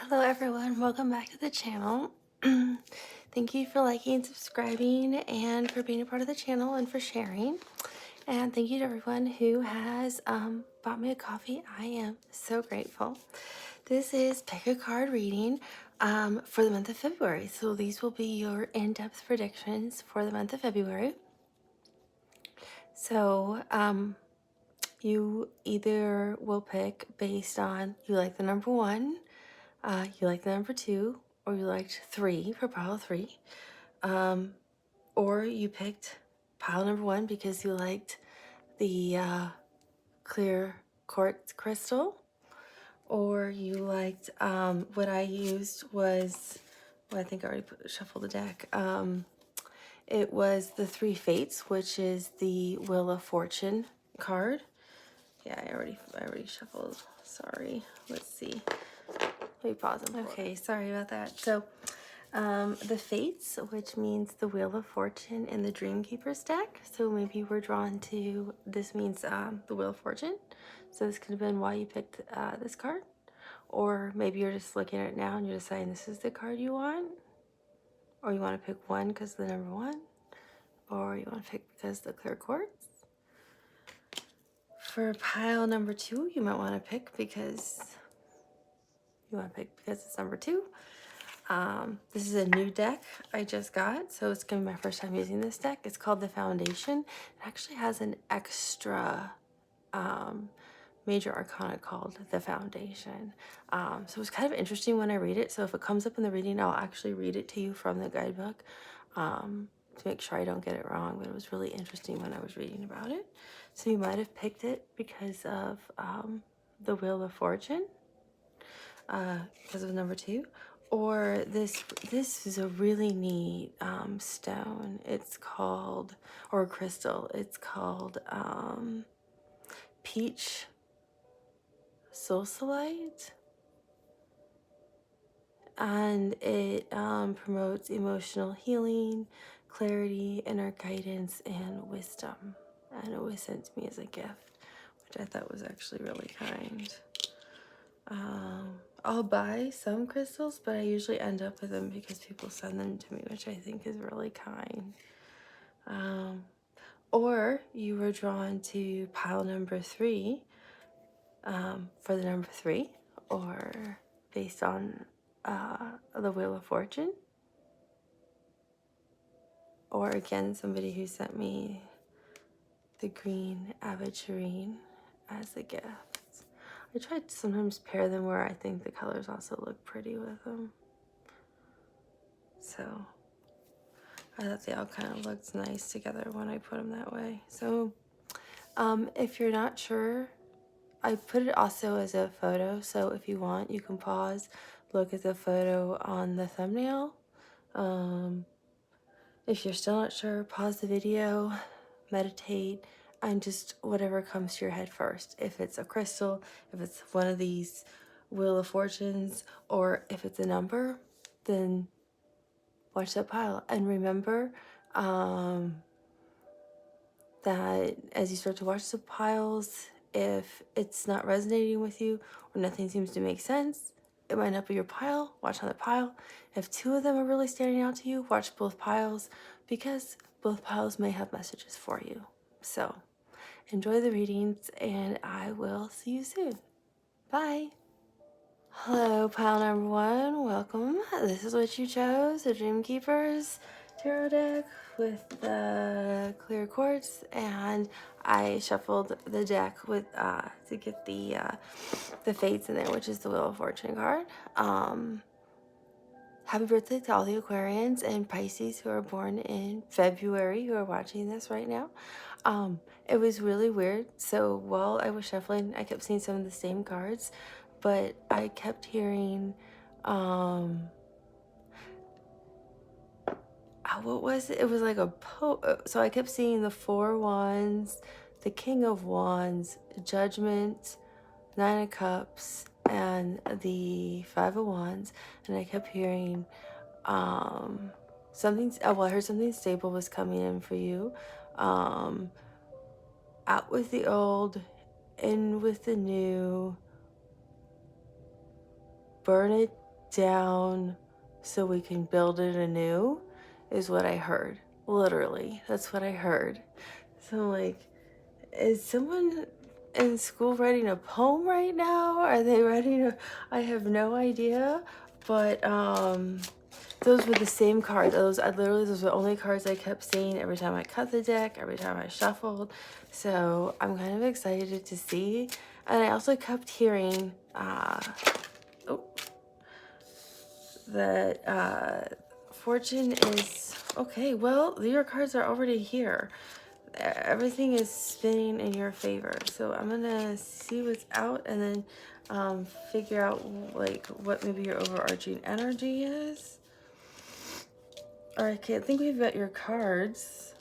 Hello everyone, welcome back to the channel. Thank you for liking and subscribing and for being a part of the channel and for sharing. And thank you to everyone who has bought me a coffee. I am so grateful. This is pick a card reading for the month of February. So these will be your in-depth predictions for the month of February. So you either will pick based on you like the number 1, you like the number 2, or you liked 3 for pile 3. Or you picked pile number 1 because you liked the clear quartz crystal. Or you liked, what I used was, well, I think I already shuffled the deck. It was the 3 Fates, which is the Wheel of Fortune card. Yeah, I already shuffled. Sorry. Let's see. Let me pause them. Okay, sorry about that. So, the Fates, which means the Wheel of Fortune in the Dreamkeeper's deck. So maybe we're drawn to, this means the Wheel of Fortune. So this could have been why you picked this card. Or maybe you're just looking at it now and you're deciding this is the card you want. Or you want to pick 1 because the number 1. Or you want to pick because the clear quartz. For pile number 2, you might want to pick because it's number 2. This is a new deck I just got, so it's gonna be my first time using this deck. It's called the Foundation. It actually has an extra major arcana called the Foundation. So it's kind of interesting when I read it. So if it comes up in the reading, I'll actually read it to you from the guidebook to make sure I don't get it wrong. But it was really interesting when I was reading about it. So you might have picked it because of the Wheel of Fortune, because of number 2. Or this is a really neat stone. It's called, or crystal. It's called peach Soulmate, and it promotes emotional healing, clarity, inner guidance, and wisdom. And it was sent to me as a gift, which I thought was actually really kind. I'll buy some crystals, but I usually end up with them because people send them to me, which I think is really kind. Or you were drawn to pile number 3 for the number 3, or based on the Wheel of Fortune. Or again, somebody who sent me the green Aventurine as a gift. I try to sometimes pair them where I think the colors also look pretty with them. So I thought they all kind of looked nice together when I put them that way. So if you're not sure, I put it also as a photo. So if you want, you can pause, look at the photo on the thumbnail. If you're still not sure, pause the video, meditate, and just whatever comes to your head first. If it's a crystal, if it's one of these Wheel of Fortunes, or if it's a number, then watch that pile. And remember that as you start to watch the piles, if it's not resonating with you or nothing seems to make sense, it might not be your pile. Watch another pile. If 2 of them are really standing out to you, watch both piles, because both piles may have messages for you. So enjoy the readings, and I will see you soon. Bye. Hello, pile number 1. Welcome. This is what you chose, the Dreamkeeper's tarot deck with the clear quartz, and I shuffled the deck with to get the Fates in there, which is the Wheel of Fortune card. Happy birthday to all the Aquarians and Pisces who are born in February, who are watching this right now. It was really weird. So while I was shuffling, I kept seeing some of the same cards, but I kept hearing, what was it? It was like so I kept seeing the 4 Wands, the King of Wands, Judgment, 9 of Cups, and the 5 of Wands, and I kept hearing something. Well, I heard something stable was coming in for you. Out with the old, in with the new. Burn it down so we can build it anew, is what I heard. Literally, that's what I heard. So, like, is someone in school writing a poem right now? Are they writing a... I have no idea. But, those were the same cards. Those were the only cards I kept seeing every time I cut the deck, every time I shuffled. So I'm kind of excited to see. And I also kept hearing that fortune is... Okay, well, your cards are already here. Everything is spinning in your favor. So I'm gonna see what's out and then figure out like what maybe your overarching energy is. Okay, I think we've got your cards.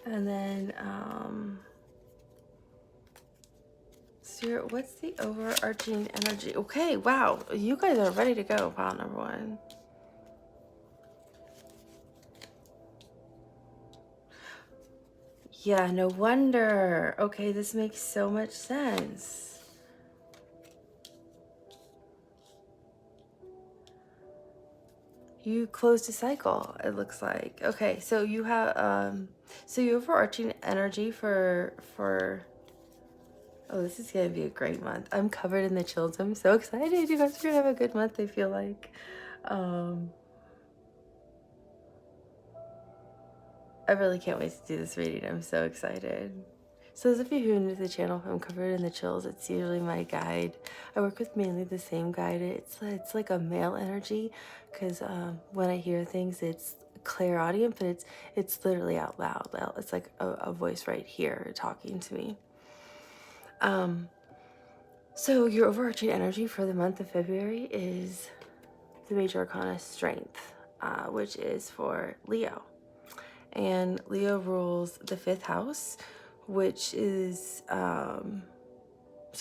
And then so what's the overarching energy? Okay, wow, you guys are ready to go, pile number one. Yeah, no wonder. Okay, this makes so much sense. You closed a cycle, it looks like. Okay, so you have so your overarching energy for oh, this is gonna be a great month. I'm covered in the chills. I'm so excited. You guys are gonna have a good month, I feel like. I really can't wait to do this reading. I'm so excited. So those of you who are new to the channel, I'm covered in the chills. It's usually my guide. I work with mainly the same guide. It's like a male energy because when I hear things, it's clairaudient, but it's literally out loud. It's like a voice right here talking to me. So your overarching energy for the month of February is the Major Arcana Strength, which is for Leo. And Leo rules the 5th house, which is, so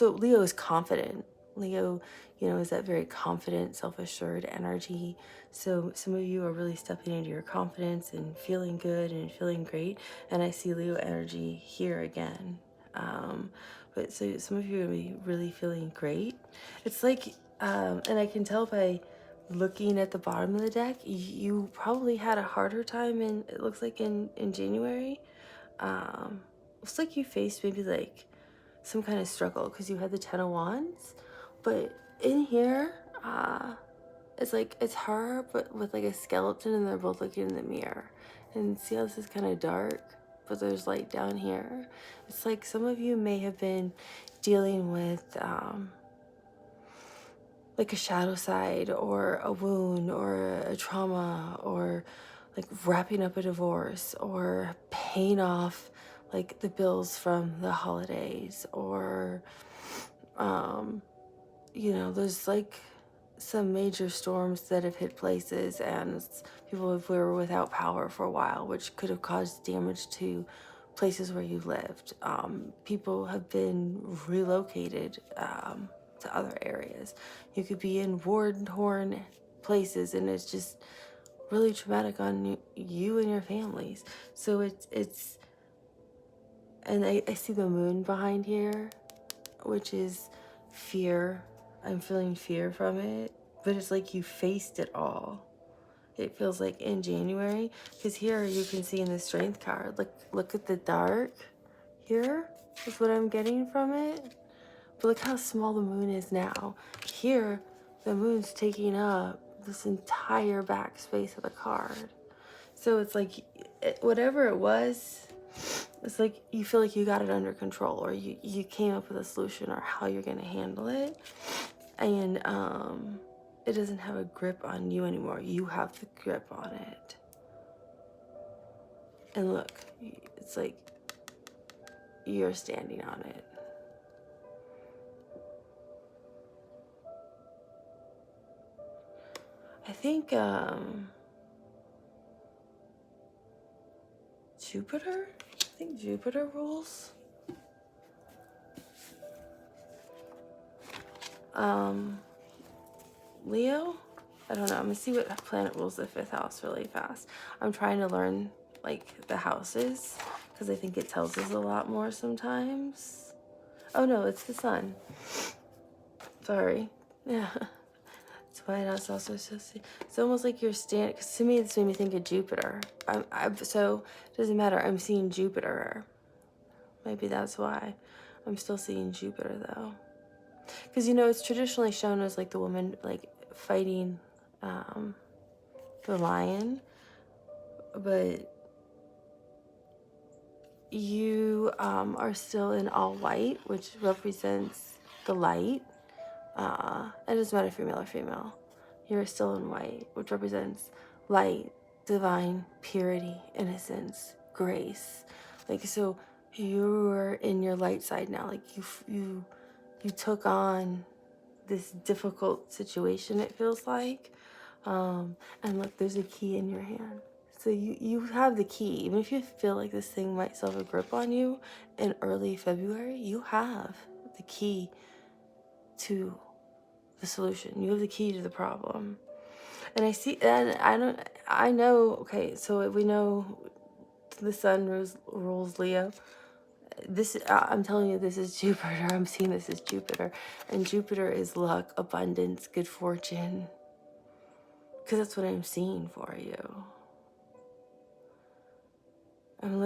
Leo is confident. Leo, is that very confident, self-assured energy. So some of you are really stepping into your confidence and feeling good and feeling great. And I see Leo energy here again. But so some of you are really feeling great. It's like, and I can tell by looking at the bottom of the deck, you probably had a harder time it looks like in January. Looks like you faced maybe like some kind of struggle because you had the 10 of Wands. But in here, it's her, but with like a skeleton, and they're both looking in the mirror. And see how this is kind of dark, but there's light down here. It's like some of you may have been dealing with like a shadow side or a wound or a trauma, or like wrapping up a divorce or paying off like the bills from the holidays, or there's like some major storms that have hit places, and people were without power for a while, which could have caused damage to places where you lived. People have been relocated to other areas. You could be in war-torn places, and it's just really traumatic on you and your families. So it's and I see the moon behind here, which is fear. I'm feeling fear from it, but it's like you faced it all. It feels like in January, because here you can see in the strength card, look at the dark here is what I'm getting from it. But look how small the moon is now. Here, the moon's taking up this entire back space of the card. So it's like, whatever it was, it's like you feel like you got it under control, or you came up with a solution or how you're going to handle it. And it doesn't have a grip on you anymore. You have the grip on it. And look, it's like you're standing on it. I think Jupiter? I think Jupiter rules. Leo? I don't know. I'm gonna see what planet rules the 5th house really fast. I'm trying to learn like the houses because I think it tells us a lot more sometimes. Oh no, it's the sun. Sorry. Yeah. That's why it's also so. It's almost like you're standing. Because to me, this made me think of Jupiter. So it doesn't matter. I'm seeing Jupiter. Maybe that's why. I'm still seeing Jupiter though. Because it's traditionally shown as like the woman like fighting the lion, but you are still in all white, which represents the light. It doesn't matter if you're male or female. You're still in white, which represents light, divine, purity, innocence, grace. Like, so you're in your light side now. Like you took on this difficult situation, it feels like. And look, there's a key in your hand. So you have the key. Even if you feel like this thing might still have a grip on you in early February, you have the key to the solution. You have the key to the problem. And I know, okay, so we know the sun rules Leo. I'm telling you, this is Jupiter. I'm seeing this as Jupiter. And Jupiter is luck, abundance, good fortune. Because that's what I'm seeing for you. I'm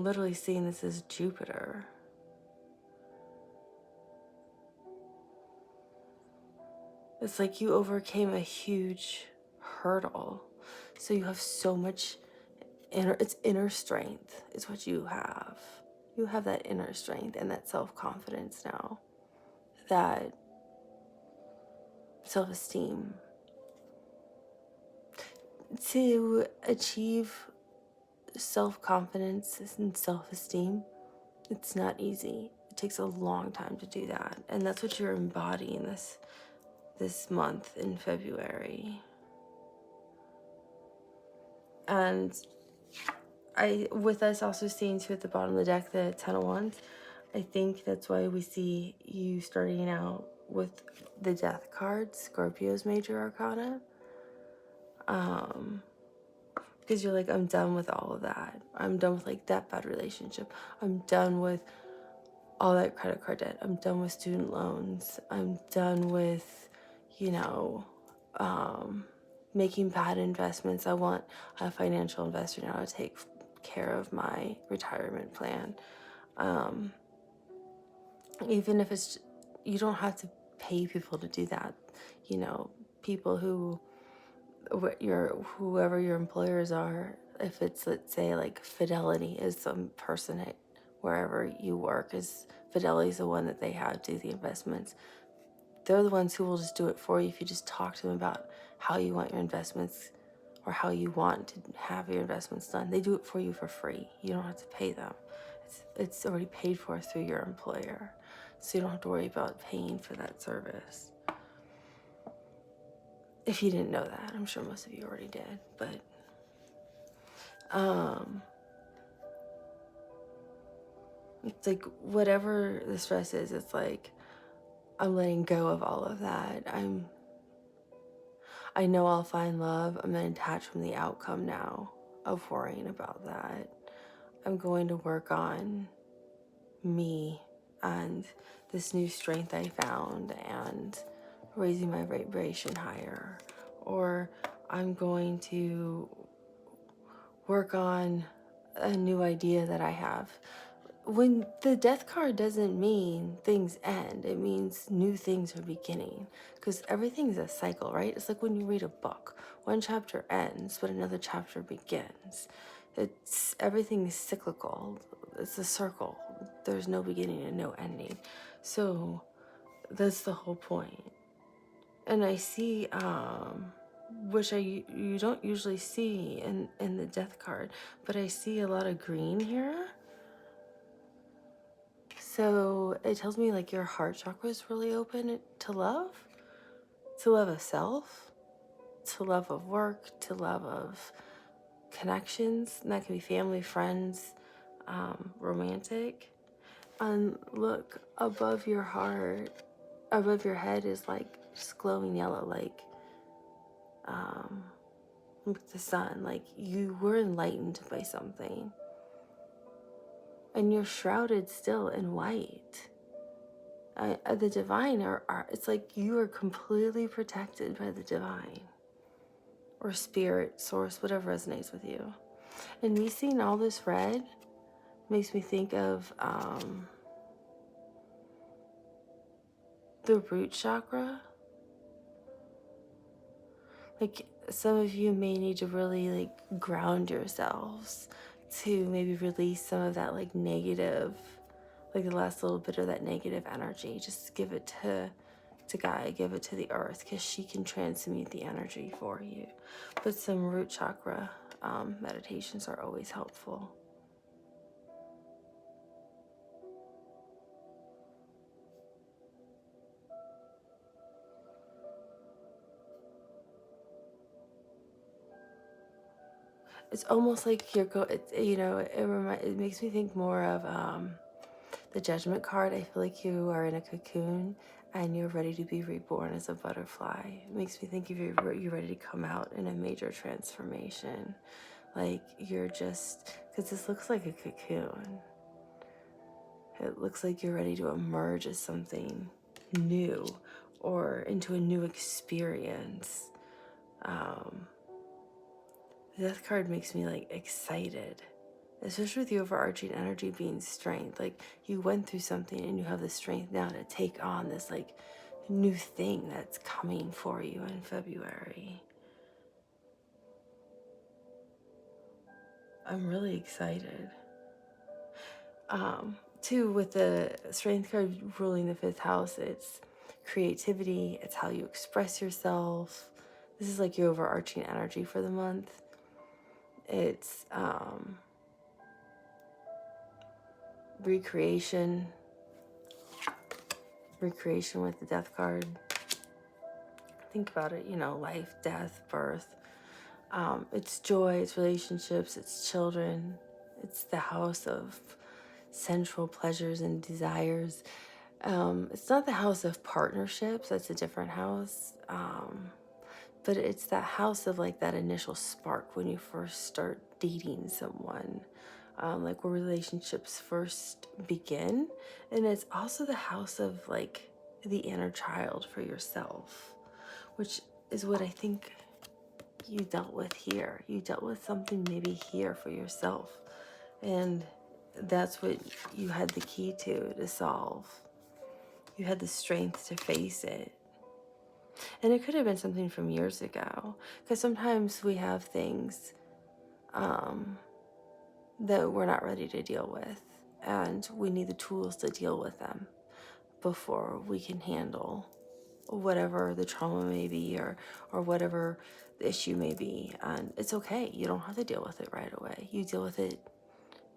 literally seeing this as Jupiter. It's like you overcame a huge hurdle. So you have so much inner strength is what you have. You have that inner strength and that self-confidence now. That self-esteem. To achieve self-confidence and self-esteem, it's not easy. It takes a long time to do that. And that's what you're embodying this month in February. And with us also seeing too at the bottom of the deck, the Ten of Wands, I think that's why we see you starting out with the Death card, Scorpio's major arcana. Because you're like, I'm done with all of that. I'm done with like that bad relationship. I'm done with all that credit card debt. I'm done with student loans. I'm done with, making bad investments. I want a financial investor now to take care of my retirement plan. Even if you don't have to pay people to do that. People whoever your employers are, if it's, let's say, like Fidelity is some person at wherever you work, is Fidelity's the one that they have do the investments. They're the ones who will just do it for you if you just talk to them about how you want your investments or how you want to have your investments done. They do it for you for free. You don't have to pay them. It's already paid for through your employer. So you don't have to worry about paying for that service. If you didn't know that, I'm sure most of you already did, but it's like whatever the stress is, it's like I'm letting go of all of that. I know I'll find love. I'm gonna detach from the outcome now of worrying about that. I'm going to work on me and this new strength I found and raising my vibration higher. Or I'm going to work on a new idea that I have. When the death card doesn't mean things end, it means new things are beginning. Because everything's a cycle, right? It's like when you read a book. One chapter ends, but another chapter begins. Everything is cyclical. It's a circle. There's no beginning and no ending. So that's the whole point. And I see, which you don't usually see in the death card, but I see a lot of green here. So it tells me like your heart chakra is really open to love of self, to love of work, to love of connections. And that can be family, friends, romantic. And look, above your heart, above your head is like just glowing yellow, like the sun. Like you were enlightened by something. And you're shrouded still in white. The divine it's like you are completely protected by the divine or spirit, source, whatever resonates with you. And me seeing all this red makes me think of the root chakra. Like some of you may need to really like ground yourselves to maybe release some of that like negative, like the last little bit of that negative energy. Just give it to Gaia, give it to the earth, because she can transmute the energy for you. But some root chakra meditations are always helpful. It's almost like it makes me think more of the Judgment card. I feel like you are in a cocoon and you're ready to be reborn as a butterfly. It makes me think of you're ready to come out in a major transformation. Like you're just, because this looks like a cocoon. It looks like you're ready to emerge as something new or into a new experience. The Death card makes me like excited, especially with the overarching energy being strength. Like you went through something and you have the strength now to take on this like new thing that's coming for you in February. I'm really excited. Too, with the strength card ruling the 5th house, it's creativity, it's how you express yourself. This is like your overarching energy for the month. It's recreation with the Death card. Think about it, life, death, birth. It's joy, it's relationships, it's children. It's the house of sensual pleasures and desires. It's not the house of partnerships, that's a different house. But it's that house of like that initial spark when you first start dating someone, like where relationships first begin. And it's also the house of like the inner child for yourself, which is what I think you dealt with here. You dealt with something maybe here for yourself. And that's what you had the key to solve. You had the strength to face it. And it could have been something from years ago. Because sometimes we have things that we're not ready to deal with. And we need the tools to deal with them before we can handle whatever the trauma may be or whatever the issue may be. And it's okay. You don't have to deal with it right away. You deal with it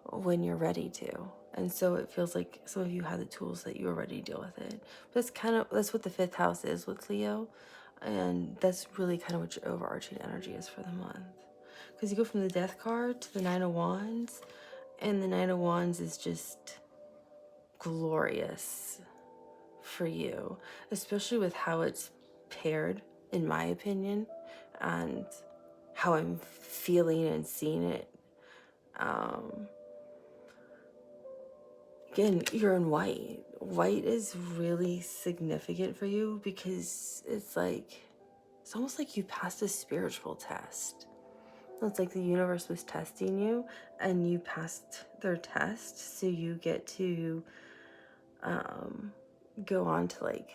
when you're ready to. And so it feels like some of you have the tools that you're ready to deal with it. But that's what the 5th house is with Leo. And that's really kind of what your overarching energy is for the month. Because you go from the Death card to the 9 of Wands. And the 9 of Wands is just glorious for you, especially with how it's paired, in my opinion, and how I'm feeling and seeing it. Again, you're in white. White is really significant for you because it's almost like you passed a spiritual test. It's like the universe was testing you and you passed their test, so you get to go on to like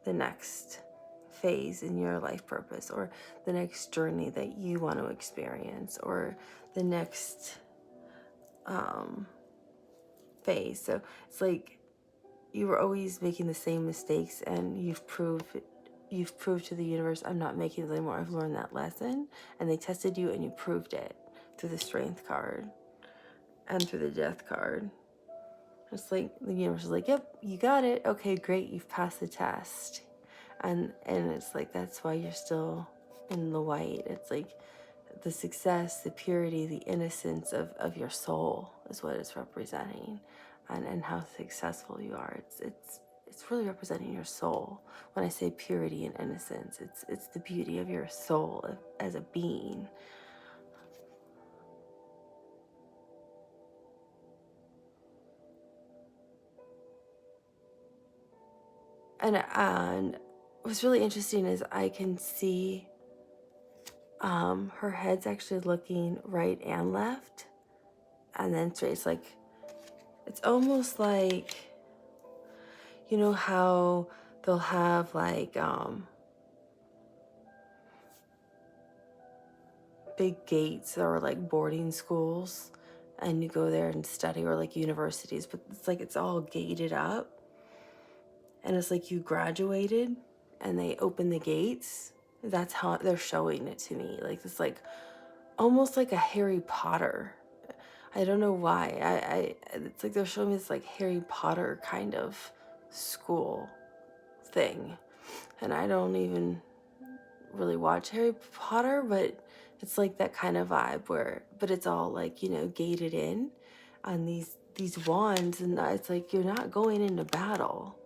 the next phase in your life purpose, or the next journey that you want to experience, or the next phase. So it's like you were always making the same mistakes, and you've proved to the universe, I'm not making them anymore. I've learned that lesson. And they tested you and you proved it through the Strength card and through the Death card. It's like the universe is like, yep, you got it. Okay, great, you've passed the test. And it's like, that's why you're still in the white. It's like the success, the purity, the innocence of your soul is what it's representing, and how successful you are. It's really representing your soul. When I say purity and innocence, it's the beauty of your soul as a being. And what's really interesting is I can see her head's actually looking right and left, and then straight. It's like, it's almost like, you know how they'll have like big gates or like boarding schools, and you go there and study, or like universities, but it's like it's all gated up, and it's like you graduated and they open the gates. That's how they're showing it to me. Like it's like almost like a Harry Potter. I don't know why. It's like they're showing me this like Harry Potter kind of school thing. And I don't even really watch Harry Potter, but it's like that kind of vibe where, but it's all like, you know, gated in on these wands, and it's like you're not going into battle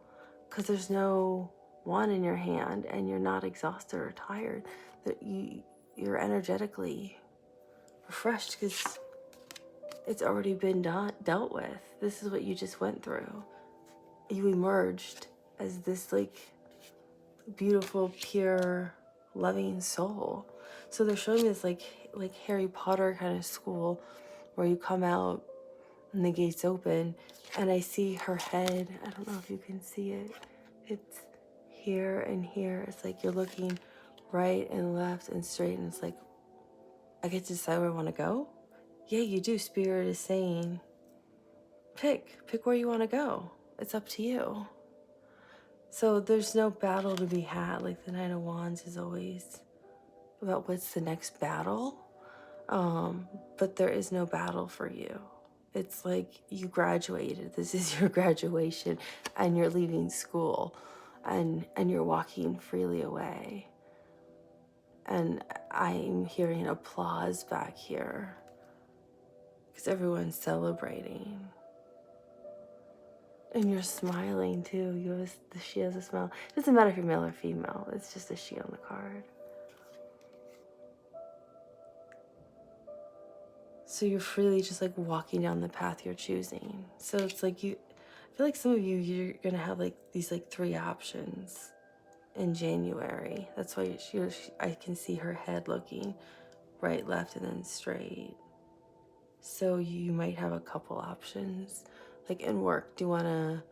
because there's no wand in your hand, and you're not exhausted or tired. That you're energetically refreshed because it's already been dealt with. This is what you just went through. You emerged as this like beautiful, pure, loving soul. So they're showing me this like Harry Potter kind of school where you come out and the gates open, and I see her head. I don't know if you can see it. It's here and here. It's like you're looking right and left and straight, and it's like I get to decide where I want to go. Yeah, you do. Spirit is saying, pick where you want to go. It's up to you. So there's no battle to be had. Like the Nine of Wands is always about what's the next battle. But there is no battle for you. It's like you graduated. This is your graduation, and you're leaving school, and you're walking freely away. And I'm hearing applause back here because everyone's celebrating. And you're smiling too. She has a smile. It doesn't matter if you're male or female. It's just a she on the card. So you're freely just like walking down the path you're choosing. So it's like I feel like some of you're gonna have like these like 3 options in January. That's why I can see her head looking right, left, and then straight. So you might have a couple options. Like in work, do you want to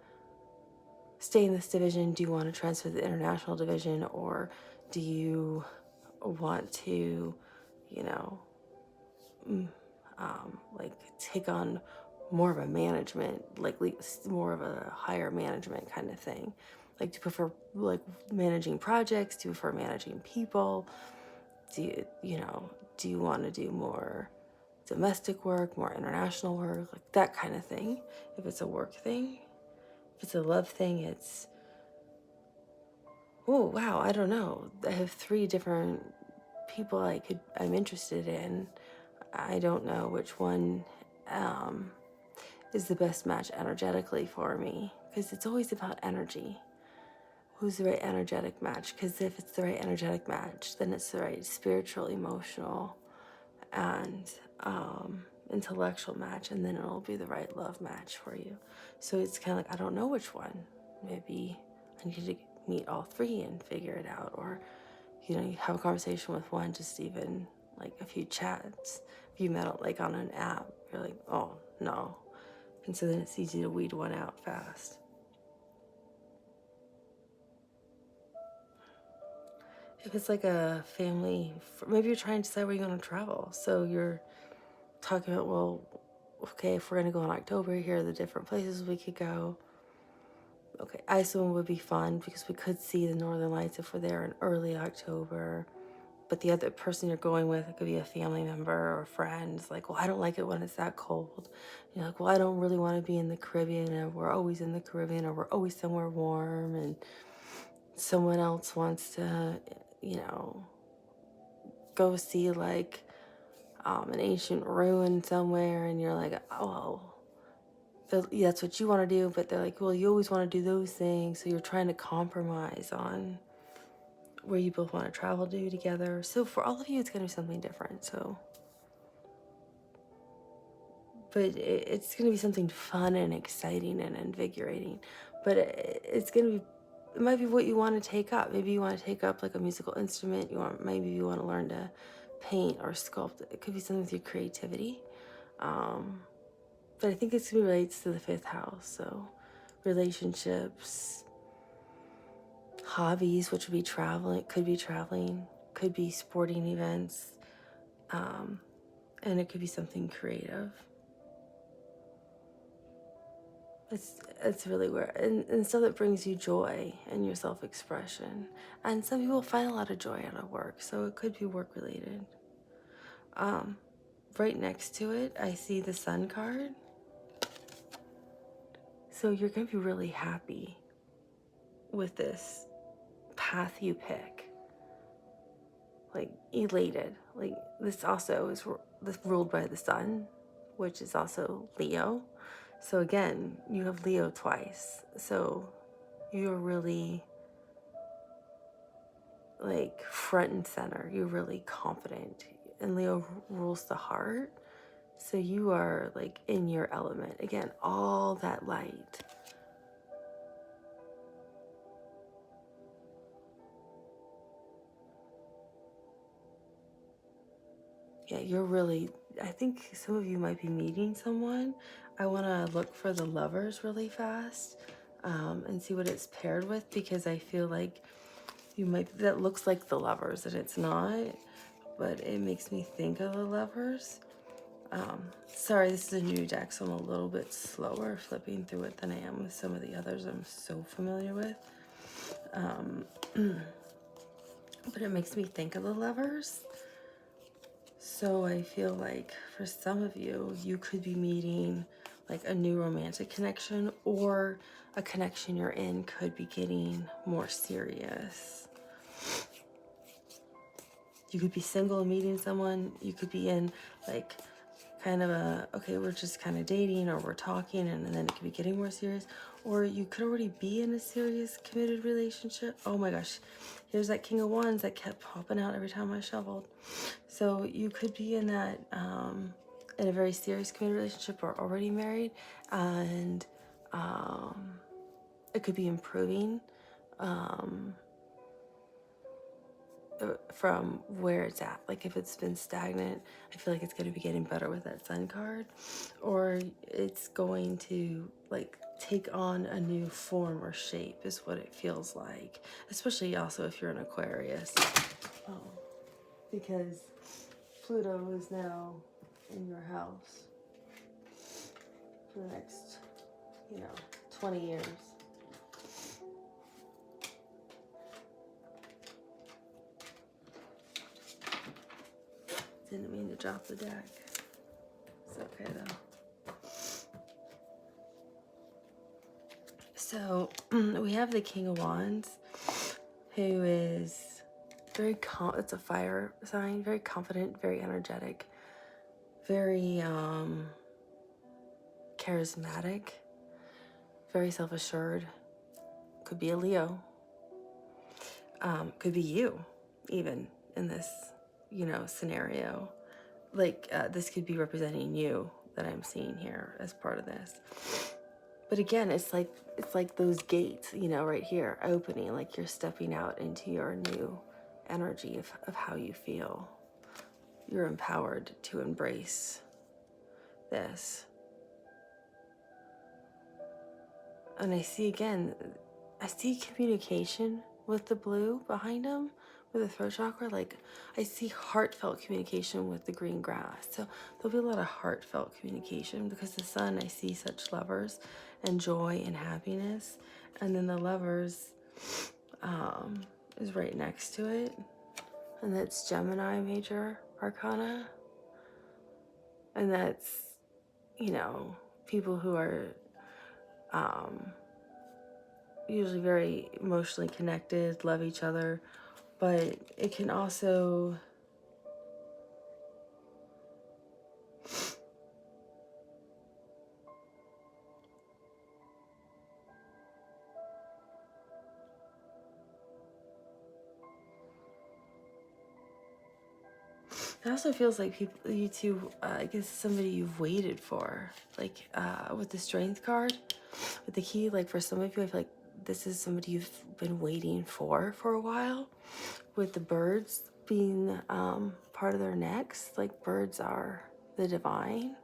stay in this division? Do you want to transfer to the international division? Or do you want to, you know, like take on more of a management, like more of a higher management kind of thing? Like, do you prefer like managing projects? Do you prefer managing people? Do you want to do more domestic work, more international work, like that kind of thing? If it's a work thing. If it's a love thing, it's, oh wow, I don't know. I have 3 different people I'm interested in. I don't know which one is the best match energetically for me, because it's always about energy. Who's the right energetic match? Because if it's the right energetic match, then it's the right spiritual, emotional, and intellectual match, and then it'll be the right love match for you. So it's kind of like, I don't know which one. Maybe I need to meet all 3 and figure it out, or you have a conversation with one, just even like a few chats. If you met like on an app, you're like, oh no, and so then it's easy to weed one out fast. If it's like a family, maybe you're trying to decide where you're going to travel. So you're talking about, well, okay, if we're going to go in October, here are the different places we could go. Okay, Iceland would be fun because we could see the Northern Lights if we're there in early October. But the other person you're going with, it could be a family member or a friend. It's like, well, I don't like it when it's that cold. You're like, well, I don't really want to be in the Caribbean, and we're always in the Caribbean, or we're always somewhere warm, and someone else wants to, go see like an ancient ruin somewhere, and you're like, oh, well, that's what you want to do, but they're like, well, you always want to do those things, so you're trying to compromise on where you both want to travel to together. So for all of you, it's going to be something different. So, but it's going to be something fun and exciting and invigorating. But it's going to be it might be what you want to take up. Maybe you want to take up like a musical instrument. Maybe you want to learn to paint or sculpt. It could be something with your creativity. But I think this relates to the 5th house. So relationships, hobbies, which would be traveling, could be sporting events, and it could be something creative. It's really where, and stuff that brings you joy and your self-expression. And some people find a lot of joy out of work, so it could be work related. Right next to it, I see the Sun card. So you're going to be really happy with this path you pick. Like elated. Like this also is ruled by the Sun, which is also Leo. So again, you have Leo twice. So you're really like front and center. You're really confident. And Leo rules the heart. So you are like in your element. Again, all that light. Yeah, you're really, I think some of you might be meeting someone. I want to look for the Lovers really fast and see what it's paired with, because I feel like you might, that looks like the Lovers and it's not, but it makes me think of the Lovers. Sorry, this is a new deck, so I'm a little bit slower flipping through it than I am with some of the others I'm so familiar with. But it makes me think of the Lovers. So I feel like for some of you, you could be meeting like a new romantic connection, or a connection you're in could be getting more serious. You could be single and meeting someone. You could be in like kind of a, okay, we're just kind of dating, or we're talking, and then it could be getting more serious. Or you could already be in a serious committed relationship. Oh my gosh, here's that King of Wands that kept popping out every time I shoveled. So you could be in that, in a very serious committed relationship, or already married, and it could be improving from where it's at. Like if it's been stagnant, I feel like it's going to be getting better with that Sun card, or it's going to like take on a new form or shape is what it feels like, especially also if you're an Aquarius, because Pluto is now in your house for the next 20 years. Didn't mean to drop the deck. It's okay though. So we have the King of Wands, who is very it's a fire sign, very confident, very energetic, very charismatic, very self-assured. Could be a Leo. Could be you, even in this, scenario. Like this could be representing you that I'm seeing here as part of this. But again, it's like those gates, right here, opening, like you're stepping out into your new energy of how you feel. You're empowered to embrace this. And I see communication with the blue behind him, with the throat chakra. Like I see heartfelt communication with the green grass. So there'll be a lot of heartfelt communication, because the Sun, I see such lovers and joy and happiness. And then the Lovers is right next to it. And that's Gemini major arcana. And that's, people who are usually very emotionally connected, love each other, but it can also it also feels like you two, I guess somebody you've waited for, like with the Strength card, with the key. Like for some of you, I feel like this is somebody you've been waiting for a while, with the birds being part of their necks. Like, birds are the divine.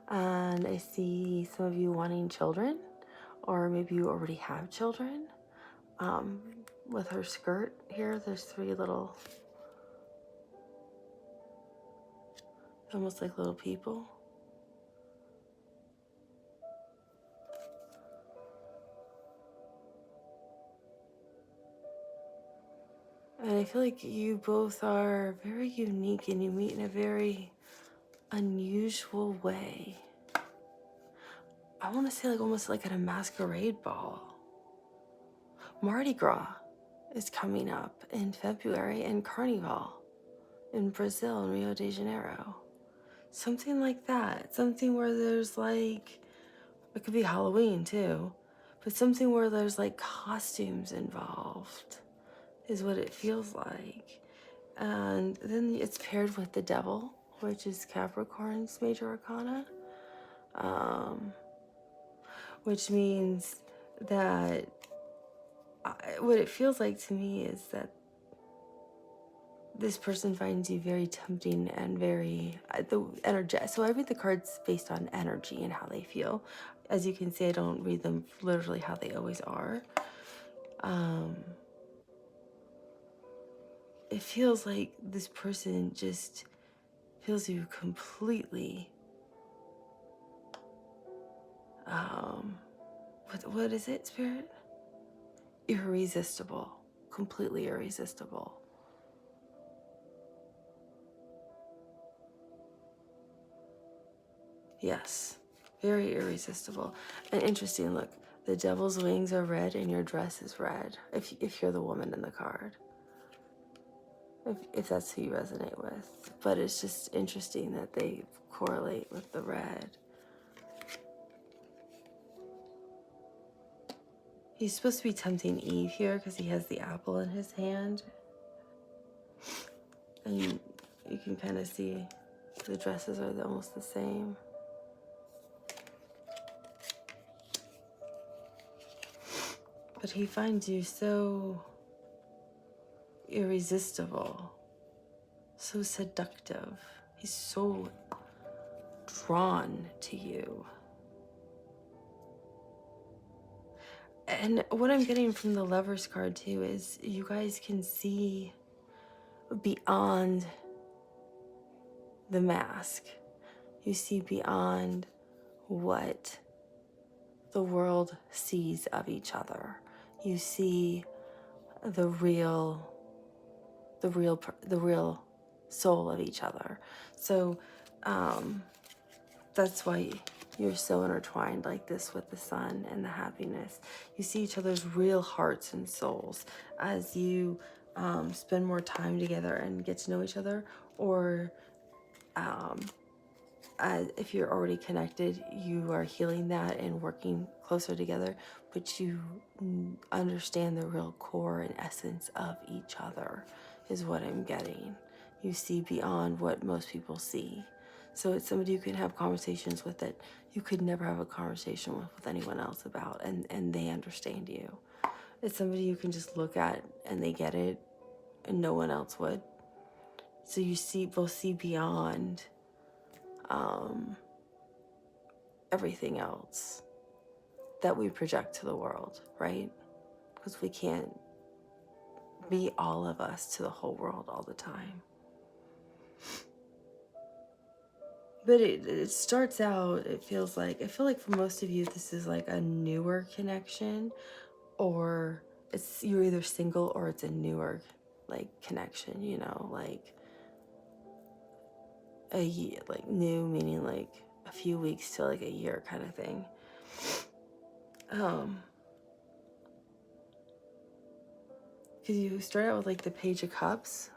And I see some of you wanting children, or maybe you already have children. With her skirt here, there's 3 little, almost like little people. And I feel like you both are very unique, and you meet in a very unusual way. I want to say, like, almost like at a masquerade ball. Mardi Gras is coming up in February, and Carnival in Brazil, in Rio de Janeiro. Something like that. Something where there's like, it could be Halloween too, but something where there's like costumes involved is what it feels like. And then it's paired with the devil, which is Capricorn's major arcana, which means that what it feels like to me is that this person finds you very tempting and very the energy. So I read the cards based on energy and how they feel. As you can see, I don't read them literally how they always are. It feels like this person just feels you completely. What is it, Spirit? Irresistible. Completely irresistible. Yes, very irresistible. And interesting, look, the devil's wings are red and your dress is red, if you're the woman in the card. If that's who you resonate with. But it's just interesting that they correlate with the red. He's supposed to be tempting Eve here because he has the apple in his hand. And you can kind of see the dresses are almost the same. But he finds you so irresistible, so seductive. He's so drawn to you. And what I'm getting from the Lovers card too is you guys can see beyond the mask. You see beyond what the world sees of each other. You see the real soul of each other. So that's why you're so intertwined like this with the sun and the happiness. You see each other's real hearts and souls as you spend more time together and get to know each other, or if you're already connected, you are healing that and working closer together, but you understand the real core and essence of each other is what I'm getting. You see beyond what most people see. So it's somebody you can have conversations with that you could never have a conversation with anyone else about, and they understand you. It's somebody you can just look at and they get it and no one else would. So you both see beyond everything else that we project to the world, right? Because we can't be all of us to the whole world all the time. But it starts out, I feel like for most of you, this is like a newer connection, or you're either single or it's a newer like connection, you know, like a year, like new meaning like a few weeks to like a year kind of thing. Because you start out with like the Page of Cups.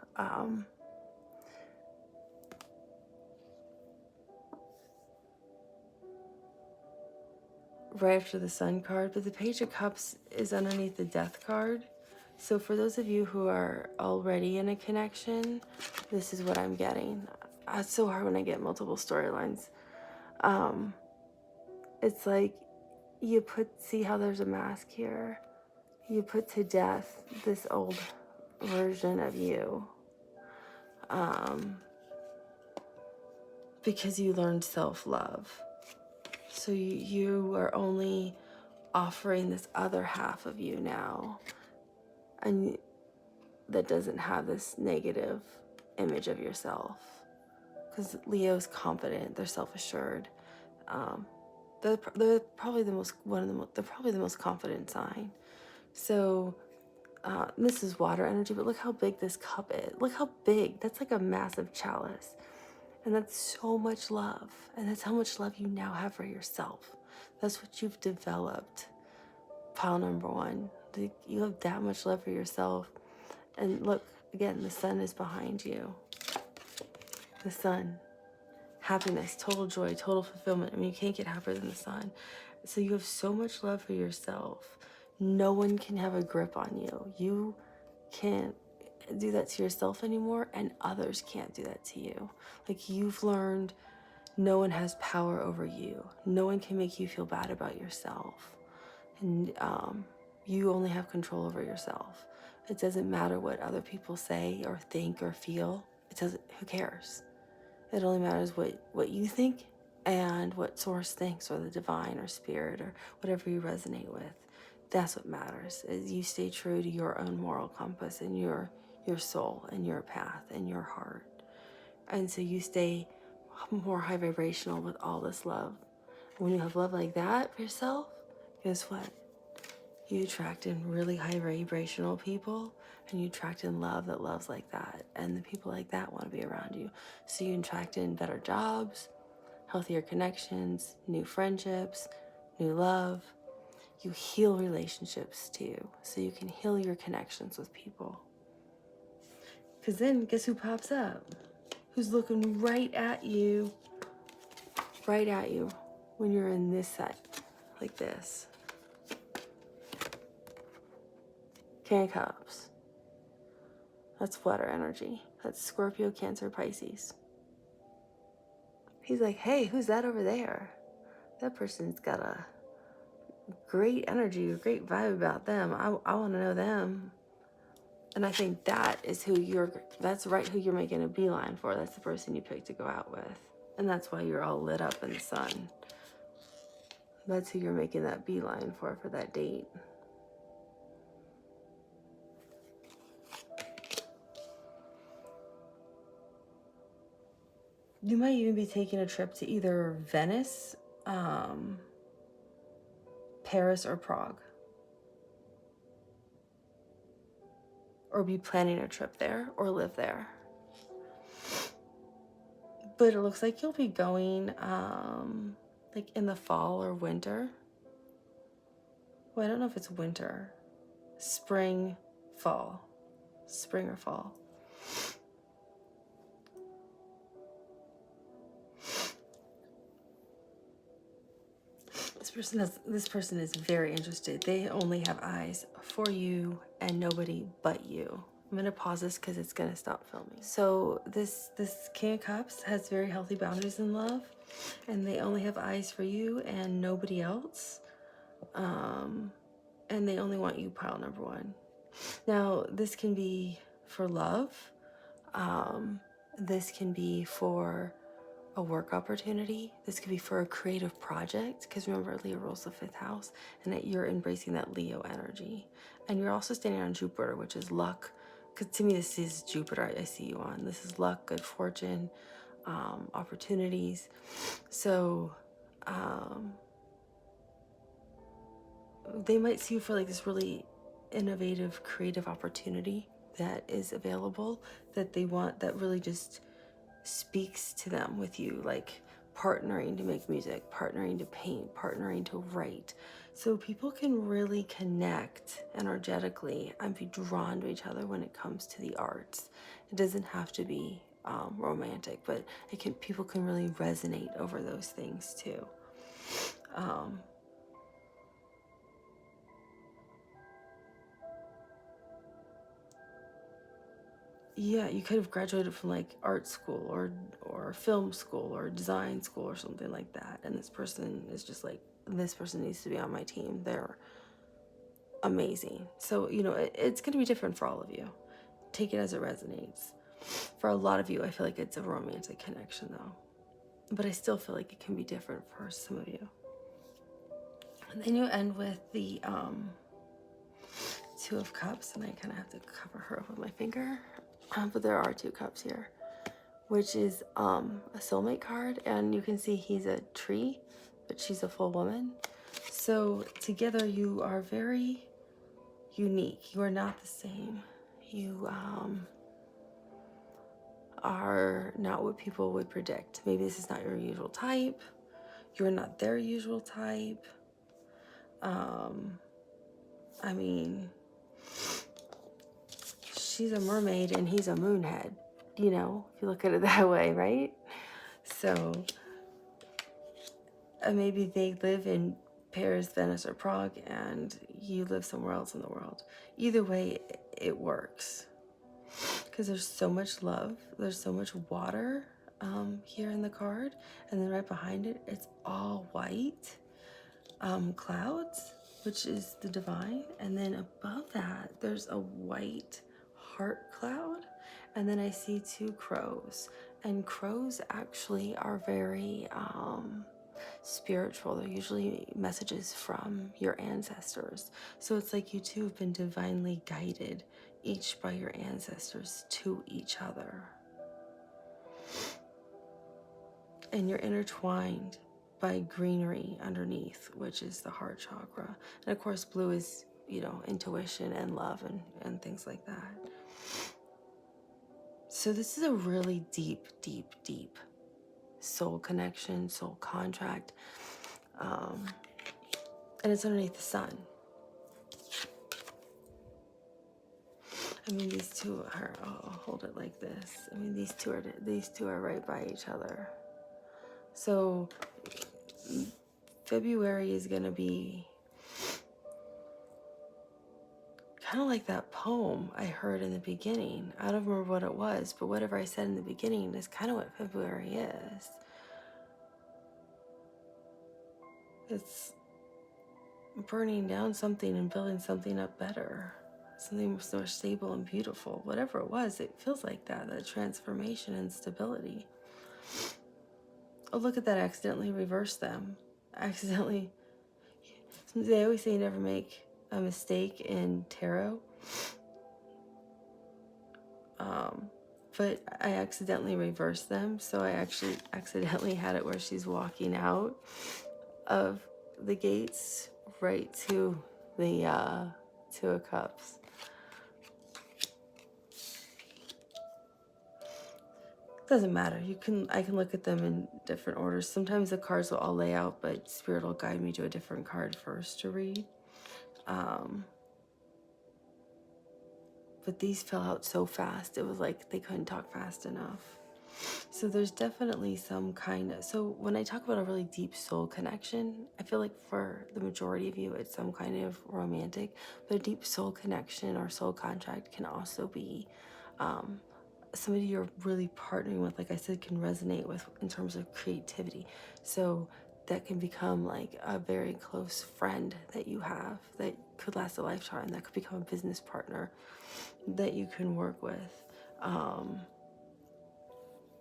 Right after the Sun card, but the Page of Cups is underneath the Death card. So for those of you who are already in a connection, this is what I'm getting. It's so hard when I get multiple storylines. It's like see how there's a mask here? You put to death this old version of you, because you learned self-love. So you are only offering this other half of you now, and that doesn't have this negative image of yourself. Because Leo's confident, they're self-assured. They're probably the most confident sign. So this is water energy, but look how big this cup is. Look how big. That's like a massive chalice. And that's so much love. And that's how much love you now have for yourself. That's what you've developed. Pile number one. You have that much love for yourself. And look, again, the sun is behind you. The sun. Happiness, total joy, total fulfillment. I mean, you can't get happier than the sun. So you have so much love for yourself. No one can have a grip on you. You can't do that to yourself anymore, and others can't do that to you. Like, you've learned no one has power over you. No one can make you feel bad about yourself. And you only have control over yourself. It doesn't matter what other people say or think or feel. It doesn't, who cares? It only matters what you think and what source thinks, or the divine or spirit or whatever you resonate with. That's what matters, is you stay true to your own moral compass and your soul and your path and your heart. And so you stay more high vibrational with all this love. When you have love like that for yourself, guess what? You attract in really high vibrational people, and you attract in love that loves like that. And the people like that want to be around you. So you attract in better jobs, healthier connections, new friendships, new love. You heal relationships too. So you can heal your connections with people. Because then guess who pops up? Who's looking right at you when you're in this set, like this. King of Cups. That's water energy. That's Scorpio, Cancer, Pisces. He's like, hey, who's that over there? That person's got a great energy, a great vibe about them. I want to know them. And I think that is who that's right who you're making a beeline for. That's the person you picked to go out with. And that's why you're all lit up in the sun. That's who you're making that beeline for that date. You might even be taking a trip to either Venice, Paris, or Prague. Or be planning a trip there or live there. But it looks like you'll be going like in the fall or winter. Well, I don't know if it's winter. Spring, fall. Spring or fall. This person is very interested. They only have eyes for you and nobody but you. I'm gonna pause this because it's gonna stop filming. So this King of Cups has very healthy boundaries in love, and they only have eyes for you and nobody else. And they only want you, pile number one. Now, this can be for love. This can be for a work opportunity. This could be for a creative project, because remember, Leo rules the 5th house, and that you're embracing that Leo energy. And you're also standing on Jupiter, which is luck, because to me, this is Jupiter I see you on. This is luck, good fortune, opportunities. So they might see you for like this really innovative, creative opportunity that is available, that they want, that really just speaks to them with you, like partnering to make music, partnering to paint, partnering to write. So people can really connect energetically and be drawn to each other when it comes to the arts. It doesn't have to be romantic, but people can really resonate over those things too. Yeah, you could have graduated from like art school or film school or design school or something like that. And this person is just like, this person needs to be on my team. They're amazing. So, you know, it's going to be different for all of you. Take it as it resonates. For a lot of you, I feel like it's a romantic connection though. But I still feel like it can be different for some of you. And then you end with the Two of Cups, and I kind of have to cover her with my finger. But there are 2 cups here, which is a soulmate card, and you can see he's a tree, but she's a full woman. So together you are very unique. You are not the same. You are not what people would predict. Maybe this is not your usual type. You're not their usual type. I mean, she's a mermaid and he's a moonhead, you know, if you look at it that way, right? So maybe they live in Paris, Venice, or Prague, and you live somewhere else in the world. Either way, it works. Because there's so much love, there's so much water here in the card, and then right behind it, it's all white clouds, which is the divine, and then above that, there's a white heart cloud, and then I see 2 crows, and crows actually are very spiritual. They're usually messages from your ancestors. So it's like you two have been divinely guided, each by your ancestors, to each other. And you're intertwined by greenery underneath, which is the heart chakra. And of course, blue is, you know, intuition and love and things like that. So this is a really deep, deep, deep soul connection, soul contract. And it's underneath the sun. I mean, these two are, I'll hold it like this. I mean, these two are right by each other. So February is gonna be kind of like that poem I heard in the beginning. I don't remember what it was, but whatever I said in the beginning is kind of what February is. It's burning down something and building something up better. Something more stable and beautiful. Whatever it was, it feels like that transformation and stability. Oh, look at that, I accidentally reversed them. They always say you never make a mistake in tarot. But I accidentally reversed them, so I actually accidentally had it where she's walking out of the gates right to the 2 of Cups. Doesn't matter. I can look at them in different orders. Sometimes the cards will all lay out, but Spirit will guide me to a different card first to read. But these fell out so fast, it was like they couldn't talk fast enough. So there's definitely some kind of, so when I talk about a really deep soul connection, I feel like for the majority of you, it's some kind of romantic, but a deep soul connection or soul contract can also be somebody you're really partnering with, like I said, can resonate with in terms of creativity. So that can become like a very close friend that you have that could last a lifetime, that could become a business partner that you can work with,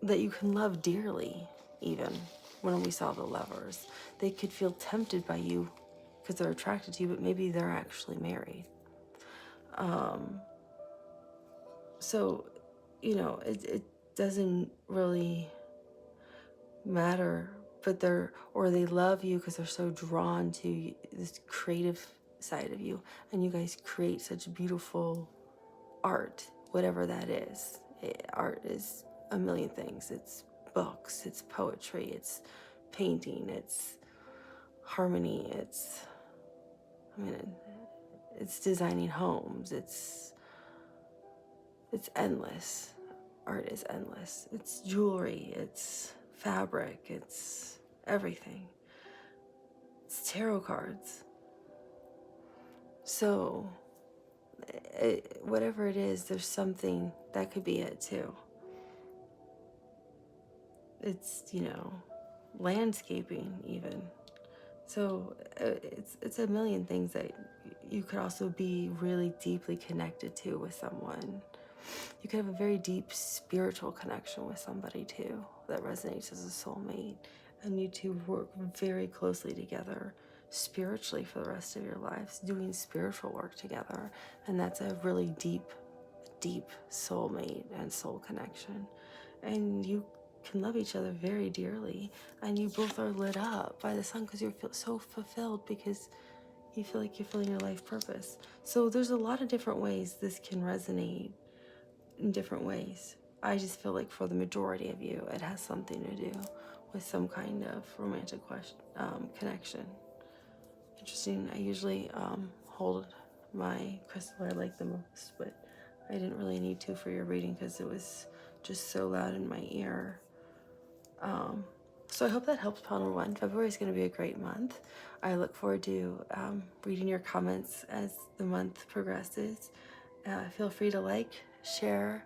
that you can love dearly. Even when we saw the Lovers, they could feel tempted by you because they're attracted to you, but maybe they're actually married. So, you know, it doesn't really matter, but they love you because they're so drawn to this creative side of you, and you guys create such beautiful art, whatever that is. Art is a million things. It's books, it's poetry, it's painting, it's harmony, it's designing homes, it's endless. Art is endless. It's jewelry, it's fabric, it's everything. It's tarot cards. So whatever it is, there's something that could be it too. It's, you know, landscaping even. So it's a million things that you could also be really deeply connected to with someone. You could have a very deep spiritual connection with somebody too that resonates as a soulmate, and you two work very closely together spiritually for the rest of your lives, doing spiritual work together. And that's a really deep soulmate and soul connection. And you can love each other very dearly, and you both are lit up by the sun because you feel so fulfilled, because you feel like you're filling your life purpose. So there's a lot of different ways this can resonate, in different ways. I just feel like for the majority of you, it has something to do with some kind of romantic connection. Interesting. I usually hold my crystal I like the most, but I didn't really need to for your reading because it was just so loud in my ear. So I hope that helps, pile number one. February is going to be a great month. I look forward to reading your comments as the month progresses. Feel free to like, share,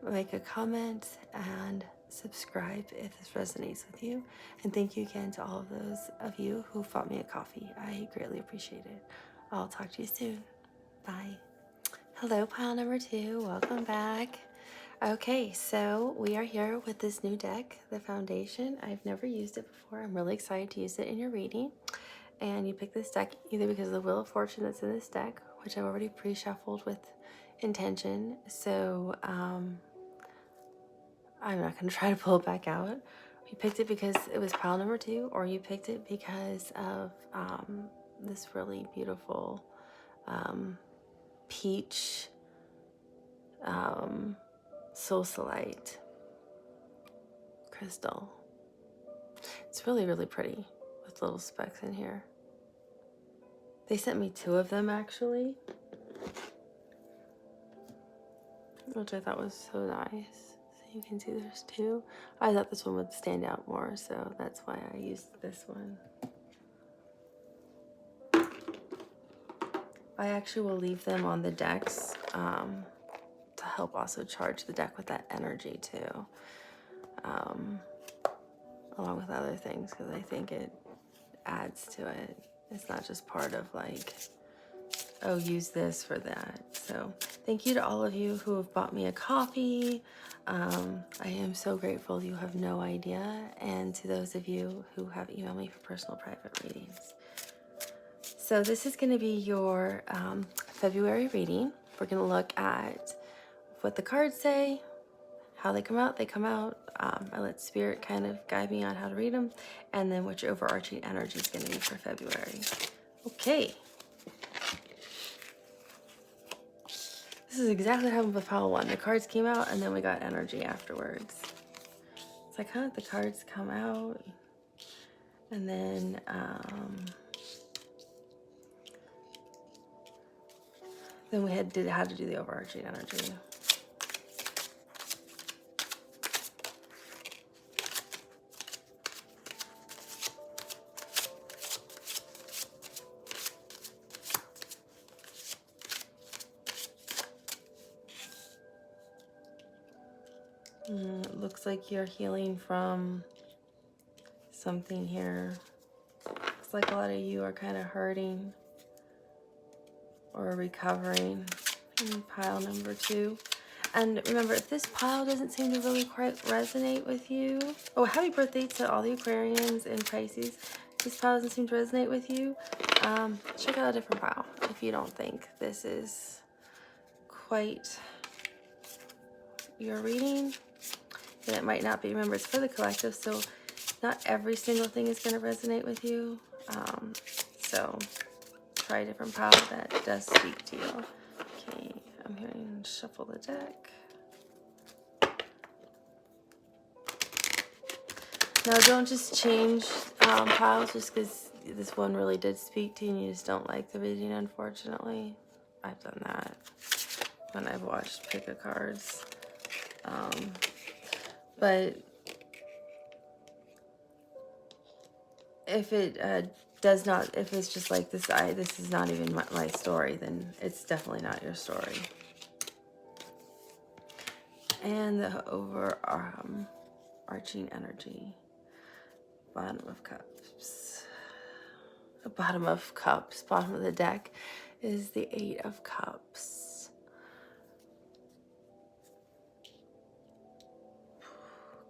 make a comment, and subscribe if this resonates with you. And thank you again to all of those of you who bought me a coffee. I greatly appreciate it. I'll talk to you soon. Bye. Hello, pile number two. Welcome back. Okay, so we are here with this new deck, the Foundation. I've never used it before. I'm really excited to use it in your reading. And you pick this deck either because of the Wheel of Fortune that's in this deck, which I've already pre-shuffled with intention. So I'm not going to try to pull it back out. You picked it because it was pile number two, or you picked it because of this really beautiful peach Soulcite crystal. It's really, really pretty with little specks in here. They sent me two of them actually, which I thought was so nice. So you can see there's two. I thought this one would stand out more, so that's why I used this one. I actually will leave them on the decks to help also charge the deck with that energy too, along with other things, because I think it adds to it. It's not just part of like, oh, use this for that. So thank you to all of you who have bought me a coffee. I am so grateful. You have no idea. And to those of you who have emailed me for personal private readings. So this is going to be your February reading. We're going to look at what the cards say, how they come out. They come out. I let Spirit kind of guide me on how to read them, and then what your overarching energy is going to be for February. Okay. This is exactly what happened with pile one. The cards came out, and then we got energy afterwards. It's like, huh? The cards come out, and then we had to do the overarching energy. It looks like you're healing from something here. Looks like a lot of you are kind of hurting or recovering in pile number two. And remember, if this pile doesn't seem to really quite resonate with you, oh, happy birthday to all the Aquarians and Pisces. If this pile doesn't seem to resonate with you, check out a different pile if you don't think this is quite your reading. And it might not be. Remember, it's for the collective, so not every single thing is going to resonate with you. So try a different pile that does speak to you. Okay, I'm going to shuffle the deck. Now, don't just change piles just because this one really did speak to you and you just don't like the reading, unfortunately. I've done that when I've watched pick a cards. But if it does not, if it's just like this, this is not even my story, then it's definitely not your story. And the overarching energy, bottom of cups. The bottom of cups, bottom of the deck is the Eight of Cups.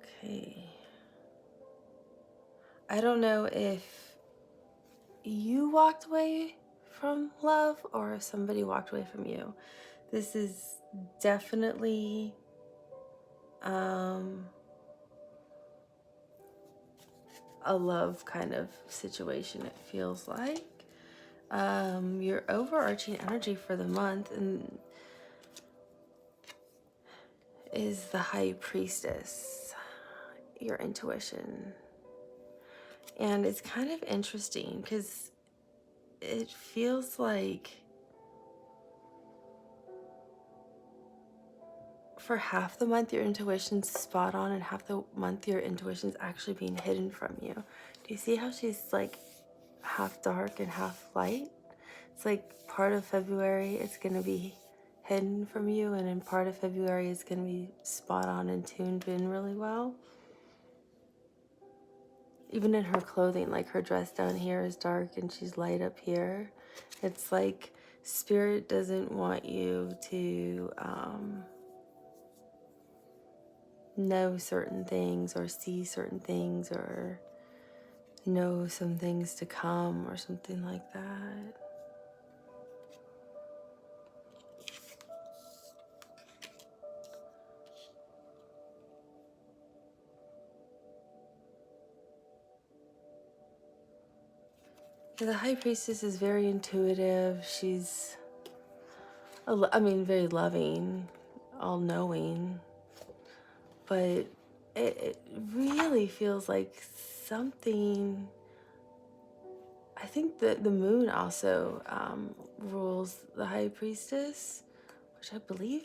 Okay. I don't know if you walked away from love or if somebody walked away from you. This is definitely a love kind of situation, it feels like. Your overarching energy for the month is the High Priestess, your intuition. And it's kind of interesting because it feels like for half the month your intuition's spot on and half the month your intuition's actually being hidden from you. Do you see how she's like half dark and half light? It's like part of February it's going to be hidden from you, and in part of February it's going to be spot on and tuned in really well. Even in her clothing, like her dress down here is dark and she's light up here. It's like Spirit doesn't want you to know certain things or see certain things or know some things to come or something like that. The High Priestess is very intuitive. She's, very loving, all-knowing. But it really feels like something... I think that the moon also rules the High Priestess, which I believe,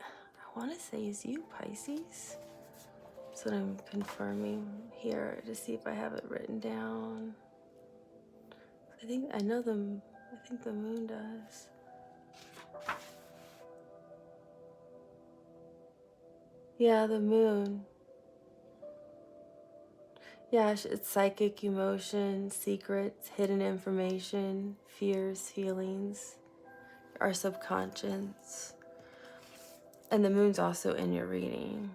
I want to say is you, Pisces. That's what I'm confirming here to see if I have it written down. I think the moon does. Yeah, the moon. Yeah, it's psychic, emotion, secrets, hidden information, fears, feelings, our subconscious. And the moon's also in your reading.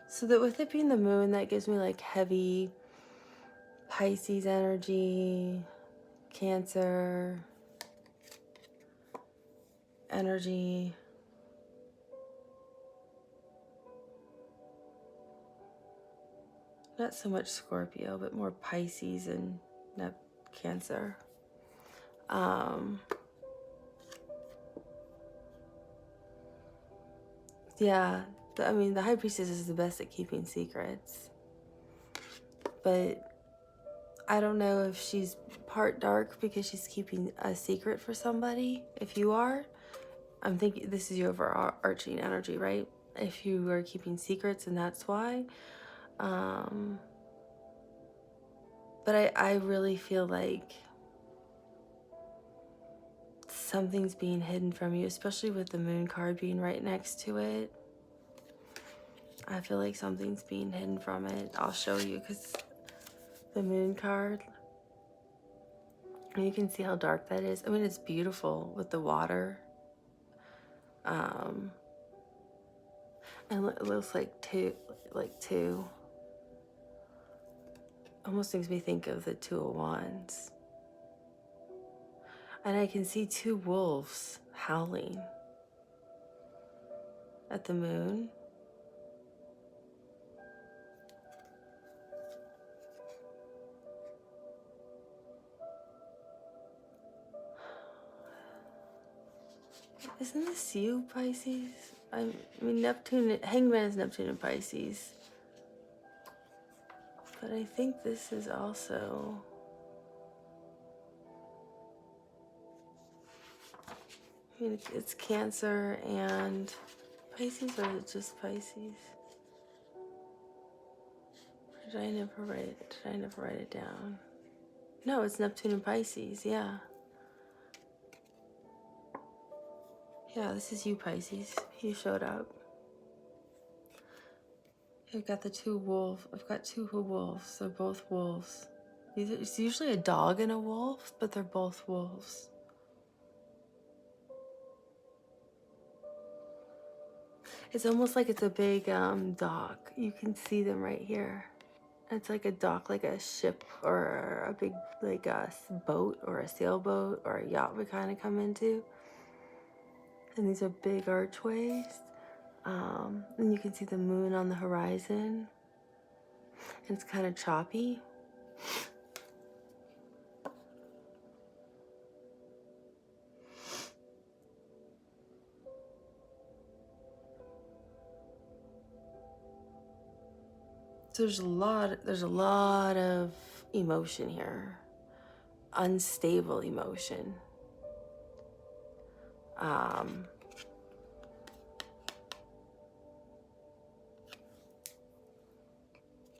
So that with it being the moon, that gives me like heavy Pisces energy, Cancer energy. Not so much Scorpio, but more Pisces and Cancer. Yeah, the High Priestess is the best at keeping secrets. But I don't know if she's part dark because she's keeping a secret for somebody. If you are, I'm thinking this is your overarching energy, right? If you are keeping secrets and that's why. But I really feel like something's being hidden from you, especially with the moon card being right next to it. I feel like something's being hidden from it. I'll show you because the moon card, and you can see how dark that is. I mean, it's beautiful with the water. And it looks like two. Almost makes me think of the Two of Wands. And I can see two wolves howling at the moon. Isn't this you, Pisces? I mean, Neptune, Hangman is Neptune and Pisces. But I think this is also... I mean, it's Cancer and Pisces, or is it just Pisces? Or did I never write it down? No, it's Neptune and Pisces, yeah. Yeah, this is you, Pisces. You showed up. I've got the two wolves. I've got two wolves. They're both wolves. It's usually a dog and a wolf, but they're both wolves. It's almost like it's a big dock. You can see them right here. It's like a dock, like a ship or a big, like a boat or a sailboat or a yacht would kind of come into. And these are big archways. And you can see the moon on the horizon. And it's kind of choppy. So there's a lot of emotion here. Unstable emotion.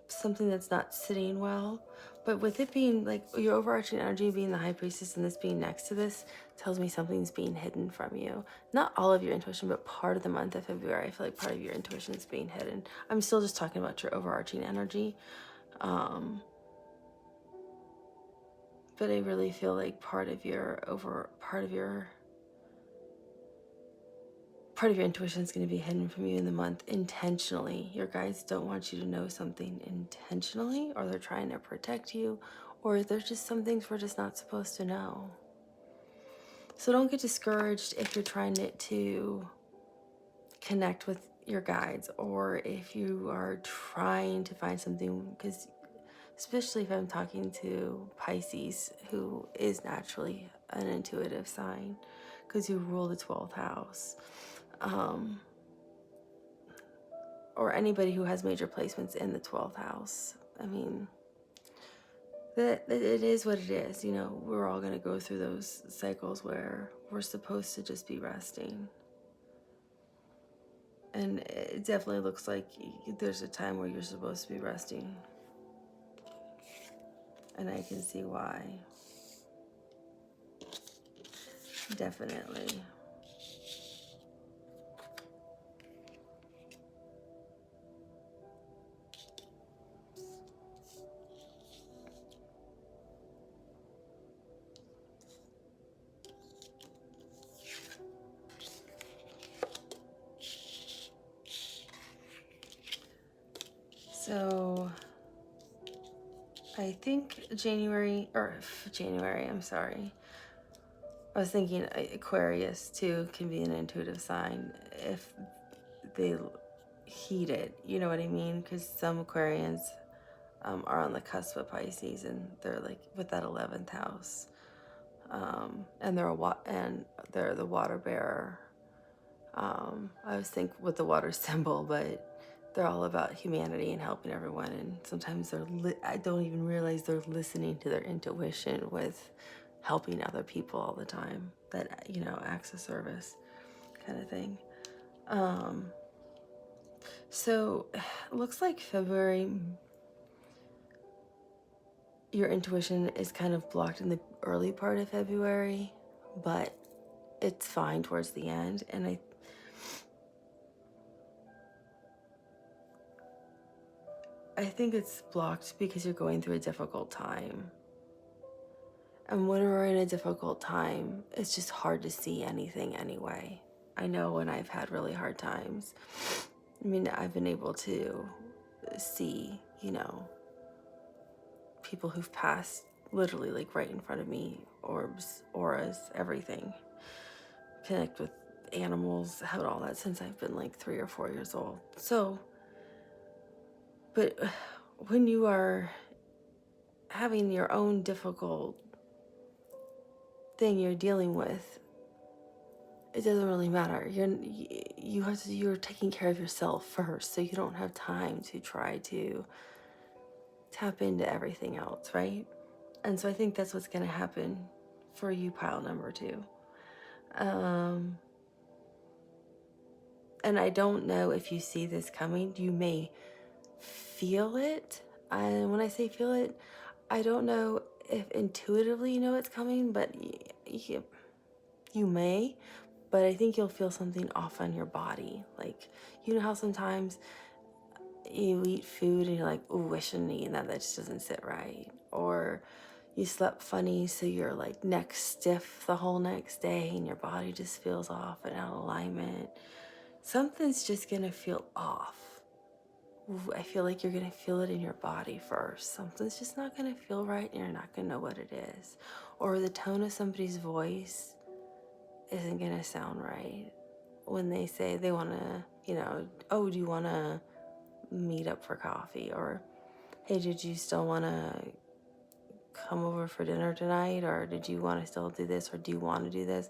Something that's not sitting well. But with it being like your overarching energy being the high priestess and this being next to this tells me something's being hidden from you. Not all of your intuition, but part of the month of February, I feel like part of your intuition is being hidden. I'm still just talking about your overarching energy. But I really feel like part of your intuition is going to be hidden from you in the month intentionally. Your guides don't want you to know something intentionally, or they're trying to protect you, or there's just some things we're just not supposed to know. So don't get discouraged if you're trying to connect with your guides, or if you are trying to find something, because especially if I'm talking to Pisces, who is naturally an intuitive sign, because you rule the 12th house. Or anybody who has major placements in the 12th house. I mean, it is what it is. You know, we're all going to go through those cycles where we're supposed to just be resting. And it definitely looks like there's a time where you're supposed to be resting. And I can see why. Definitely. So I think January, I'm sorry. I was thinking Aquarius too can be an intuitive sign if they heed it, you know what I mean? Because some Aquarians are on the cusp of Pisces, and they're like with that 11th house, and they're the water bearer. I always think with the water symbol, but they're all about humanity and helping everyone. And sometimes I don't even realize they're listening to their intuition with helping other people all the time. That, you know, acts of service kind of thing. So it looks like February, your intuition is kind of blocked in the early part of February, but it's fine towards the end. And I think it's blocked because you're going through a difficult time. And when we're in a difficult time, it's just hard to see anything anyway. I know when I've had really hard times, I mean, I've been able to see, you know, people who've passed literally like right in front of me, orbs, auras, everything. Connect with animals, had all that since I've been like 3 or 4 years old. So, but when you are having your own difficult thing you're dealing with, it doesn't really matter. You're taking care of yourself first, so you don't have time to try to tap into everything else, right? And so I think that's what's going to happen for you, pile number 2. And I don't know if you see this coming. You may feel it. And when I say feel it, I don't know if intuitively you know it's coming, but you may. But I think you'll feel something off on your body. Like, you know how sometimes you eat food and you're like, ooh, I shouldn't eat that. That just doesn't sit right. Or you slept funny, so you're like neck stiff the whole next day and your body just feels off and out of alignment. Something's just gonna feel off. I feel like you're gonna feel it in your body first. Something's just not gonna feel right and you're not gonna know what it is. Or the tone of somebody's voice isn't gonna sound right when they say they wanna, oh, do you wanna meet up for coffee? Or, hey, did you still wanna come over for dinner tonight? Or did you wanna still do this? Or do you wanna do this?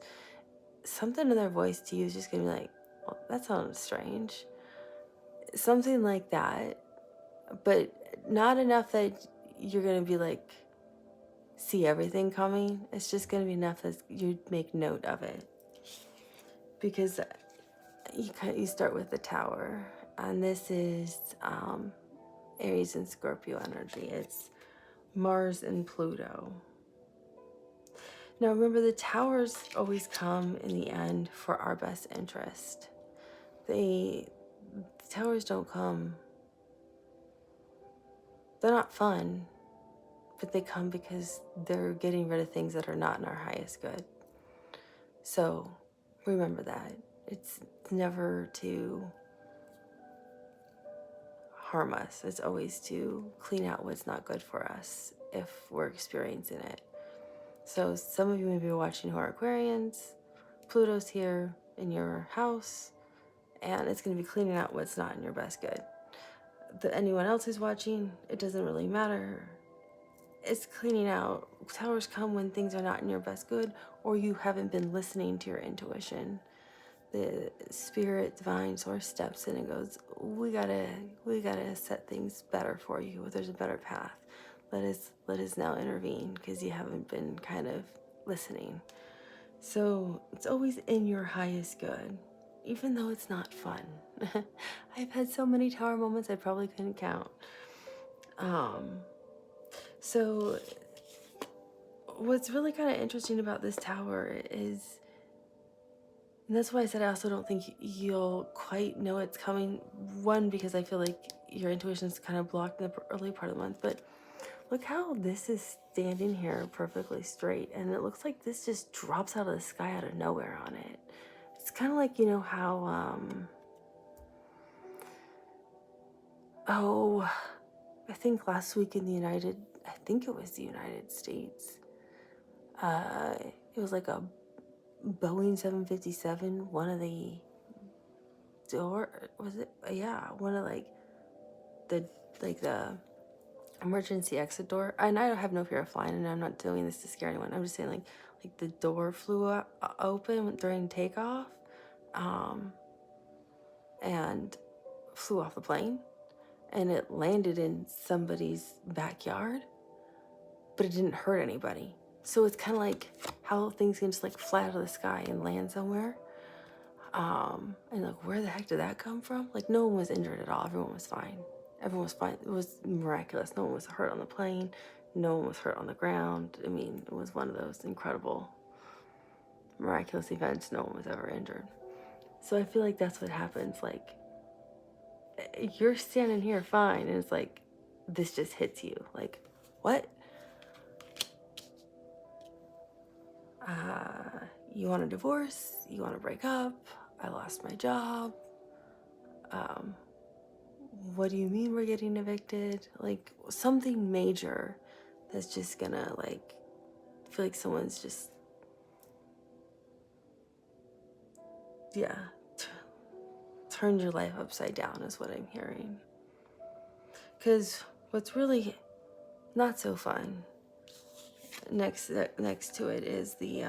Something in their voice to you is just gonna be like, well, that sounds strange. Something like that, but not enough that you're gonna be like, see everything coming. It's just gonna be enough that you make note of it. Because you start with the Tower, and this is Aries and Scorpio energy. It's Mars and Pluto. Now remember, the Towers always come in the end for our best interest. The Towers don't come, they're not fun, but they come because they're getting rid of things that are not in our highest good. So remember that. It's never to harm us. It's always to clean out what's not good for us if we're experiencing it. So some of you may be watching who are Aquarians. Pluto's here in your house, and it's going to be cleaning out what's not in your best good. Anyone else who's watching, it doesn't really matter. It's cleaning out. Towers come when things are not in your best good, or you haven't been listening to your intuition. The spirit, divine source steps in and goes, we gotta set things better for you. There's a better path. Let us now intervene, because you haven't been kind of listening. So it's always in your highest good, even though it's not fun. I've had so many Tower moments I probably couldn't count. So what's really kind of interesting about this Tower is, and that's why I said I also don't think you'll quite know it's coming. One, because I feel like your intuition's kind of blocked in the early part of the month, but look how this is standing here perfectly straight, and it looks like this just drops out of the sky out of nowhere on it. It's kind of like, how, I think last week in the United States, it was like a Boeing 757, one of the one of the emergency exit door. And I have no fear of flying, and I'm not doing this to scare anyone. I'm just saying, like the door flew open during takeoff, and flew off the plane, and it landed in somebody's backyard, but it didn't hurt anybody. So it's kind of like how things can just like fly out of the sky and land somewhere. And like, where the heck did that come from? Like, no one was injured at all. Everyone was fine. Everyone was fine. It was miraculous. No one was hurt on the plane. No one was hurt on the ground. I mean, it was one of those incredible, miraculous events. No one was ever injured. So I feel like that's what happens. Like, you're standing here fine, and it's like, this just hits you. Like, what? You want a divorce? You want to break up? I lost my job. What do you mean we're getting evicted? Like, something major that's just gonna, like, feel like someone's just, turned your life upside down is what I'm hearing. Because what's really not so fun next to it is the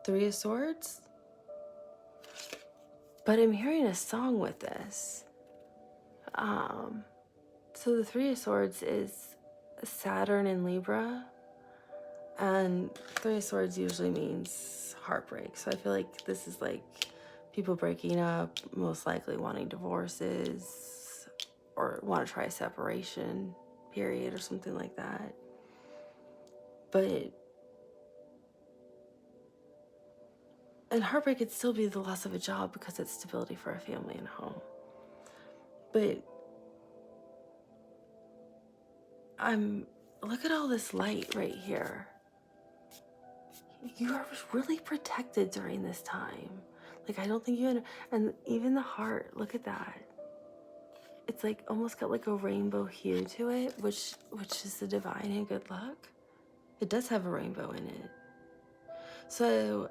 Three of Swords. But I'm hearing a song with this. So the Three of Swords is Saturn in Libra, and Three of Swords usually means heartbreak. So I feel like this is like people breaking up, most likely wanting divorces, or want to try a separation, period, or something like that. But And heartbreak could still be the loss of a job because it's stability for a family and home. But look at all this light right here. You are really protected during this time. Like, I don't think and even the heart, look at that. It's like almost got like a rainbow hue to it, which is the divine and good luck. It does have a rainbow in it. So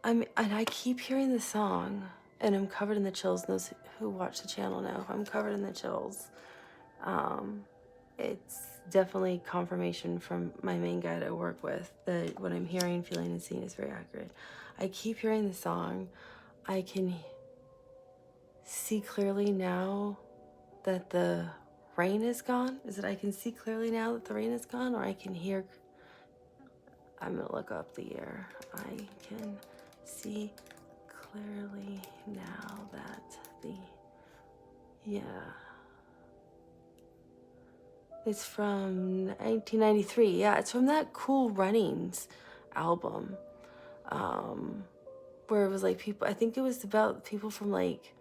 and I keep hearing the song, and I'm covered in the chills. Those who watch the channel know I'm covered in the chills. It's definitely confirmation from my main guide I work with that what I'm hearing, feeling, and seeing is very accurate. I keep hearing the song. I can see clearly now that the rain is gone. Is it I can see clearly now that the rain is gone, or I can hear? I'm gonna look up the year. I can see clearly now that yeah. It's from 1993. Yeah, it's from that Cool Runnings album. Where it was like people, I think it was about people from like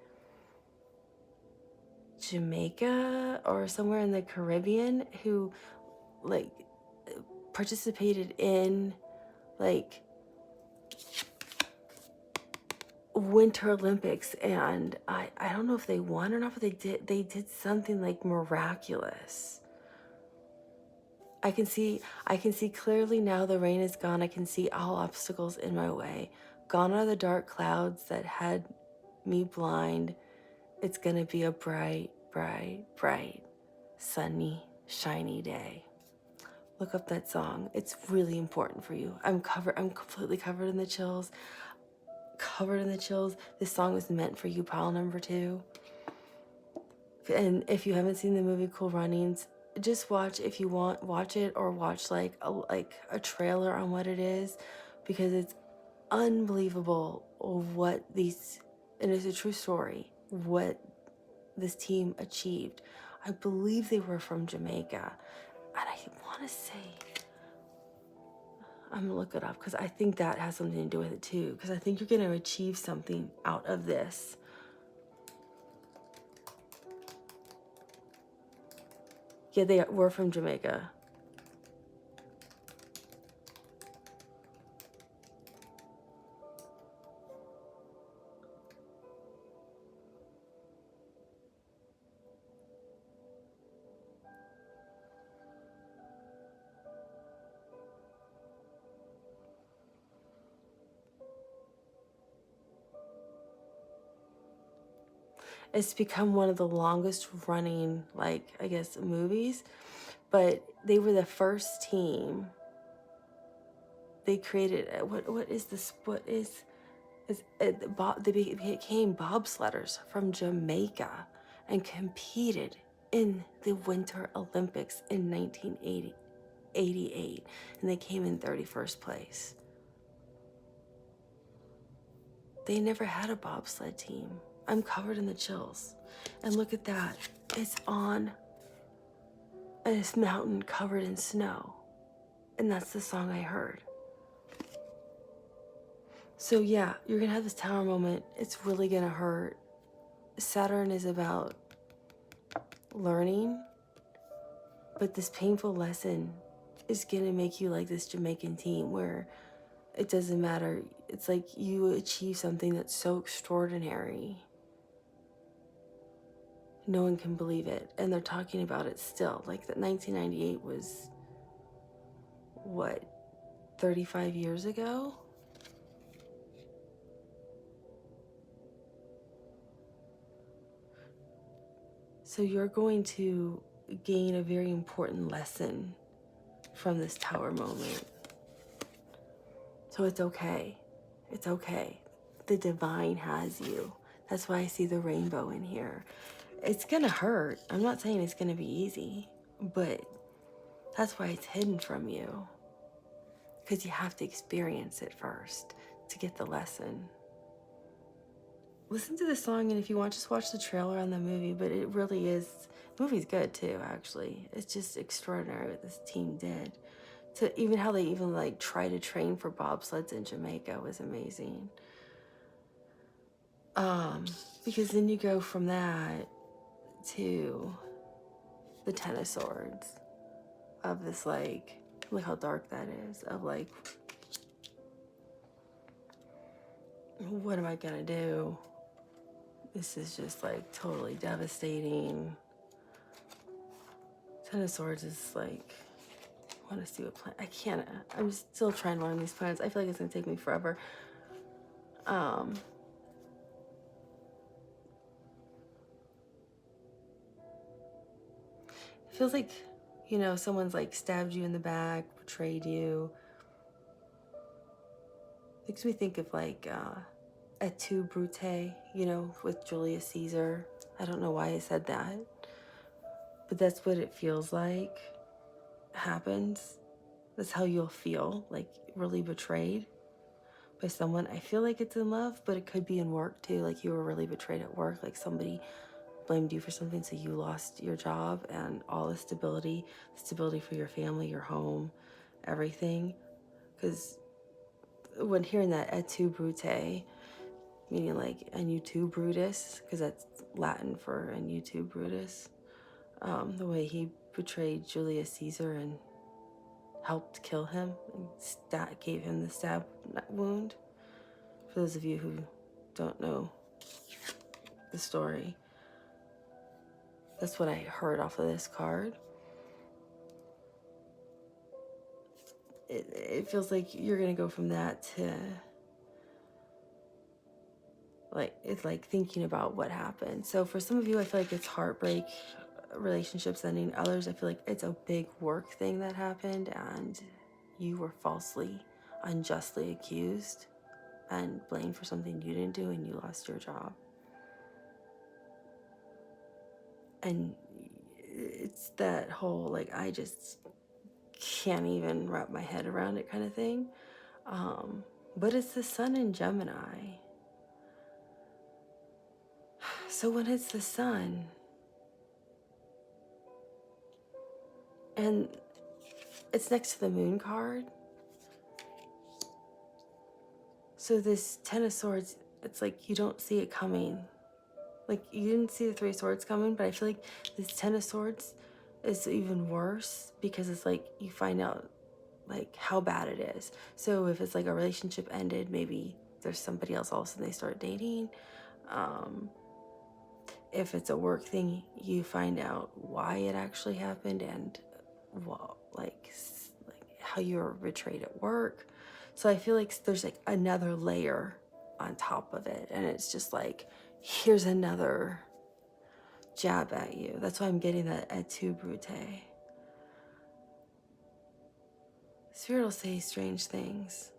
Jamaica or somewhere in the Caribbean who like participated in like Winter Olympics, and I don't know if they won or not, but they did something like miraculous. I can see clearly now the rain is gone. I can see all obstacles in my way. Gone are the dark clouds that had me blind. It's gonna be a bright, bright, bright, sunny, shiny day. Look up that song. It's really important for you. I'm completely covered in the chills. Covered in the chills. This song was meant for you, pile number 2. And if you haven't seen the movie Cool Runnings, just watch, if you want, watch it, or watch like a trailer on what it is, because it's unbelievable what these, and it's a true story, what this team achieved. I believe they were from Jamaica, and I want to say, I'm gonna look it up because I think that has something to do with it too, because I think you're gonna achieve something out of this. Yeah, they were from Jamaica. It's become one of the longest running, like, I guess, movies, but they were the first team. They created, what is this, they became bobsledders from Jamaica and competed in the Winter Olympics in 1988, and they came in 31st place. They never had a bobsled team. I'm covered in the chills. And look at that. It's on this mountain covered in snow. And that's the song I heard. So yeah, you're gonna have this tower moment. It's really gonna hurt. Saturn is about learning, but this painful lesson is gonna make you like this Jamaican team where it doesn't matter. It's like you achieve something that's so extraordinary. No one can believe it, and they're talking about it still. Like that 1998 was, what, 35 years ago? So you're going to gain a very important lesson from this tower moment. So it's okay. It's okay. The divine has you. That's why I see the rainbow in here. It's gonna hurt. I'm not saying it's gonna be easy, but that's why it's hidden from you. Because you have to experience it first to get the lesson. Listen to the song, and if you want, just watch the trailer on the movie, but it really is, the movie's good too, actually. It's just extraordinary what this team did to even how they even like try to train for bobsleds in Jamaica was amazing. Because then you go from that to the Ten of Swords, of this like, look how dark that is, of like, what am I gonna do? This is just like totally devastating. Ten of Swords is like, I want to see what planet, I can't, I'm still trying to learn these planets. I feel like it's gonna take me forever. It feels like, you know, someone's like stabbed you in the back, betrayed you. Makes me think of like Et tu, Brute, you know, with Julius Caesar. I don't know why I said that, but that's what it feels like happens. That's how you'll feel, like really betrayed by someone. I feel like it's in love, but it could be in work too. Like you were really betrayed at work, like somebody blamed you for something, so you lost your job and all the stability for your family, your home, everything. Because when hearing that Et tu, Brute, meaning like and you too, Brutus, because that's Latin for and you too, Brutus, the way he betrayed Julius Caesar and helped kill him and gave him the stab wound. For those of you who don't know the story, that's what I heard off of this card. It feels like you're gonna go from that to like, it's like thinking about what happened. So for some of you, I feel like it's heartbreak, relationships ending. Others, I feel like it's a big work thing that happened and you were falsely, unjustly accused and blamed for something you didn't do and you lost your job. And it's that whole like, I just can't even wrap my head around it kind of thing. But it's the sun in Gemini. So when it's the sun and it's next to the moon card, so this Ten of Swords, it's like you don't see it coming. Like you didn't see the Three of Swords coming, but I feel like this Ten of Swords is even worse because it's like you find out like how bad it is. So if it's like a relationship ended, maybe there's somebody else all of a sudden they start dating. If it's a work thing, you find out why it actually happened and well, like how you were betrayed at work. So I feel like there's like another layer on top of it, and it's just like, here's another jab at you. That's why I'm getting that Et tu, Brute. Spirit will say strange things.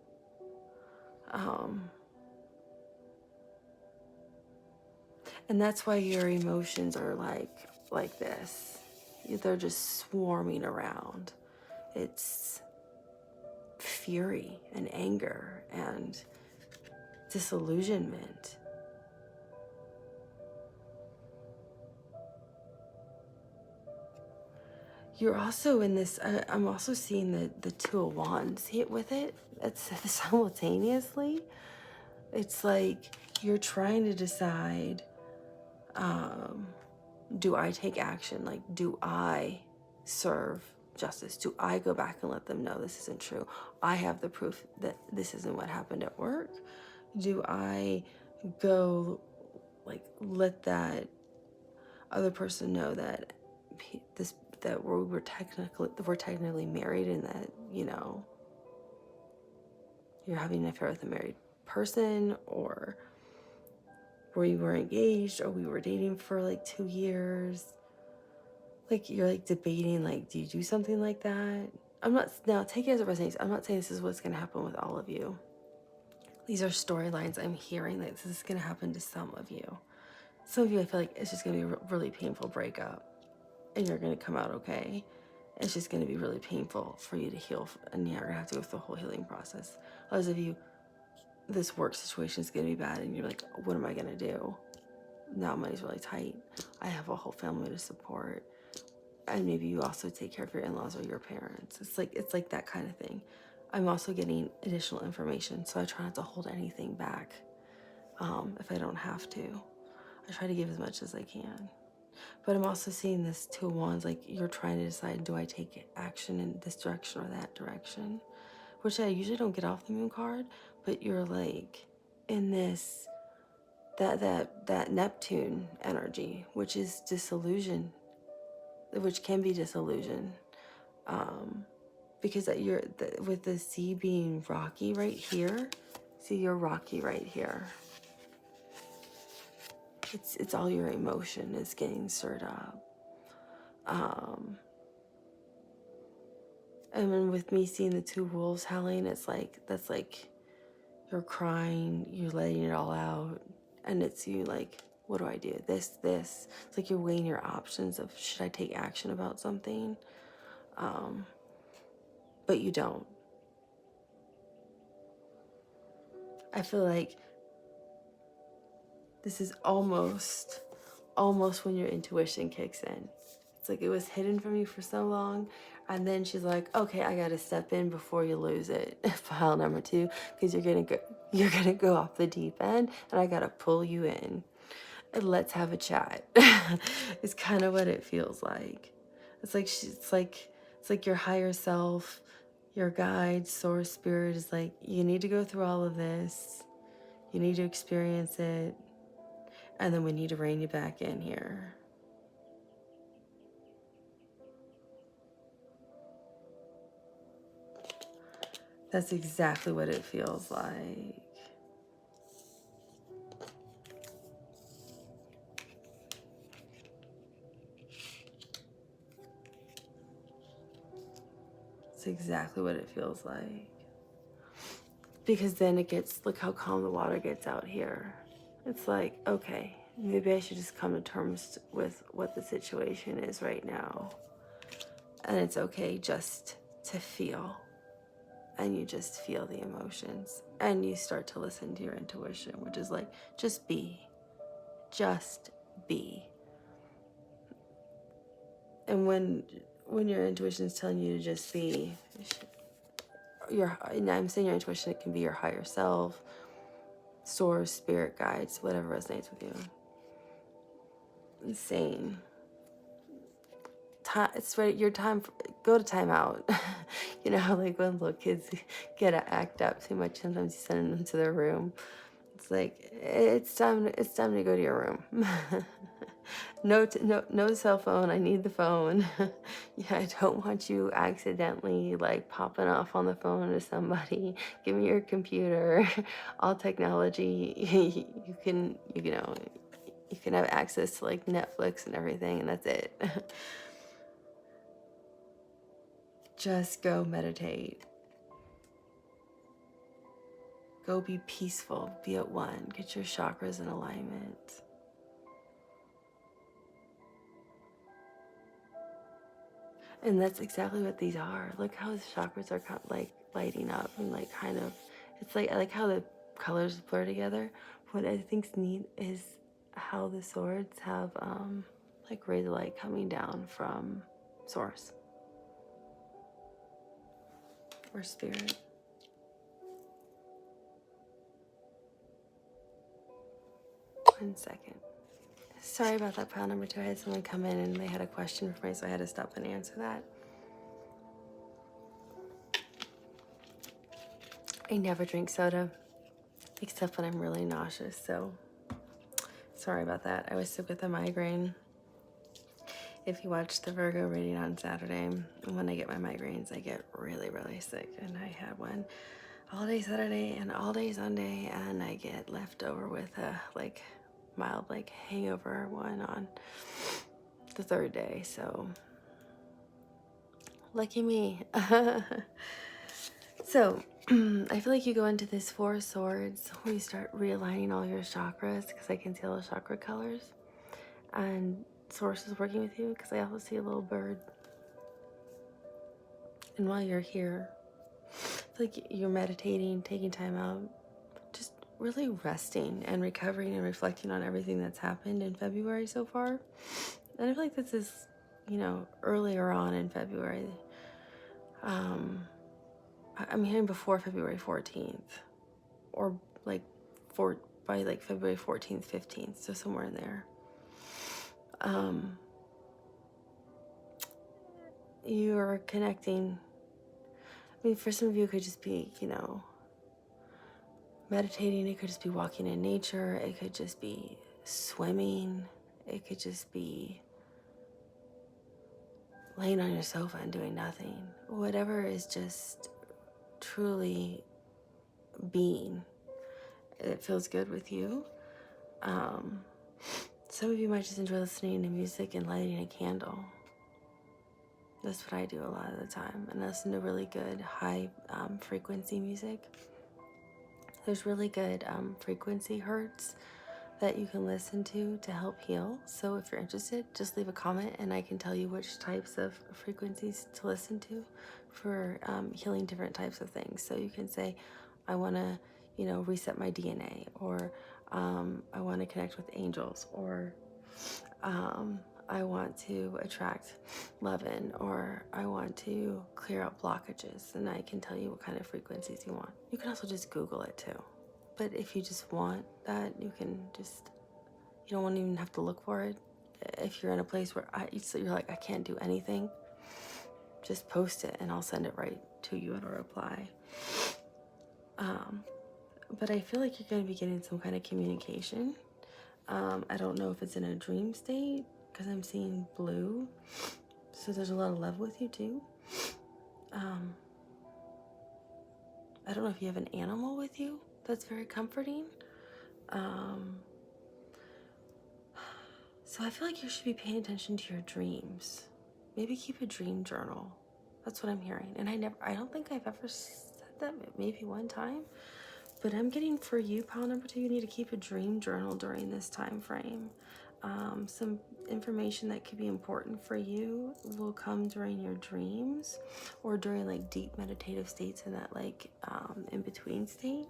And that's why your emotions are like this. They're just swarming around. It's fury and anger and disillusionment. You're also in this, I'm also seeing the Two of Wands hit with it. It's simultaneously. It's like you're trying to decide, do I take action? Like, do I serve justice? Do I go back and let them know this isn't true? I have the proof that this isn't what happened at work. Do I go like let that other person know that that we're technically married and that, you know, you're having an affair with a married person, or we were engaged, or we were dating for like 2 years. Like you're like debating, like, do you do something like that? I'm not, now take it as it resonates. I'm not saying this is what's going to happen with all of you. These are storylines I'm hearing that this is going to happen to some of you. Some of you, I feel like it's just going to be a really painful breakup and you're going to come out okay. It's just going to be really painful for you to heal, and you're going to have to go through the whole healing process. Others of you, this work situation is going to be bad and you're like, what am I going to do? Now money's really tight. I have a whole family to support. and maybe you also take care of your in-laws or your parents. It's like that kind of thing. I'm also getting additional information, so I try not to hold anything back if I don't have to. I try to give as much as I can. But I'm also seeing this Two of Wands, like you're trying to decide, do I take action in this direction or that direction? Which I usually don't get off the Moon card, but you're like in this, that Neptune energy, which is disillusion, which can be disillusion. Because with the sea being rocky right here, see, you're rocky right here. It's all your emotion is getting stirred up. And then with me seeing the two wolves howling, it's like, that's like you're crying, you're letting it all out, and it's you like, what do I do? This. It's like you're weighing your options of, should I take action about something? But you don't. I feel like this is almost when your intuition kicks in. It's like it was hidden from you for so long, and then she's like, okay, I gotta step in before you lose it. Pile number 2, because you're gonna go off the deep end, and I gotta pull you in. And let's have a chat. It's kind of what it feels like. It's like your higher self, your guide, source, spirit is like, you need to go through all of this. You need to experience it. And then we need to rein you back in here. That's exactly what it feels like. It's exactly what it feels like. Because then it gets, look how calm the water gets out here. It's like, okay, maybe I should just come to terms with what the situation is right now. And it's okay just to feel. And you just feel the emotions. And you start to listen to your intuition, which is like, just be. Just be. And when your intuition is telling you to just be, and I'm saying your intuition, it can be your higher self, source, spirit guides, whatever resonates with you. Insane. It's right, your time, go to timeout. You know, like when little kids get to act up too much, sometimes you send them to their room. It's like, it's time to go to your room. No cell phone. I need the phone. Yeah, I don't want you accidentally like popping off on the phone to somebody. Give me your computer. All technology. You can have access to like Netflix and everything, and that's it. Just go meditate. Go be peaceful. Be at one. Get your chakras in alignment. And that's exactly what these are. Look how the chakras are like lighting up and like kind of, it's like, I like how the colors blur together. What I think's neat is how the swords have like rays of light coming down from source or spirit. One second. Sorry about that, pile number 2. I had someone come in and they had a question for me, so I had to stop and answer that. I never drink soda, except when I'm really nauseous, so sorry about that. I was sick with a migraine. If you watched the Virgo reading on Saturday, when I get my migraines, I get really, really sick, and I had one all day Saturday and all day Sunday, and I get left over with a like mild like hangover one on the 3rd day, so lucky me. So I feel like you go into this 4 of Swords where you start realigning all your chakras, because I can see all the chakra colors, and Source is working with you because I also see a little bird. And while you're here, I feel like you're meditating, taking time out, just really resting and recovering and reflecting on everything that's happened in February so far. And I feel like this is earlier on in February. I'm hearing before February 14th, or like by like February 14th, 15th, so somewhere in there. You're connecting. I mean, for some of you, it could just be, meditating. It could just be walking in nature. It could just be swimming. It could just be laying on your sofa and doing nothing. Whatever is just truly being. It feels good with you. Some of you might just enjoy listening to music and lighting a candle. That's what I do a lot of the time. And I listen to really good high frequency music. There's really good frequency hertz that you can listen to help heal. So if you're interested, just leave a comment and I can tell you which types of frequencies to listen to for healing different types of things. So you can say, I want to, reset my DNA, or I want to connect with angels, or I want to attract love in, or I want to clear up blockages, and I can tell you what kind of frequencies you want. You can also just Google it too. But if you just want that, you don't even have to look for it. If you're in a place where you're like, I can't do anything, just post it and I'll send it right to you in a reply. But I feel like you're going to be getting some kind of communication. I don't know if it's in a dream state, because I'm seeing blue. So there's a lot of love with you too. I don't know if you have an animal with you that's very comforting. So I feel like you should be paying attention to your dreams. Maybe keep a dream journal. That's what I'm hearing. And I don't think I've ever said that, maybe one time. But I'm getting, for you, pile number 2, you need to keep a dream journal during this time frame. Some information that could be important for you will come during your dreams, or during like deep meditative states, in that like in-between state.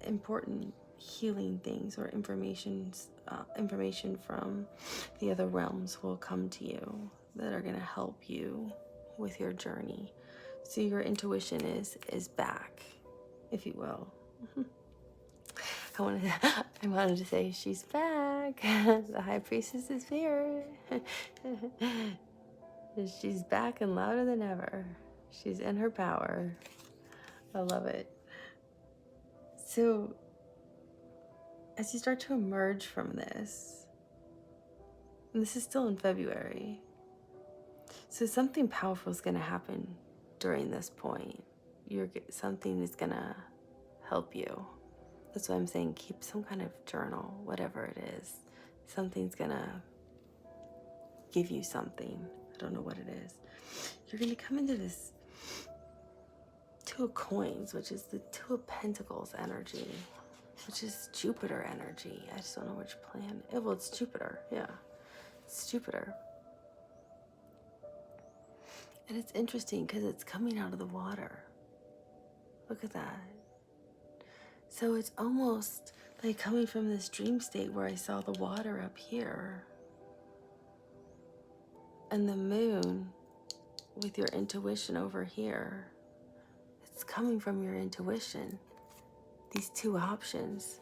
Important healing things or information from the other realms will come to you that are going to help you with your journey. So your intuition is back, if you will. I wanted to say she's back. The high priestess is here. She's back and louder than ever. She's in her power. I love it. So as you start to emerge from this, and this is still in February, so something powerful is going to happen during this point. Something is going to help you. That's why I'm saying keep some kind of journal, whatever it is. Something's going to give you something. I don't know what it is. You're going to come into this 2 of coins, which is the 2 of pentacles energy, which is Jupiter energy. I just don't know which planet. Well, it's Jupiter. Yeah, it's Jupiter. And it's interesting because it's coming out of the water. Look at that. So it's almost like coming from this dream state where I saw the water up here, and the moon with your intuition over here. It's coming from your intuition. These 2 options.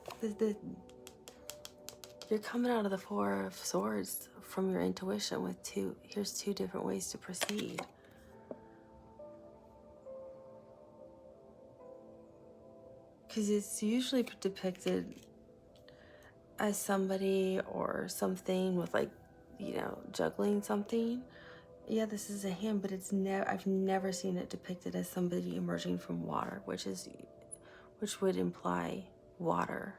You're coming out of the 4 of Swords from your intuition with here's 2 different ways to proceed. Because it's usually depicted as somebody or something with like, juggling something. Yeah, this is a hand, but I've never seen it depicted as somebody emerging from water, which would imply water.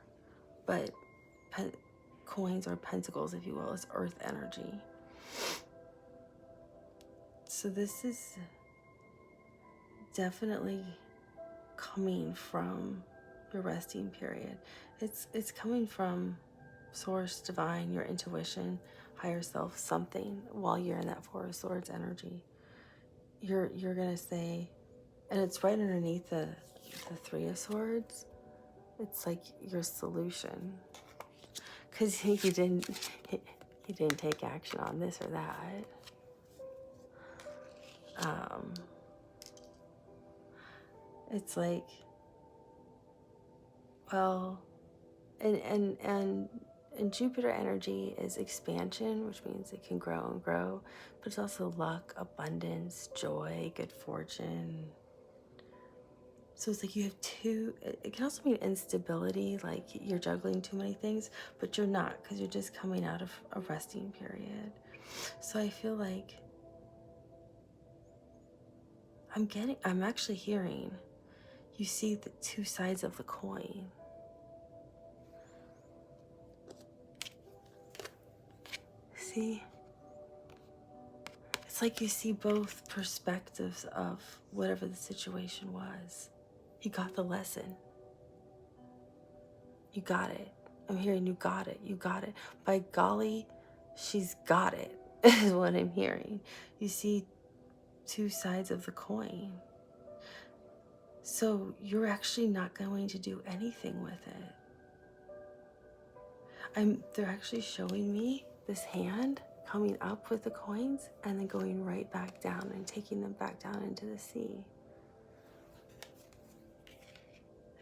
But coins or pentacles, if you will, is earth energy. So this is definitely coming from your resting period. It's coming from source, divine, your intuition, higher self, something, while you're in that 4 of Swords energy. You're gonna say, and it's right underneath the 3 of Swords. It's like your solution, because you didn't. you didn't take action on this or that. It's like, well, and Jupiter energy is expansion, which means it can grow and grow, but it's also luck, abundance, joy, good fortune. So it's like you have two, it can also mean instability, like you're juggling too many things, but you're not, because you're just coming out of a resting period. So I feel like I'm actually hearing, you see the two sides of the coin. See? It's like you see both perspectives of whatever the situation was. You got the lesson. You got it. I'm hearing you got it. You got it. By golly, she's got it, is what I'm hearing. You see two sides of the coin. So you're actually not going to do anything with it. They're actually showing me this hand coming up with the coins and then going right back down and taking them back down into the sea.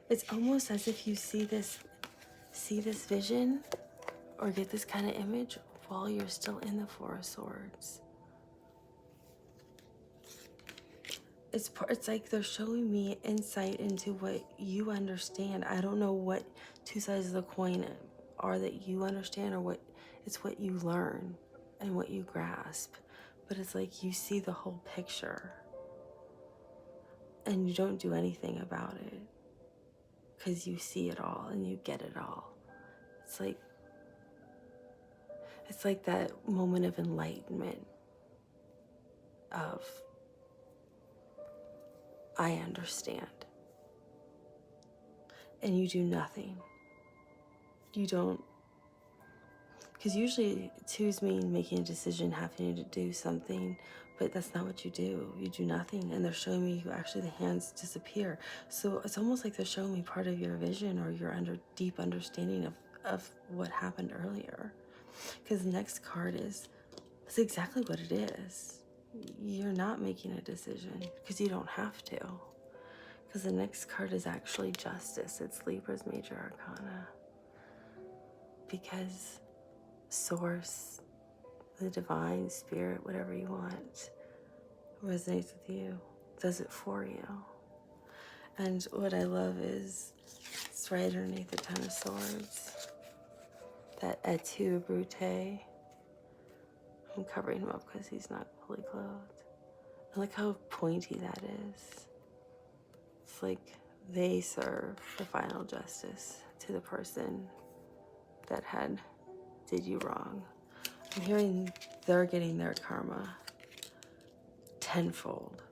It's almost as if you see this vision or get this kind of image while you're still in the Four of Swords. It's like they're showing me insight into what you understand. I don't know what two sides of the coin are that you understand, or what you learn and what you grasp. But it's like you see the whole picture and you don't do anything about it because you see it all and you get it all. It's like that moment of enlightenment of, I understand. And you do nothing. You don't, because usually twos mean making a decision, having to do something, but that's not what you do. You do nothing, and they're showing me actually the hands disappear. So it's almost like they're showing me part of your vision or your deep understanding of what happened earlier. Because the next card that's exactly what it is. You're not making a decision because you don't have to. Because the next card is actually Justice. It's Libra's major arcana. Because Source, the divine, spirit, whatever you want, resonates with you, does it for you. And what I love is it's right underneath the Ten of Swords, that Etu Brute. I'm covering him up because he's not fully clothed. And look how pointy that is. It's like they serve the final justice to the person that did you wrong. I'm hearing they're getting their karma tenfold.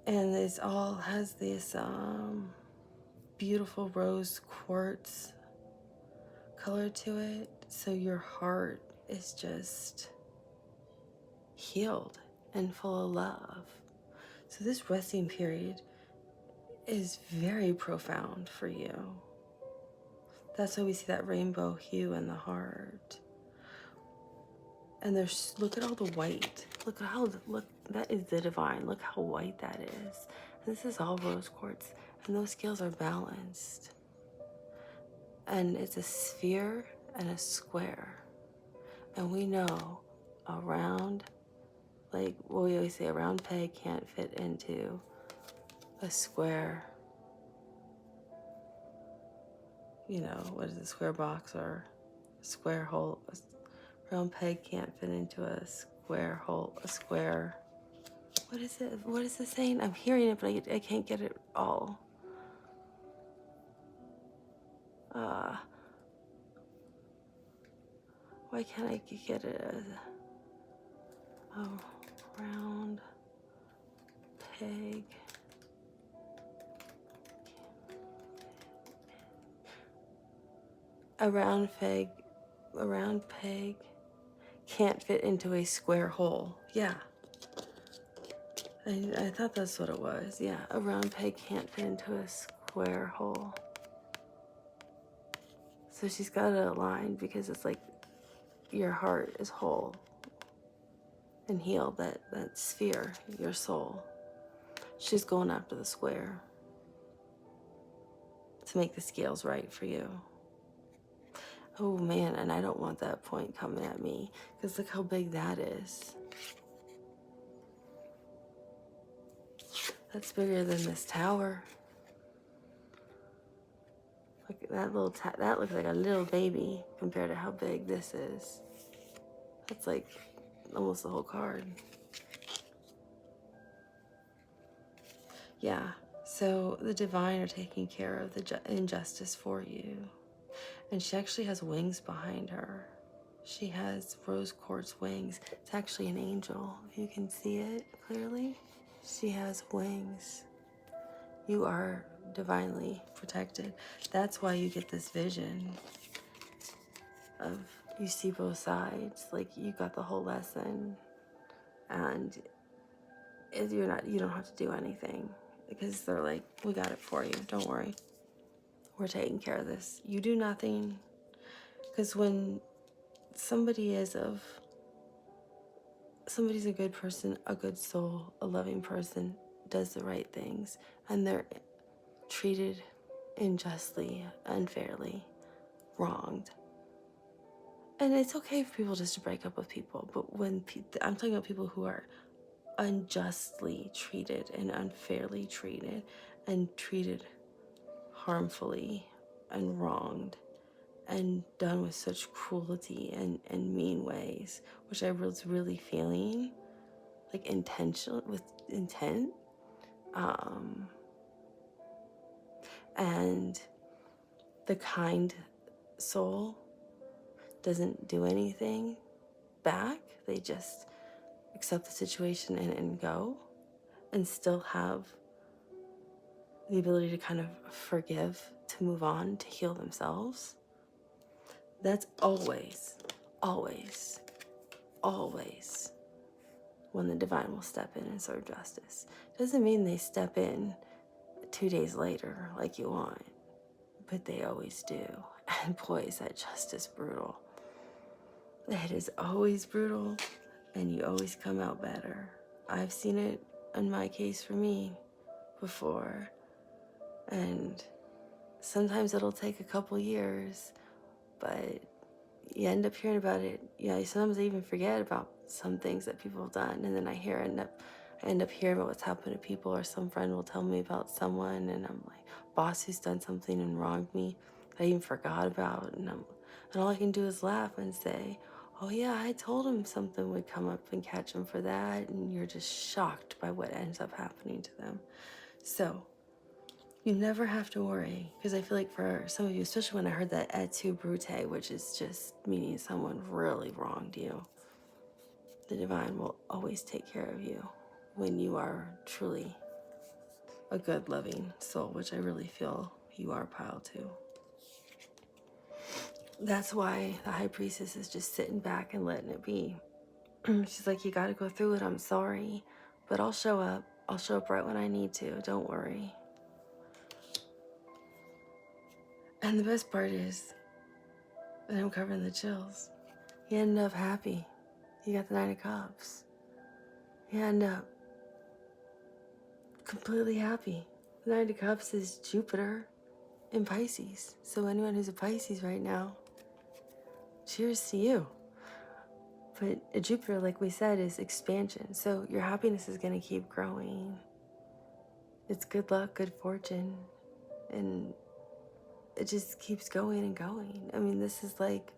And this all has this beautiful rose quartz color to it. So your heart is just healed and full of love. So this resting period is very profound for you. That's why we see that rainbow hue in the heart. And look at all the white. Look, that is the divine. Look how white that is. And this is all rose quartz. And those scales are balanced. And it's a sphere and a square. And we know a round, like what we always say, a round peg can't fit into a square. You know, what is it, square box or square hole? A round peg can't fit into a square hole, a square. What is it? What is it saying? I'm hearing it, but I can't get it all. Why can't I get it? Round peg. A round peg can't fit into a square hole. Yeah. I thought that's what it was. Yeah, a round peg can't fit into a square hole. So she's got it aligned because it's like your heart is whole and healed, that sphere, your soul. She's going after the square to make the scales right for you. Oh man, and I don't want that point coming at me, because look how big that is. That's bigger than this tower. Look at that little that looks like a little baby compared to how big this is. That's like almost the whole card. Yeah, so the divine are taking care of the injustice for you. And she actually has wings behind her. She has rose quartz wings. It's actually an angel, if you can see it clearly. She has wings. You are divinely protected. That's why you get this vision of, you see both sides, like you got the whole lesson, and you don't have to do anything, because they're like, we got it for you, don't worry, we're taking care of this. You do nothing, because when somebody's a good person, a good soul, a loving person, does the right things, and they're treated unjustly, unfairly, wronged. And it's okay for people just to break up with people, but when I'm talking about people who are unjustly treated and unfairly treated and treated harmfully and wronged and done with such cruelty and mean ways, which I was really feeling, like intentional, with intent. And the kind soul doesn't do anything back. They just accept the situation and go, and still have the ability to kind of forgive, to move on, to heal themselves. That's always, always, always when the divine will step in and serve justice. Doesn't mean they step in 2 days later like you want, but they always do. And boy, is that justice brutal. It is always brutal, and you always come out better. I've seen it in my case for me before, and sometimes it'll take a couple years, but you end up hearing about it. Sometimes I even forget about some things that people have done, and then I end up hearing about what's happened to people, or some friend will tell me about someone, and I'm like, boss who's done something and wronged me that I even forgot about, and all I can do is laugh and say, oh yeah, I told him something would come up and catch him for that, and you're just shocked by what ends up happening to them. So you never have to worry, because I feel like for some of you, especially when I heard that et tu brute, which is just meaning someone really wronged you, the divine will always take care of you when you are truly a good, loving soul, which I really feel you are, Pile, too. That's why the high priestess is just sitting back and letting it be. She's like, you got to go through it. I'm sorry, but I'll show up. I'll show up right when I need to. Don't worry. And the best part is that I'm covering the chills. You end up happy. You got the Nine of Cups. You end up completely happy. The Nine of Cups is Jupiter in Pisces. So anyone who's a Pisces right now, cheers to you. But Jupiter, like we said, is expansion. So your happiness is going to keep growing. It's good luck, good fortune. And it just keeps going and going. I mean, this is like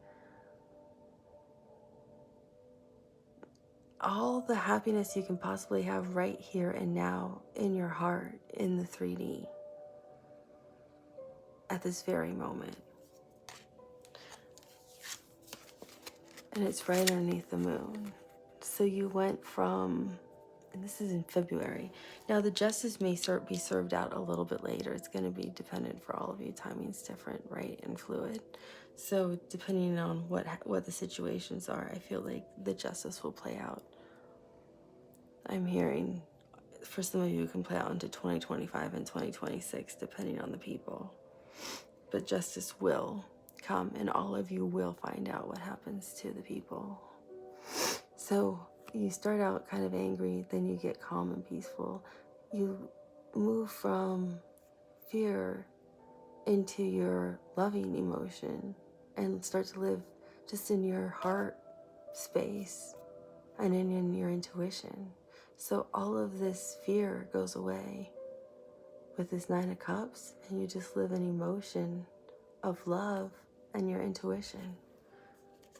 all the happiness you can possibly have right here and now in your heart, in the 3D, at this very moment. And it's right underneath the moon. So you went from, and this is in February. Now the justice may be served out a little bit later. It's going to be dependent for all of you. Timing's different, right? And fluid. So depending on what the situations are, I feel like the justice will play out. I'm hearing for some of you it can play out into 2025 and 2026, depending on the people. But justice will come, and all of you will find out what happens to the people. So you start out kind of angry, then you get calm and peaceful. You move from fear into your loving emotion and start to live just in your heart space and in your intuition. So all of this fear goes away with this Nine of Cups, and you just live in emotion of love and your intuition.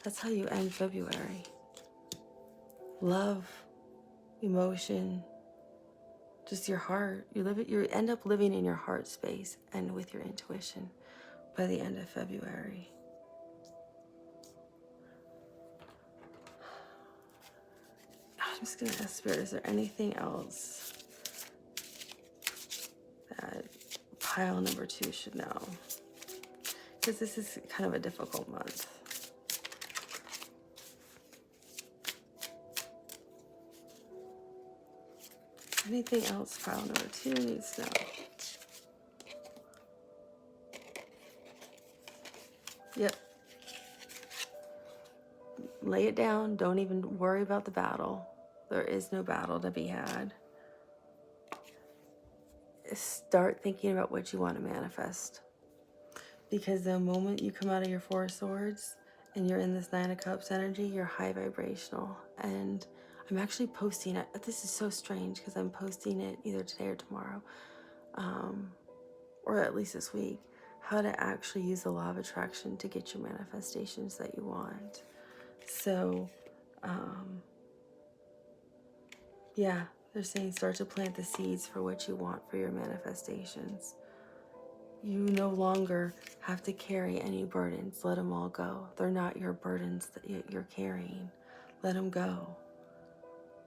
That's how you end February. Love, emotion, just your heart. You end up living in your heart space and with your intuition by the end of February. I'm just gonna ask Spirit, is there anything else that pile number 2 should know? Because this is kind of a difficult month. Anything else pile number 2 needs to know? Yep. Lay it down. Don't even worry about the battle. There is no battle to be had. Start thinking about what you want to manifest. Because the moment you come out of your Four of Swords and you're in this Nine of Cups energy, you're high vibrational. And I'm actually posting it. This is so strange because I'm posting it either today or tomorrow, or at least this week, how to actually use the law of attraction to get your manifestations that you want. So, yeah, they're saying start to plant the seeds for what you want for your manifestations. You no longer have to carry any burdens. Let them all go. They're not your burdens that you're carrying. Let them go.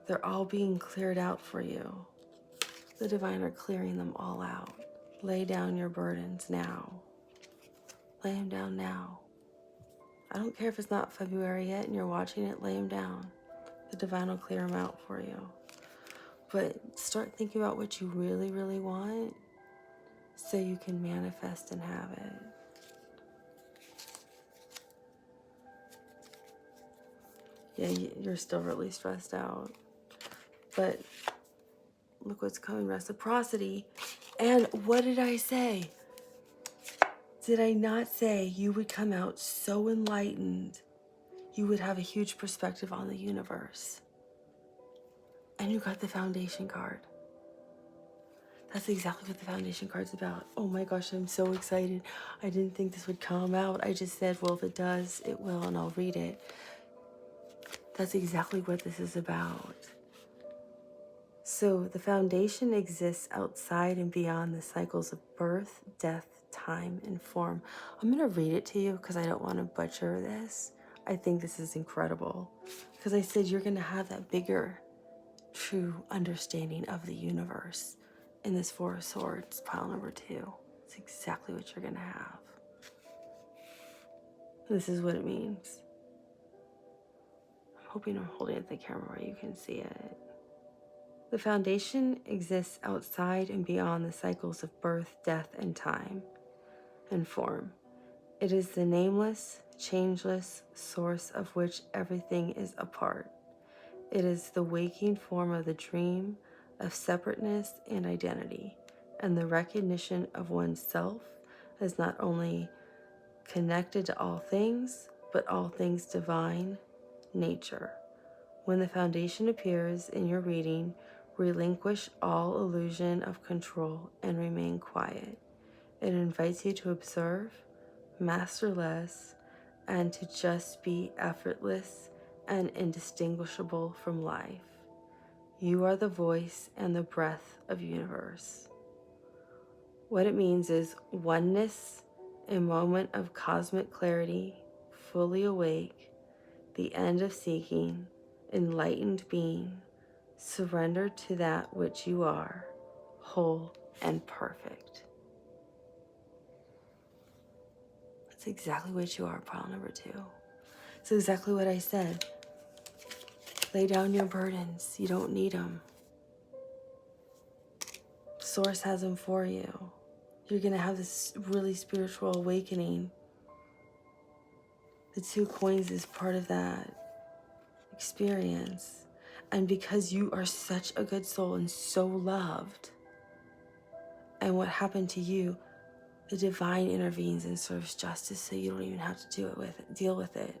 They're all being cleared out for you. The divine are clearing them all out. Lay down your burdens now. Lay them down now. I don't care if it's not February yet and you're watching it, lay them down. The divine will clear them out for you. But start thinking about what you really, really want so you can manifest and have it. Yeah, you're still really stressed out. But look what's coming, reciprocity. And what did I say? Did I not say you would come out so enlightened? You would have a huge perspective on the universe. And you got the Foundation card. That's exactly what the Foundation card's about. Oh my gosh, I'm so excited. I didn't think this would come out. I just said, well, if it does, it will, and I'll read it. That's exactly what this is about. So the Foundation exists outside and beyond the cycles of birth, death, time, and form. I'm going to read it to you because I don't want to butcher this. I think this is incredible. Because I said you're going to have that bigger, true understanding of the universe in this Four of Swords, pile number 2. It's exactly what you're going to have. This is what it means. I'm hoping I'm holding it at the camera where you can see it. The Foundation exists outside and beyond the cycles of birth, death, and time, and form. It is the nameless, changeless source of which everything is a part. It is the waking form of the dream of separateness and identity, and the recognition of oneself as not only connected to all things, but all things divine, nature. When the Foundation appears in your reading, relinquish all illusion of control and remain quiet. It invites you to observe, master less, and to just be effortless and indistinguishable from life. You are the voice and the breath of universe. What it means is oneness, a moment of cosmic clarity, fully awake, the end of seeking, enlightened being, surrender to that which you are, whole and perfect. That's exactly what you are, pile number 2. It's exactly what I said. Lay down your burdens. You don't need them. Source has them for you. You're going to have this really spiritual awakening The 2 coins is part of that experience. And because you are such a good soul and so loved, and what happened to you, the divine intervenes and serves justice so you don't even have to deal with it.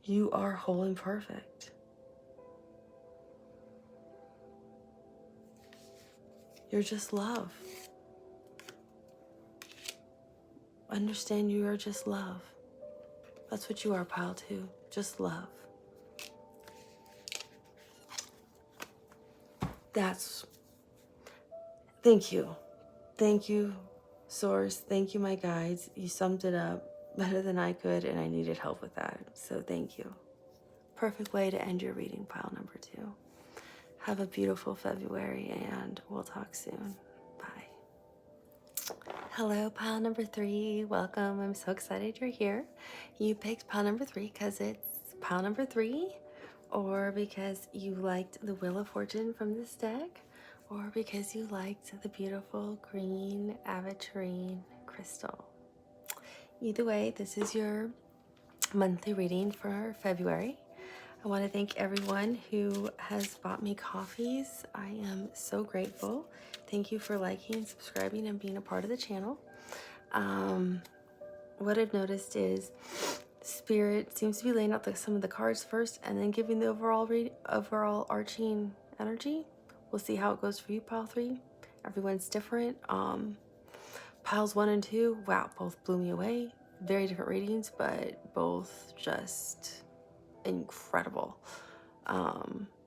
You are whole and perfect. You're just love. Understand you are just love. That's what you are, pile 2. Just love. Thank you. Thank you, Source. Thank you, my guides. You summed it up better than I could, and I needed help with that. So thank you. Perfect way to end your reading, pile number 2. Have a beautiful February, and we'll talk soon. Bye. Hello, pile number 3. Welcome. I'm so excited you're here. You picked pile number 3 because it's pile number 3, or because you liked the Wheel of Fortune from this deck, or because you liked the beautiful green Aventurine crystal. Either way, this is your monthly reading for February. I want to thank everyone who has bought me coffees. I am so grateful. Thank you for liking, subscribing, and being a part of the channel. What I've noticed is Spirit seems to be laying out some of the cards first and then giving the overall arching energy. We'll see how it goes for you, pile 3. Everyone's different. Piles 1 and 2, wow, both blew me away. Very different readings, but both just incredible.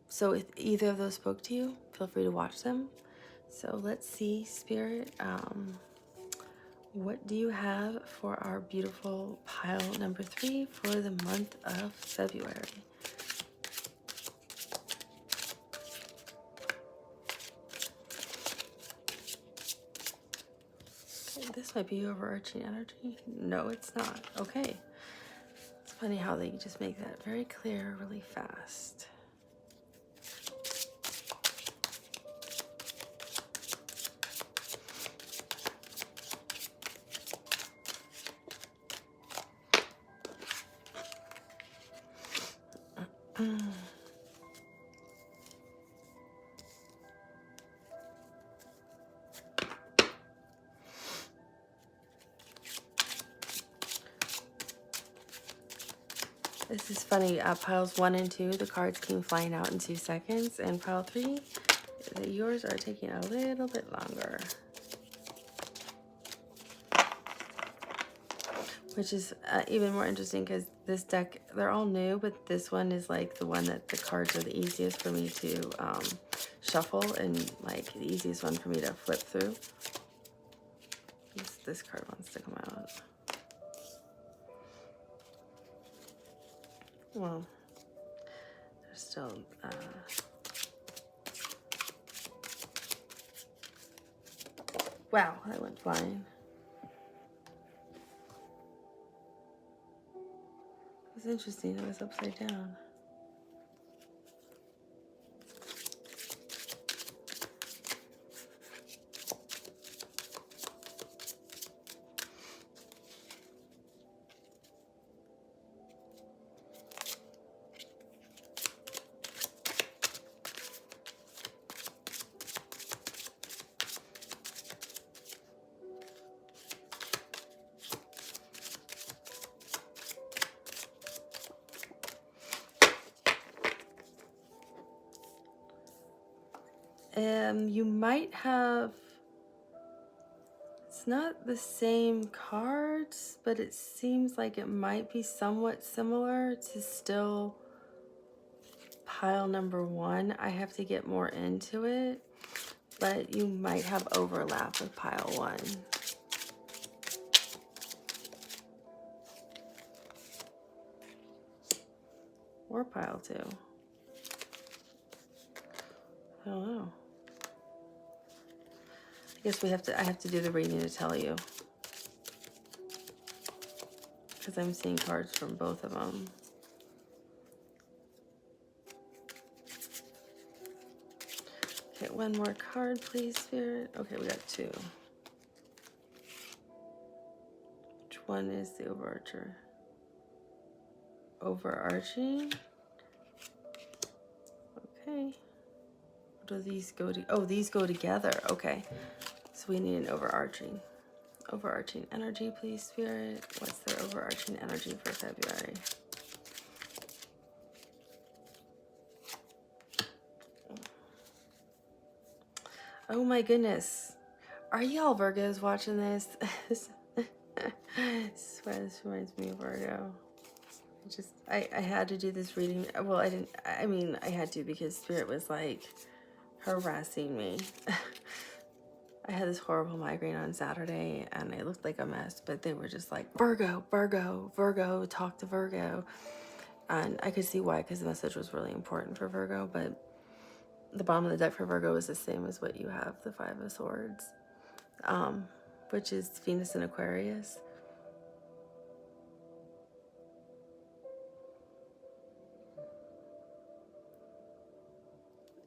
So if either of those spoke to you, feel free to watch them. So let's see, Spirit, what do you have for our beautiful pile number 3 for the month of February? Okay, this might be overarching energy. No, it's not. Okay. It's funny how they just make that very clear really fast. This is funny. Piles 1 and 2, the cards came flying out in 2 seconds, and pile 3, yours are taking a little bit longer. Which is even more interesting because this deck, they're all new, but this one is like the one that the cards are the easiest for me to shuffle, and like the easiest one for me to flip through. This card wants to come out. Well, there's still wow, that went flying. It was interesting. It was upside down. You might have, it's not the same cards, but it seems like it might be somewhat similar to still pile number 1. I have to get more into it, but you might have overlap with pile 1. Or pile 2. I don't know. I guess I have to do the reading to tell you. Because I'm seeing cards from both of them. Okay, one more card, please, Spirit. Okay, we got 2. Which one is the overarching? Okay. Do these go to? Oh, these go together. Okay. So we need an overarching energy, please, Spirit. What's their overarching energy for February? Oh my goodness. Are y'all Virgos watching this? I swear this reminds me of Virgo. I had to do this reading. Well, I had to because Spirit was like harassing me. I had this horrible migraine on Saturday and I looked like a mess, but they were just like, Virgo, Virgo, Virgo, talk to Virgo. And I could see why, because the message was really important for Virgo, but the bottom of the deck for Virgo is the same as what you have, the 5 of Swords, which is Venus in Aquarius.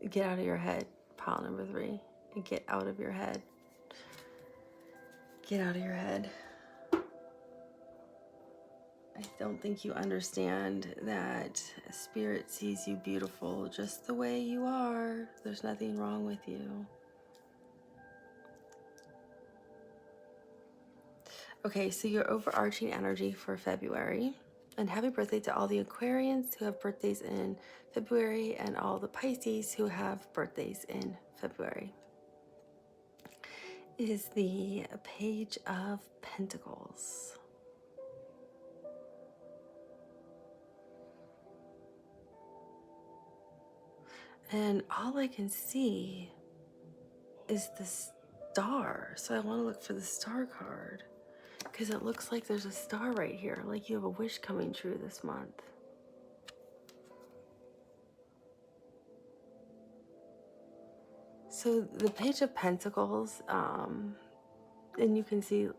Get out of your head, pile number 3. Get out of your head. Get out of your head. I don't think you understand that Spirit sees you beautiful just the way you are. There's nothing wrong with you. Okay, so your overarching energy for February. And happy birthday to all the Aquarians who have birthdays in February and all the Pisces who have birthdays in February. Is the Page of Pentacles. And all I can see is the star. So I want to look for the star card because it looks like there's a star right here. Like you have a wish coming true this month. So the Page of Pentacles, and you can see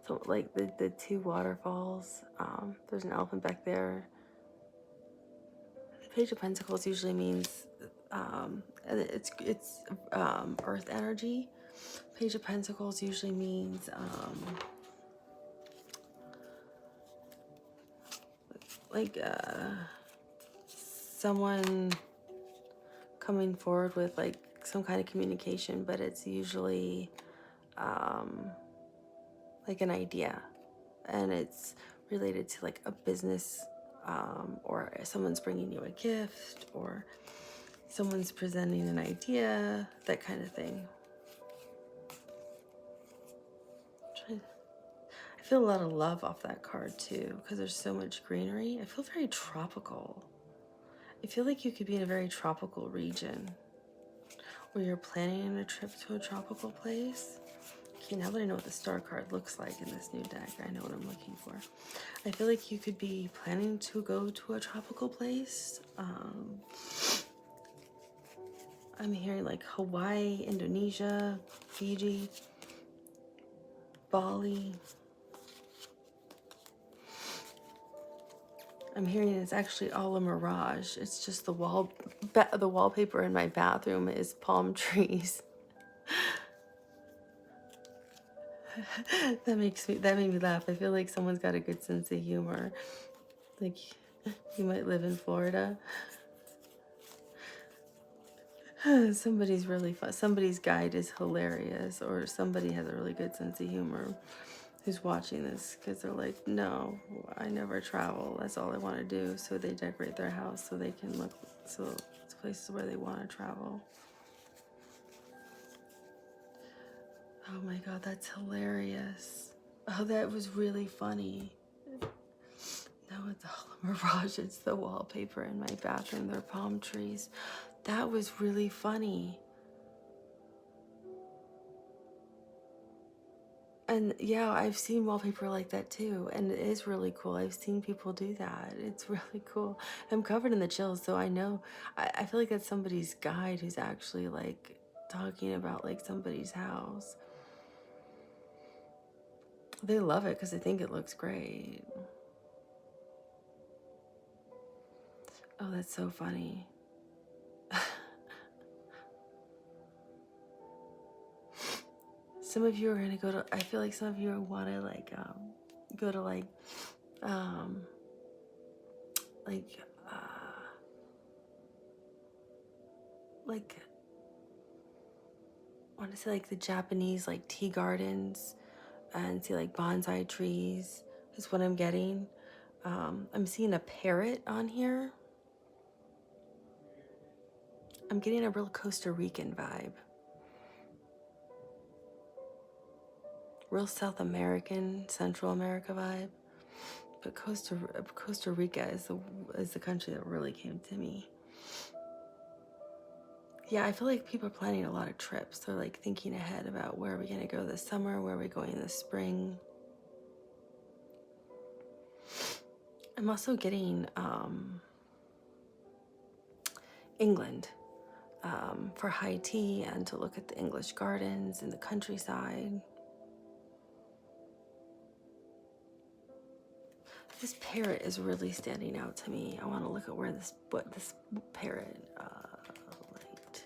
so like the 2 waterfalls. There's an elephant back there. The Page of Pentacles usually means it's earth energy. Page of Pentacles usually means someone coming forward with like some kind of communication, but it's usually like an idea, and it's related to like a business, or someone's bringing you a gift, or someone's presenting an idea, that kind of thing. I feel a lot of love off that card too, because there's so much greenery. I feel very tropical. I feel like you could be in a very tropical region, or you're planning a trip to a tropical place. Okay, now that I know what the star card looks like in this new deck, I know what I'm looking for. I feel like you could be planning to go to a tropical place. I'm hearing like Hawaii, Indonesia, Fiji, Bali. I'm hearing it's actually all a mirage. It's just the wallpaper in my bathroom is palm trees. That made me laugh. I feel like someone's got a good sense of humor. Like you might live in Florida. Somebody's really fun. Somebody's guide is hilarious, or somebody has a really good sense of humor who's watching this, because they're like, no, I never travel. That's all I want to do. So they decorate their house so they can look, so it's places where they want to travel. Oh my God, that's hilarious. Oh, that was really funny. No, it's all a mirage. It's the wallpaper in my bathroom. They're palm trees. That was really funny. And yeah, I've seen wallpaper like that too, and it is really cool. I've seen people do that. It's really cool. I'm covered in the chills, so I know. I feel like that's somebody's guide who's actually like talking about like somebody's house. They love it because they think it looks great. Oh, that's so funny. some of you are gonna go to, I feel like some of you want to like go to like like I want to say like the Japanese like tea gardens and see like bonsai trees is what I'm getting. I'm seeing a parrot on here. I'm getting a real Costa Rican vibe. Real South American, Central America vibe. But Costa Rica is the country that really came to me. Yeah, I feel like people are planning a lot of trips. They're like thinking ahead about where are we going to go this summer, where are we going this spring. I'm also getting England for high tea and to look at the English gardens and the countryside. This parrot is really standing out to me. I want to look at what this parrot light.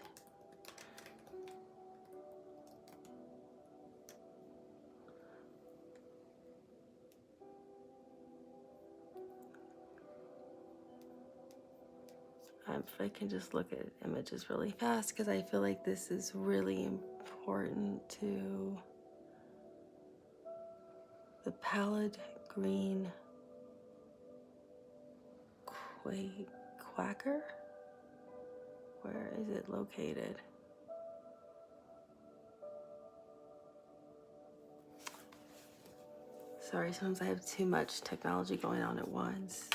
If I can just look at images really fast, because I feel like this is really important to the pallid green quacker. Where is it located? Sorry, sometimes I have too much technology going on at once.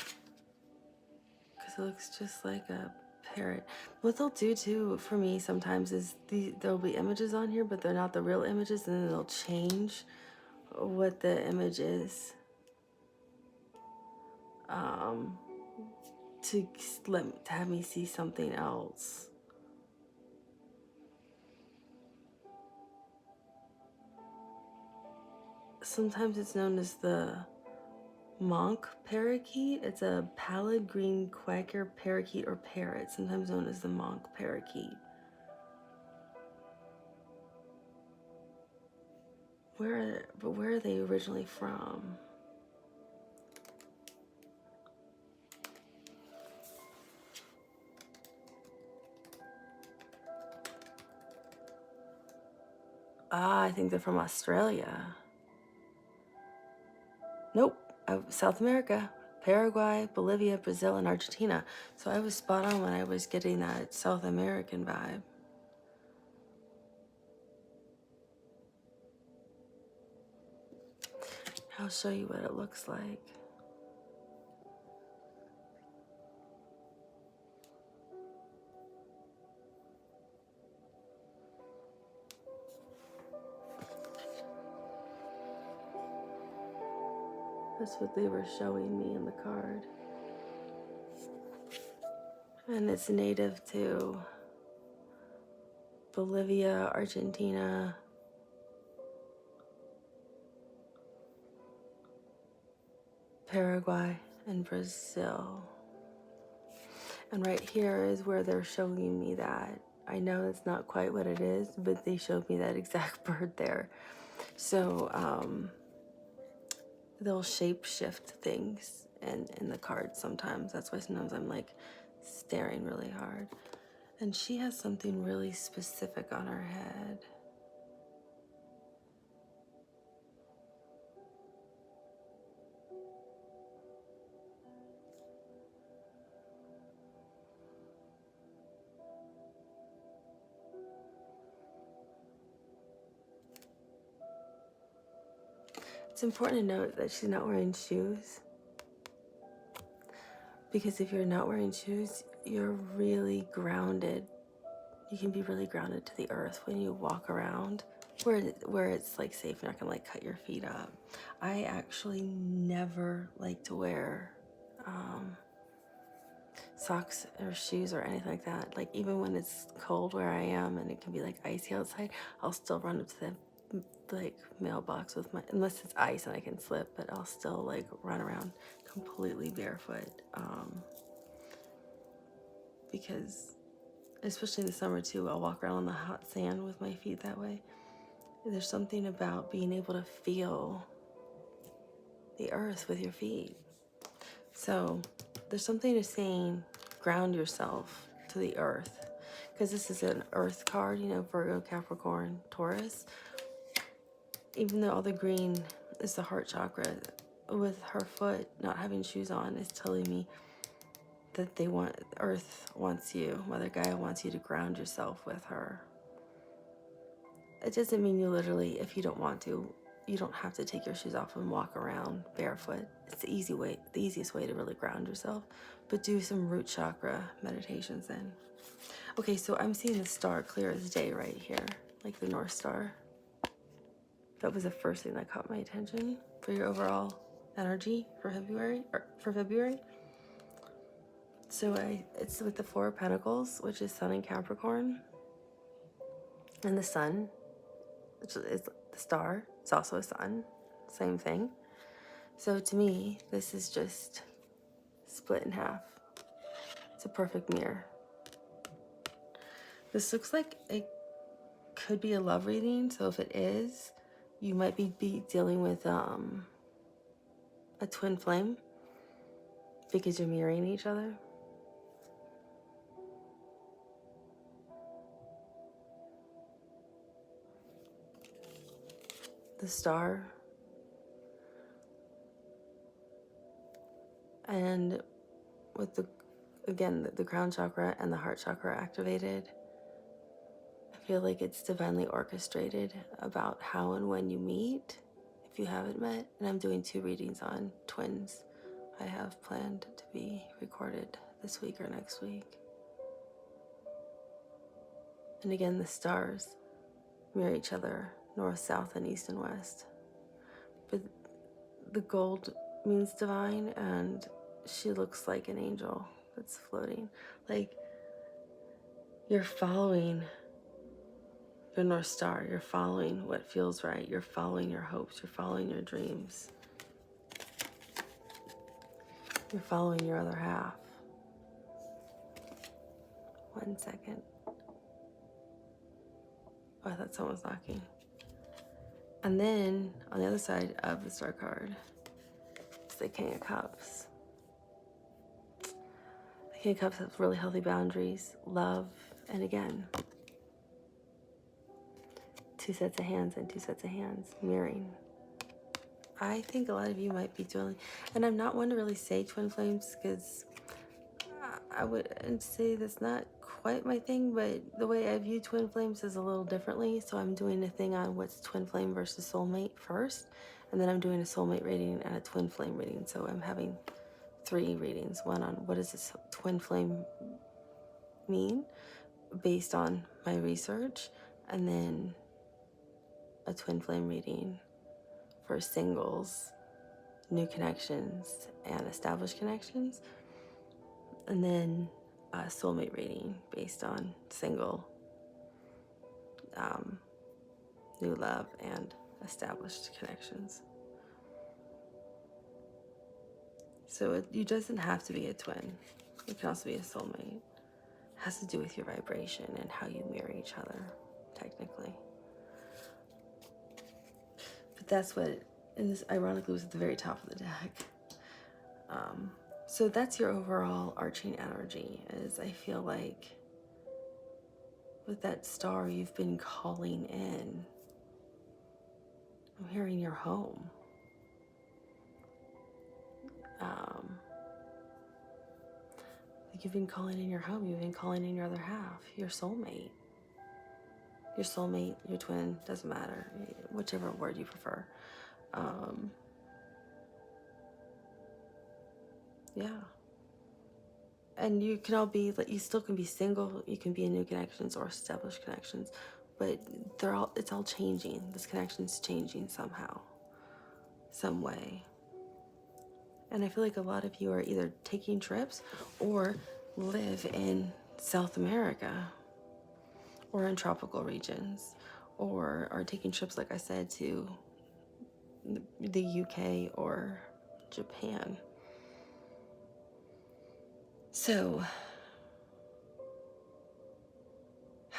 Because it looks just like a parrot. What they'll do too for me sometimes is there'll be images on here, but they're not the real images, and then they'll change what the image is to have me see something else. Sometimes it's known as the monk parakeet. It's a pallid green quaker parakeet or parrot, sometimes known as the monk parakeet. Where are they originally from? I think they're from Australia. Nope, South America. Paraguay, Bolivia, Brazil, and Argentina. So I was spot on when I was getting that South American vibe. I'll show you what it looks like. That's what they were showing me in the card. And it's native to Bolivia, Argentina, Paraguay, and Brazil. And right here is where they're showing me that. I know it's not quite what it is, but they showed me that exact bird there. So they'll shape shift things in the cards sometimes. That's why sometimes I'm like staring really hard. And she has something really specific on her head. It's important to note that she's not wearing shoes, because if you're not wearing shoes, you're really grounded. You can be really grounded to the earth when you walk around where it's like safe. You're not gonna like cut your feet up. I actually never like to wear socks or shoes or anything like that. Like even when it's cold where I am and it can be like icy outside, I'll still run up to the like mailbox with my, unless it's ice and I can slip, but I'll still like run around completely barefoot because especially in the summer too, I'll walk around on the hot sand with my feet that way. There's something about being able to feel the earth with your feet. So there's something to saying ground yourself to the earth, because this is an earth card, Virgo, Capricorn, Taurus. Even though all the green is the heart chakra, with her foot not having shoes on is telling me that earth wants you, Mother Gaia wants you to ground yourself with her. It doesn't mean you literally, if you don't want to, you don't have to take your shoes off and walk around barefoot. It's the easiest way to really ground yourself. But do some root chakra meditations then. Okay, so I'm seeing the star clear as day right here, like the North Star. That was the first thing that caught my attention for your overall energy for February. So it's with the Four of Pentacles, which is Sun in Capricorn, and the Sun, which is the star. It's also a sun, same thing. So to me, this is just split in half. It's a perfect mirror. This looks like it could be a love reading. So if it is, you might be dealing with a twin flame because you're mirroring each other. The star. And with the crown chakra and the heart chakra activated, I feel like it's divinely orchestrated about how and when you meet, if you haven't met. And I'm doing 2 readings on twins I have planned to be recorded this week or next week. And again, the stars mirror each other, north, south, and east and west. But the gold means divine, and she looks like an angel that's floating. Like you're following your North Star. You're following what feels right. You're following your hopes. You're following your dreams. You're following your other half. 1 second. Oh, I thought someone was knocking. And then on the other side of the star card is the King of Cups. The King of Cups has really healthy boundaries, love, and again, 2 sets of hands and 2 sets of hands, mirroring. I think a lot of you might be doing, and I'm not one to really say twin flames because I would say that's not quite my thing, but the way I view twin flames is a little differently. So I'm doing a thing on what's twin flame versus soulmate first, and then I'm doing a soulmate reading and a twin flame reading. So I'm having 3 readings, one on what does this twin flame mean based on my research, and then a twin flame reading for singles, new connections, and established connections. And then a soulmate reading based on single, new love, and established connections. So it doesn't have to be a twin. It can also be a soulmate. It has to do with your vibration and how you mirror each other, technically. But that's what, and this ironically was at the very top of the deck. So that's your overall arching energy, is I feel like with that star you've been calling in. I'm hearing your home. Like you've been calling in your home, you've been calling in your other half, your soulmate. Your soulmate, your twin, doesn't matter, whichever word you prefer. Yeah. And you can all be, like, you still can be single, you can be in new connections or established connections, but it's all changing. This connection's changing somehow, some way. And I feel like a lot of you are either taking trips or live in South America or in tropical regions, or are taking trips, like I said, to the UK or Japan. So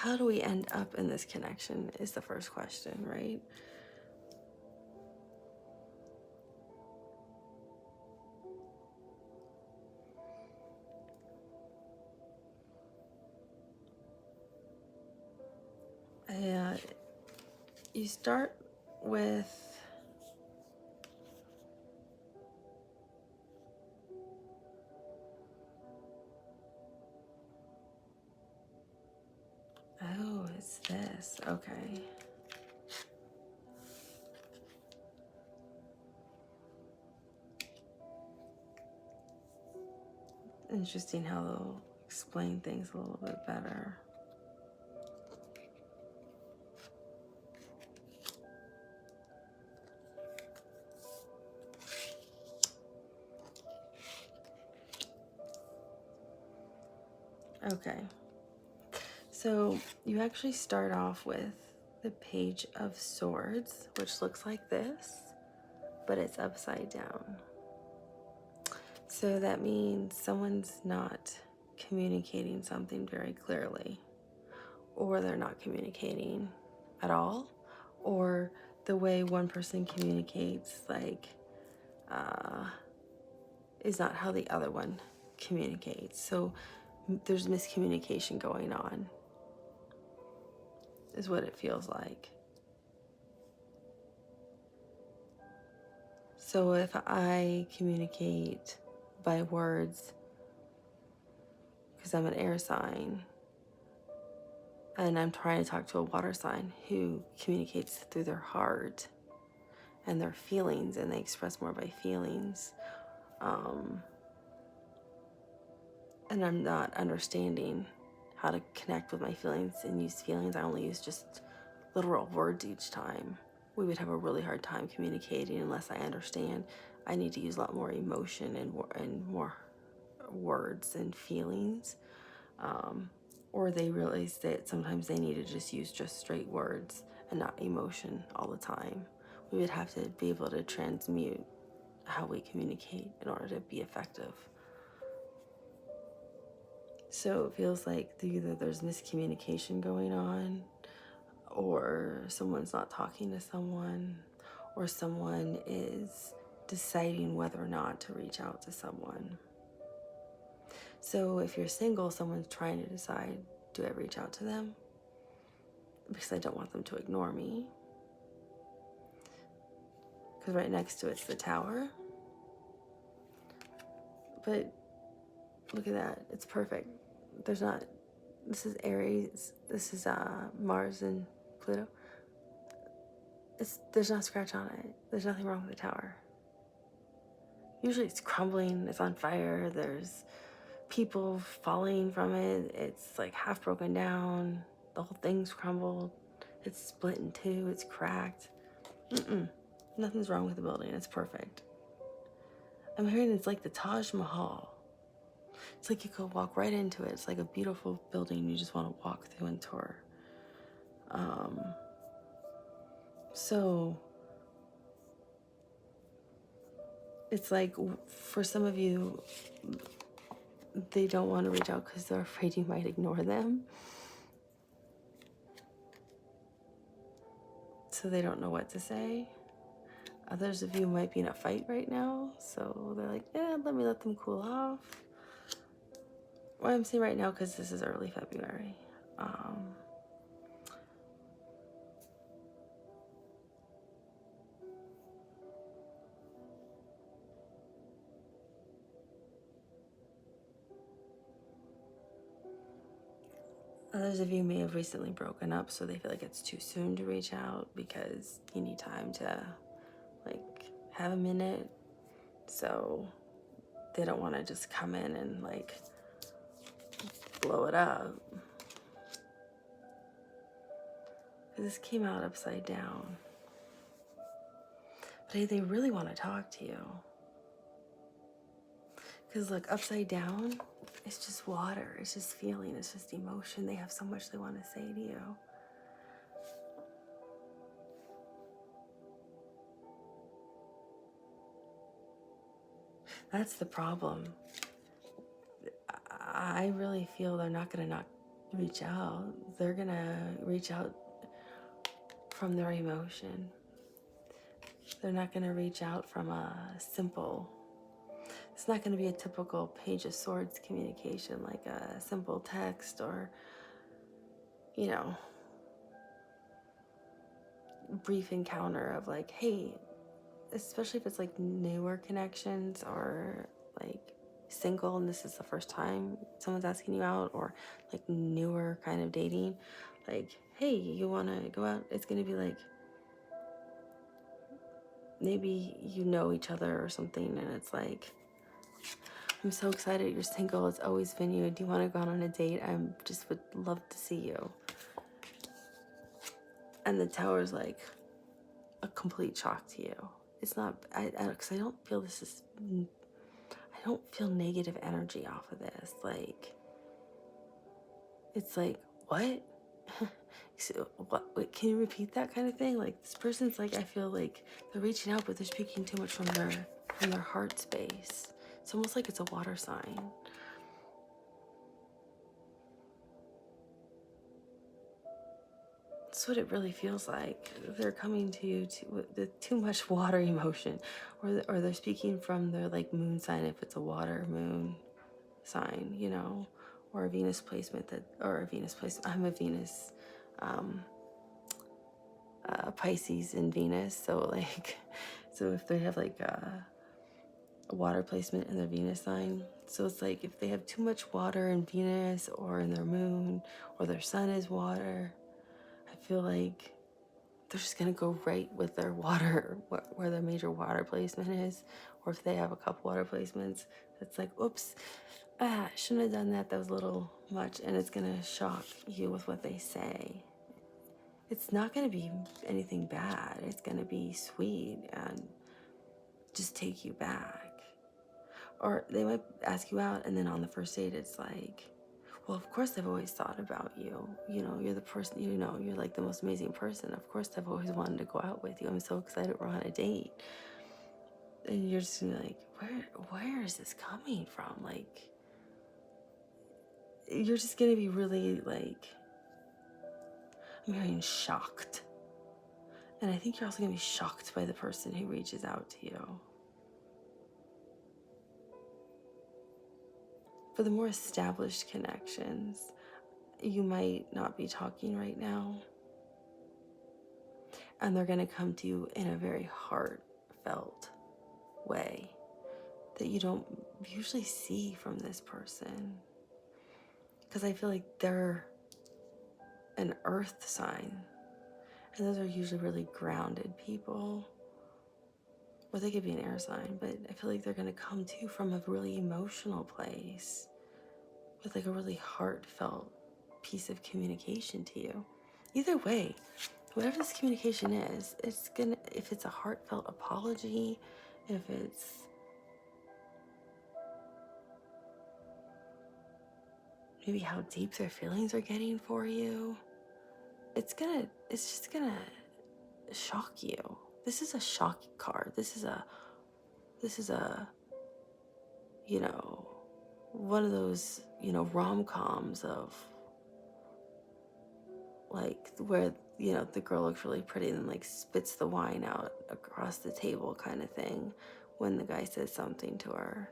how do we end up in this connection is the first question, right? You start with oh, it's this. Okay. Interesting how they'll explain things a little bit better. Okay. So you actually start off with the Page of Swords, which looks like this, but it's upside down. So that means someone's not communicating something very clearly, or they're not communicating at all, or the way one person communicates, like, is not how the other one communicates. So there's miscommunication going on, is what it feels like. So if I communicate by words, because I'm an air sign, and I'm trying to talk to a water sign who communicates through their heart and their feelings, and they express more by feelings, and I'm not understanding how to connect with my feelings and use feelings, I only use just literal words each time, we would have a really hard time communicating unless I understand I need to use a lot more emotion and more words and feelings. Or they realize that sometimes they need to just use just straight words and not emotion all the time. We would have to be able to transmute how we communicate in order to be effective. So it feels like either there's miscommunication going on, or someone's not talking to someone, or someone is deciding whether or not to reach out to someone. So if you're single, someone's trying to decide, do I reach out to them? Because I don't want them to ignore me. Because right next to it's the Tower. But look at that, it's perfect. There's not, this is Aries, this is Mars and Pluto. There's not a scratch on it. There's nothing wrong with the Tower. Usually it's crumbling, it's on fire, there's people falling from it, it's like half broken down, the whole thing's crumbled, it's split in two, it's cracked. Nothing's wrong with the building, it's perfect. I'm hearing it's like the Taj Mahal. It's like you could walk right into it. It's like a beautiful building you just want to walk through and tour. So it's like, for some of you, they don't want to reach out because they're afraid you might ignore them. So they don't know what to say. Others of you might be in a fight right now, so they're like, yeah, let me let them cool off. Well, I'm saying right now because this is early February. Others of you may have recently broken up, so they feel like it's too soon to reach out because you need time to, like, have a minute. So they don't want to just come in and, like, blow it up. This came out upside down. But they really want to talk to you. Because, look, upside down, it's just water. It's just feeling. It's just emotion. They have so much they want to say to you. That's the problem. I really feel they're not going to reach out. They're gonna reach out from their emotion. They're not gonna reach out from a simple, it's not gonna be a typical Page of Swords communication, like a simple text or, you know, brief encounter of like, hey, especially if it's like newer connections or like single and this is the first time someone's asking you out, or like newer kind of dating, like, hey, you want to go out? It's going to be like, maybe you know each other or something, and it's like, I'm so excited you're single. It's always been you. Do you want to go out on a date? I just would love to see you. And the Tower's like a complete shock to you. It's not, because I don't feel this is, I don't feel negative energy off of this. Like, it's like, what? So, what? Wait, can you repeat that kind of thing? Like, this person's like, I feel like they're reaching out, but they're speaking too much from their heart space. It's almost like it's a water sign. That's what it really feels like. They're coming to you with too much water emotion, or they're speaking from their like moon sign if it's a water moon sign, you know, or a Venus placement I'm a Venus, Pisces in Venus, so like, so if they have like a water placement in their Venus sign, so it's like if they have too much water in Venus or in their moon or their sun is water, I feel like they're just gonna go right with their water, where their major water placement is, or if they have a couple water placements, it's like, oops, shouldn't have done that. That was a little much, and it's gonna shock you with what they say. It's not gonna be anything bad. It's gonna be sweet and just take you back. Or they might ask you out, and then on the first date, it's like, well, of course I've always thought about you. You know, you're the person, you know, you're like the most amazing person. Of course I've always wanted to go out with you. I'm so excited we're on a date. And you're just gonna be like, where is this coming from? Like, you're just gonna be really like, I'm hearing shocked. And I think you're also gonna be shocked by the person who reaches out to you. For the more established connections, you might not be talking right now, and they're gonna come to you in a very heartfelt way that you don't usually see from this person. Because I feel like they're an earth sign, and those are usually really grounded people. Or they could be an air sign, but I feel like they're gonna come to you from a really emotional place with like a really heartfelt piece of communication to you. Either way, whatever this communication is, it's gonna, if it's a heartfelt apology, if it's maybe how deep their feelings are getting for you, it's just gonna shock you. This is a shock card. This is a, you know, one of those, you know, rom-coms of like where, you know, the girl looks really pretty and then like spits the wine out across the table kind of thing when the guy says something to her.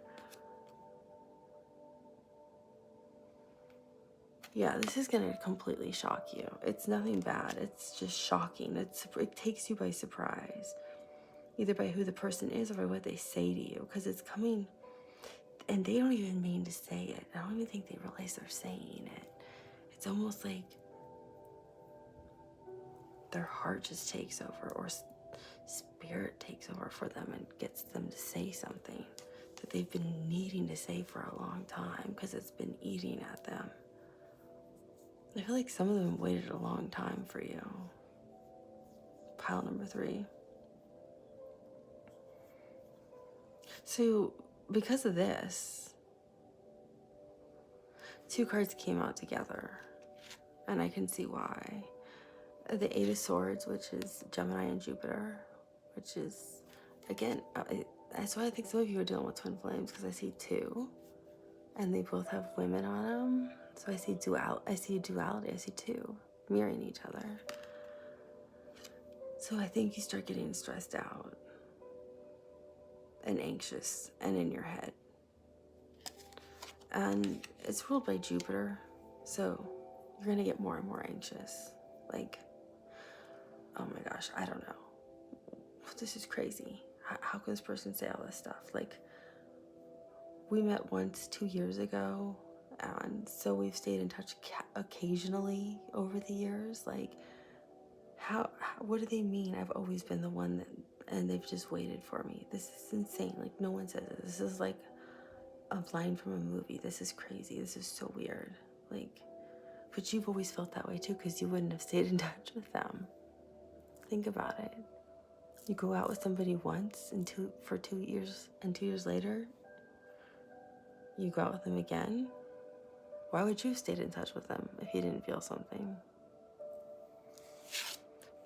Yeah, this is gonna completely shock you. It's nothing bad. It's just shocking. It takes you by surprise, either by who the person is or by what they say to you, because it's coming, and they don't even mean to say it. I don't even think they realize they're saying it. It's almost like their heart just takes over, or spirit takes over for them and gets them to say something that they've been needing to say for a long time because it's been eating at them. I feel like some of them waited a long time for you. Pile number 3. So because of this, 2 cards came out together, and I can see why. The 8 of Swords, which is Gemini and Jupiter, which is, again, that's why I think some of you are dealing with twin flames, because I see 2, and they both have women on them. So I see duality. I see two mirroring each other. So I think you start getting stressed out and anxious and in your head. And it's ruled by Jupiter, so you're going to get more and more anxious. Like, oh my gosh, I don't know. This is crazy. How can this person say all this stuff? Like, we met once 2 years ago, and so we've stayed in touch occasionally over the years. Like, what do they mean I've always been the one that, and they've just waited for me? This is insane. Like, no one says it. This is like a line from a movie. This is crazy. This is so weird. Like, but you've always felt that way too, because you wouldn't have stayed in touch with them. Think about it. You go out with somebody once for 2 years, and 2 years later, you go out with them again. Why would you have stayed in touch with them if you didn't feel something?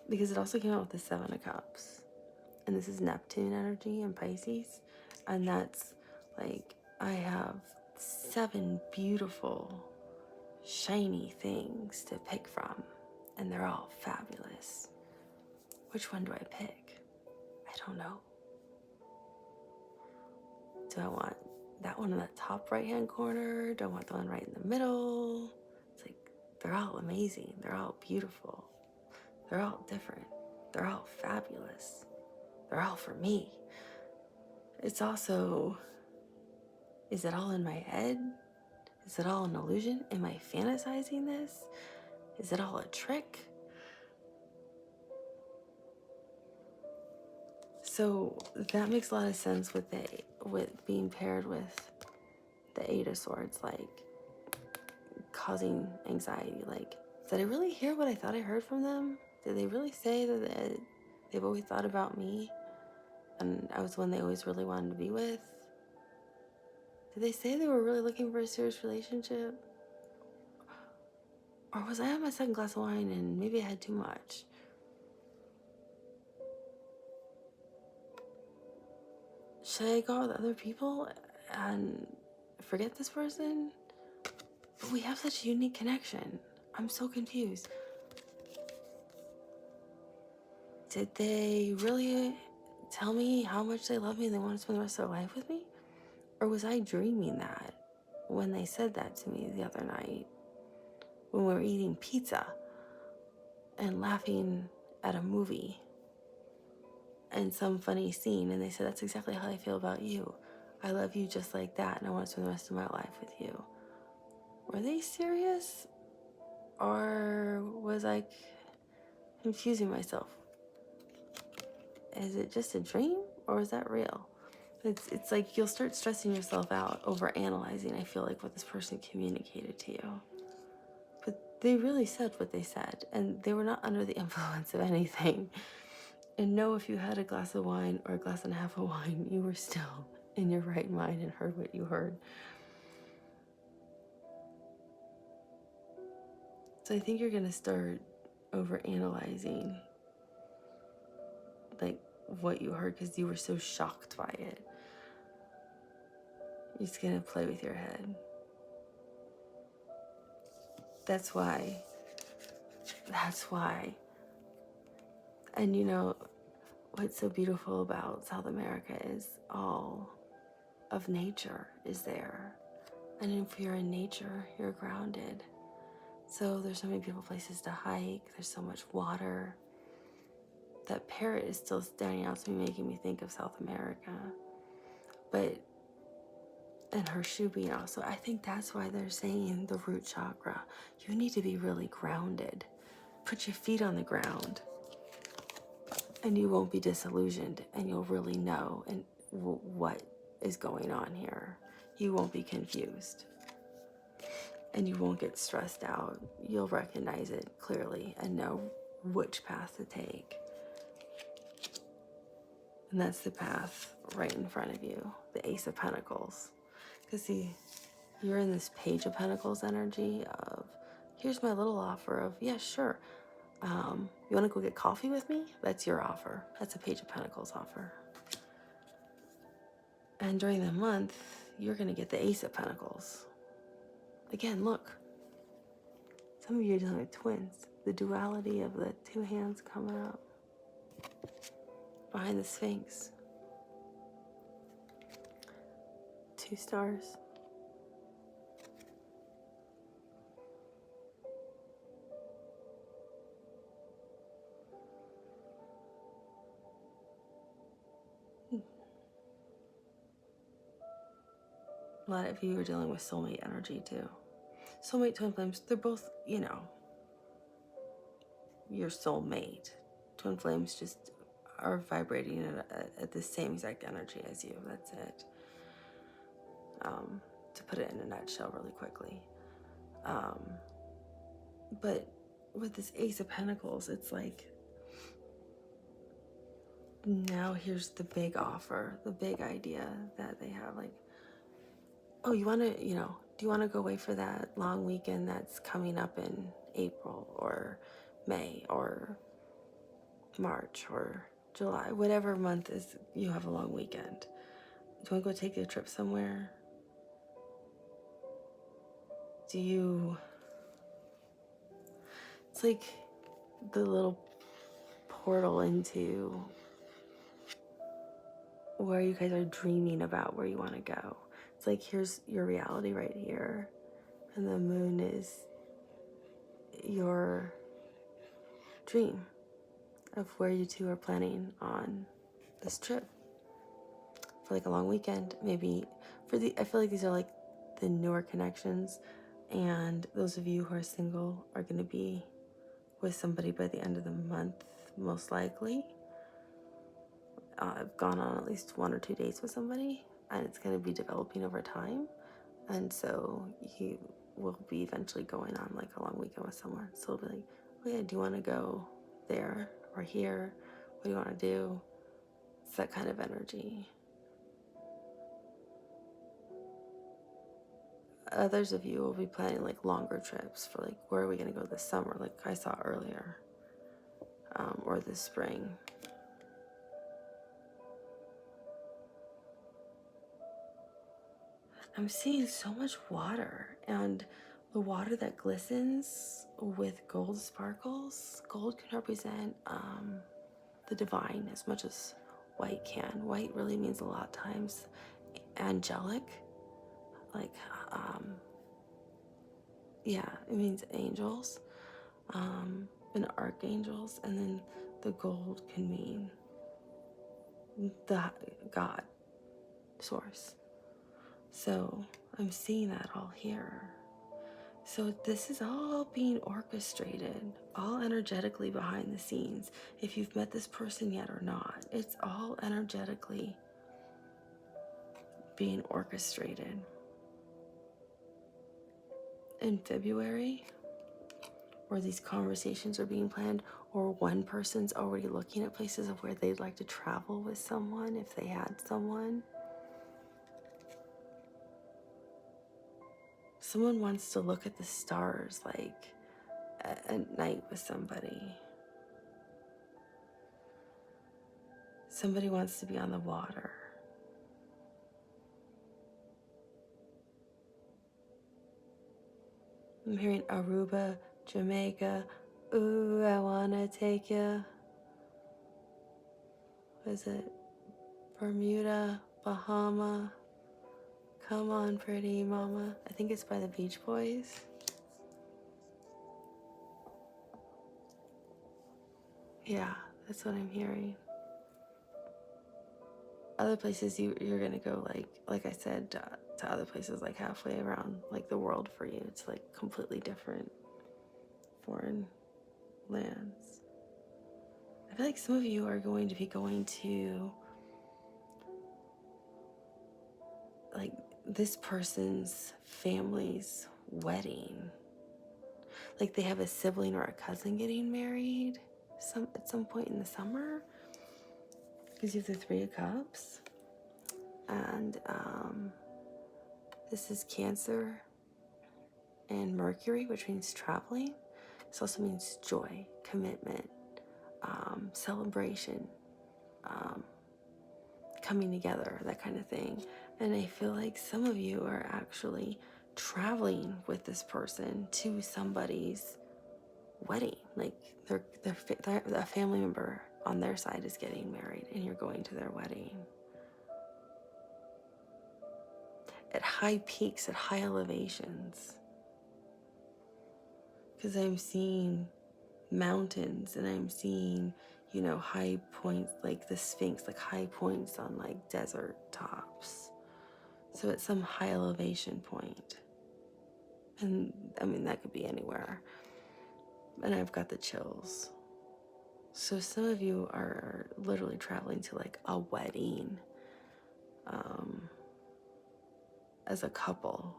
Because it also came out with the 7 of Cups. And this is Neptune energy in Pisces. And that's like, I have 7 beautiful, shiny things to pick from. And they're all fabulous. Which one do I pick? I don't know. Do I want that one in the top right-hand corner? Do I want the one right in the middle? It's like, they're all amazing. They're all beautiful. They're all different. They're all fabulous. They're all for me. It's also, is it all in my head? Is it all an illusion? Am I fantasizing this? Is it all a trick? So that makes a lot of sense with being paired with the 8 of Swords, like causing anxiety. Like, did I really hear what I thought I heard from them? Did they really say that they've always thought about me and I was the one they always really wanted to be with? Did they say they were really looking for a serious relationship? Or was I on my second glass of wine and maybe I had too much? Should I go out with other people and forget this person? But we have such a unique connection. I'm so confused. Did they really tell me how much they love me and they want to spend the rest of their life with me? Or was I dreaming that when they said that to me the other night? When we were eating pizza and laughing at a movie and some funny scene, and they said, that's exactly how I feel about you. I love you just like that, and I want to spend the rest of my life with you. Were they serious? Or was I confusing myself? Is it just a dream, or is that real? It's like you'll start stressing yourself out over analyzing, I feel like, what this person communicated to you. But they really said what they said, and they were not under the influence of anything. And know if you had a glass of wine or a glass and a half of wine, you were still in your right mind and heard what you heard. So I think you're going to start over analyzing like what you heard because you were so shocked by it. You're just going to play with your head. That's why. And you know, what's so beautiful about South America is all of nature is there. And if you're in nature, you're grounded. So there's so many beautiful places to hike. There's so much water. That parrot is still standing out to me, making me think of South America. And her shoe being also, I think that's why they're saying the root chakra. You need to be really grounded. Put your feet on the ground. And you won't be disillusioned, and you'll really know what is going on here. You won't be confused. And you won't get stressed out. You'll recognize it clearly and know which path to take. And that's the path right in front of you, the Ace of Pentacles. Because see, you're in this Page of Pentacles energy of, here's my little offer of, yeah, sure. You want to go get coffee with me? That's your offer. That's a Page of Pentacles offer. And during the month, you're going to get the Ace of Pentacles. Again, look, Some of you are dealing with twins. The duality of the two hands coming up behind the Sphinx. 2 stars. A lot of you are dealing with soulmate energy too. Soulmate, twin flames, they're both, you know, your soulmate. Twin flames just are vibrating at the same exact energy as you. That's it. To put it in a nutshell really quickly. But with this Ace of Pentacles, it's like, now here's the big offer, the big idea that they have. Like, oh, you want to, you know, do you want to go away for that long weekend that's coming up in April or May or March or July, whatever month is you have a long weekend? Do you want to go take a trip somewhere? Do you... It's like the little portal into where you guys are dreaming about where you want to go. It's like, here's your reality right here, and the moon is your dream of where you two are planning on this trip for like a long weekend. Maybe for the, I feel like these are like the newer connections, and those of you who are single are going to be with somebody by the end of the month, most likely. I've gone on at least 1 or 2 dates with somebody, and it's going to be developing over time. And so you will be eventually going on like a long weekend with someone. So it'll be like, oh yeah, do you want to go there or here? What do you want to do? It's that kind of energy. Others of you will be planning like longer trips for like, where are we going to go this summer? Like I saw earlier, or this spring. I'm seeing so much water, and the water that glistens with gold sparkles. Gold can represent the divine as much as white can. White really means a lot of times angelic, like yeah, it means angels, and archangels, and then the gold can mean the God source. So I'm seeing that all here. So this is all being orchestrated, all energetically behind the scenes. If you've met this person yet or not, it's all energetically being orchestrated. In February, or these conversations are being planned, or one person's already looking at places of where they'd like to travel with someone if they had someone. Someone wants to look at the stars like at night with somebody. Somebody wants to be on the water. I'm hearing Aruba, Jamaica. Ooh, I wanna take ya. What is it? Bermuda, Bahama. Come on, pretty mama. I think it's by the Beach Boys. Yeah, that's what I'm hearing. Other places you're gonna go, like I said, to other places like halfway around like the world for you. It's like completely different foreign lands. I feel like some of you are going to be going to like this person's family's wedding. Like they have a sibling or a cousin getting married at some point in the summer. Because you have the 3 of Cups. And this is Cancer and Mercury, which means traveling. This also means joy, commitment, celebration, coming together, that kind of thing. And I feel like some of you are actually traveling with this person to somebody's wedding. Like a family member on their side is getting married and you're going to their wedding. At high peaks, at high elevations. Because I'm seeing mountains and I'm seeing, high points like the Sphinx, like high points on like desert tops. So at some high elevation point. And I mean, that could be anywhere. And I've got the chills. So some of you are literally traveling to like a wedding as a couple.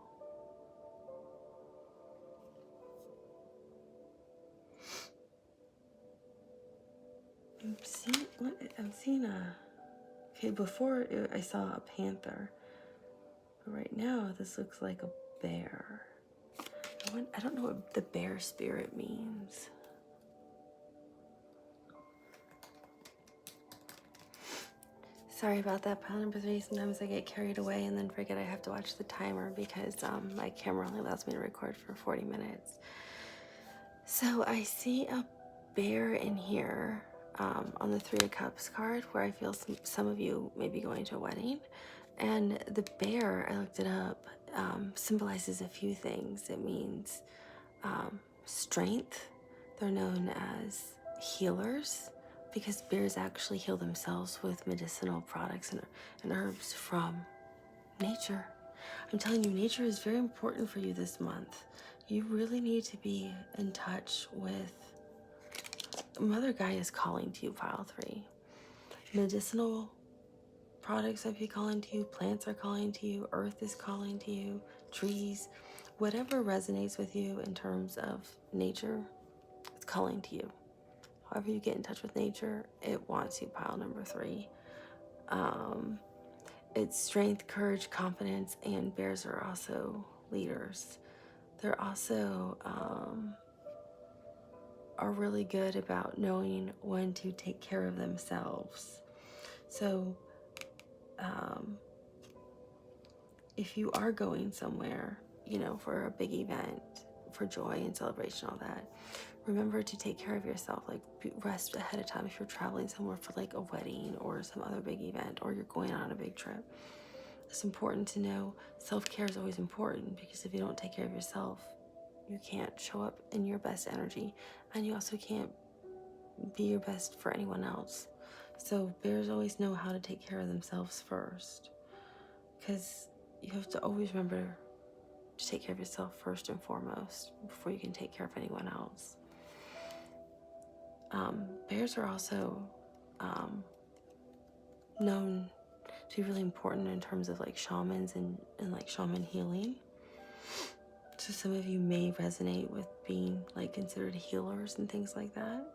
I'm seeing okay, before I saw a panther. But right now this looks like a bear. I don't know what the bear spirit means. Sorry about that, pile number 3. Sometimes I get carried away and then forget I have to watch the timer because my camera only allows me to record for 40 minutes. So I see a bear in here on the 3 of Cups card where I feel some of you may be going to a wedding. And the bear, I looked it up, symbolizes a few things. It means strength. They're known as healers because bears actually heal themselves with medicinal products and herbs from nature. I'm telling you, nature is very important for you this month. You really need to be in touch with Mother Gaia is calling to you, pile 3. Medicinal products might be calling to you, plants are calling to you, earth is calling to you, trees, whatever resonates with you in terms of nature, it's calling to you. However you get in touch with nature, it wants you, pile number 3. It's strength, courage, confidence, and bears are also leaders. They're also are really good about knowing when to take care of themselves. So if you are going somewhere, for a big event, for joy and celebration, all that, remember to take care of yourself. Like rest ahead of time if you're traveling somewhere for like a wedding or some other big event, or you're going on a big trip. It's important to know self-care is always important, because if you don't take care of yourself, you can't show up in your best energy, and you also can't be your best for anyone else. So bears always know how to take care of themselves first, because you have to always remember to take care of yourself first and foremost before you can take care of anyone else. Bears are also known to be really important in terms of like shamans and like shaman healing. So some of you may resonate with being like considered healers and things like that.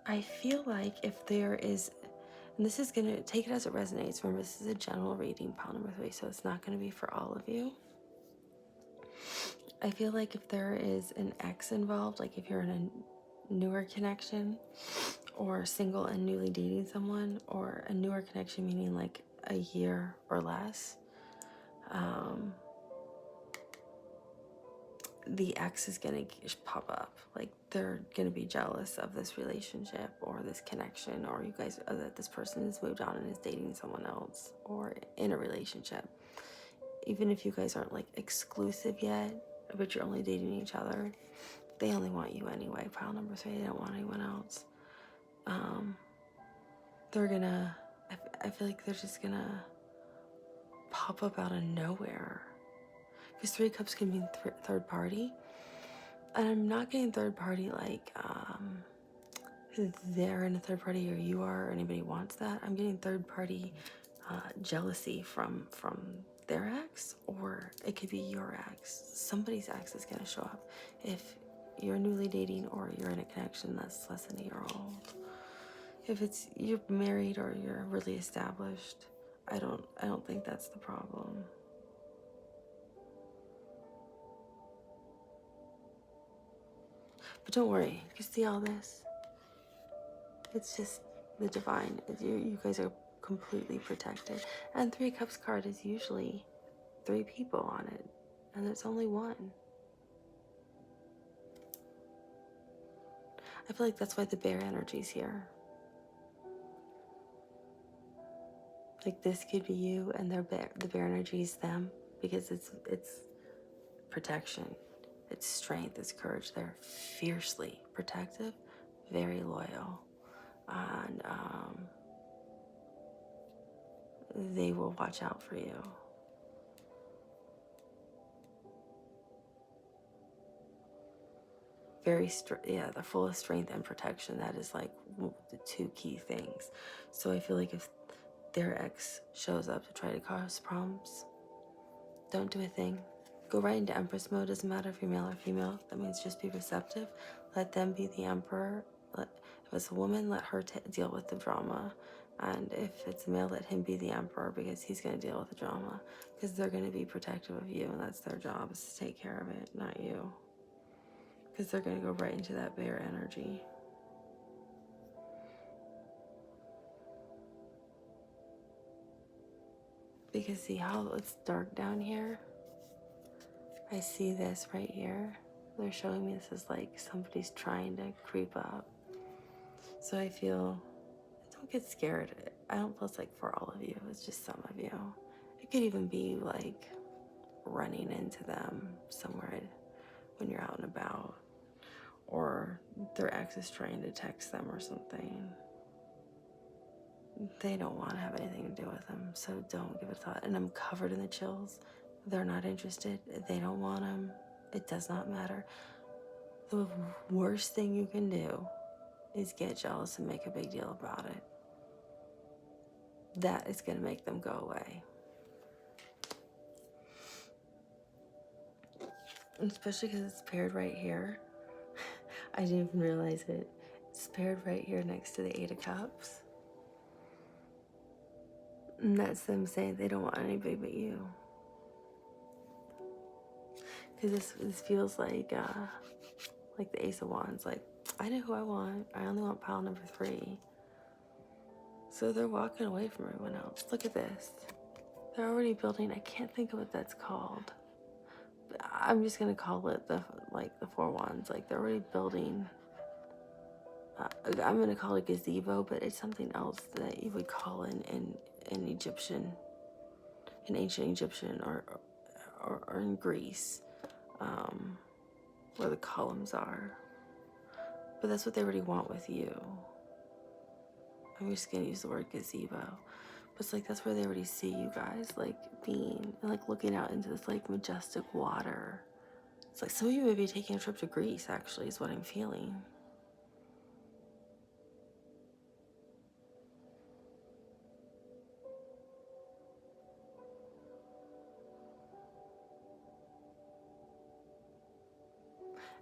I feel like if there is, and this is going to take it as it resonates. Remember, this is a general reading, pile number 3, so it's not going to be for all of you. I feel like if there is an ex involved, like if you're in a newer connection, or single and newly dating someone, or a newer connection meaning like a year or less, the ex is gonna pop up. Like they're gonna be jealous of this relationship or this connection, or you guys, that this person has moved on and is dating someone else or in a relationship. Even if you guys aren't like exclusive yet, but you're only dating each other, they only want you anyway. Pile number 3, they don't want anyone else. They're gonna, I feel like they're just gonna pop up out of nowhere. Because 3 Cups can mean third party. And I'm not getting third party like they're in a third party or you are or anybody wants that. I'm getting third party jealousy from their ex, or it could be your ex. Somebody's ex is going to show up if you're newly dating or you're in a connection that's less than a year old. If it's you're married or you're really established, I don't think that's the problem. But don't worry, you see all this? It's just the divine. You guys are completely protected. And Three Cups card is usually 3 people on it, and there's only one. I feel like that's why the bear energy's here. Like this could be you, and the bear energy is them, because it's protection, it's strength, it's courage. They're fiercely protective, very loyal, and they will watch out for you. Very yeah, the full of strength and protection. That is like the 2 key things. So I feel like if their ex shows up to try to cause problems, don't do a thing. Go right into Empress mode. Doesn't matter if you're male or female. That means just be receptive. Let them be the emperor. If it's a woman, let her deal with the drama. And if it's a male, let him be the emperor, because he's going to deal with the drama. Because they're going to be protective of you, and that's their job, is to take care of it, not you. Because they're going to go right into that bear energy. Because see how it's dark down here? I see this right here. They're showing me this is like somebody's trying to creep up. So I feel, don't get scared. I don't feel it's like for all of you. It's just some of you. It could even be like running into them somewhere when you're out and about. Or their ex is trying to text them or something. They don't want to have anything to do with them, so don't give it a thought. And I'm covered in the chills. They're not interested. They don't want them. It does not matter. The worst thing you can do is get jealous and make a big deal about it. That is going to make them go away. And especially because it's paired right here. I didn't even realize it. It's paired right here next to the 8 of Cups. And that's them saying they don't want anybody but you. Because this feels like the Ace of Wands. Like, I know who I want. I only want pile number 3. So they're walking away from everyone else. Look at this. They're already building. I can't think of what that's called. But I'm just gonna call it the 4 Wands. Like, they're already building. I'm gonna call it a gazebo, but it's something else that you would call in Egyptian, in ancient Egyptian, or in Greece, where the columns are. But that's what they already want with you. I'm just gonna use the word gazebo. But it's like that's where they already see you guys, like being, like looking out into this like majestic water. It's like some of you may be taking a trip to Greece, actually, is what I'm feeling.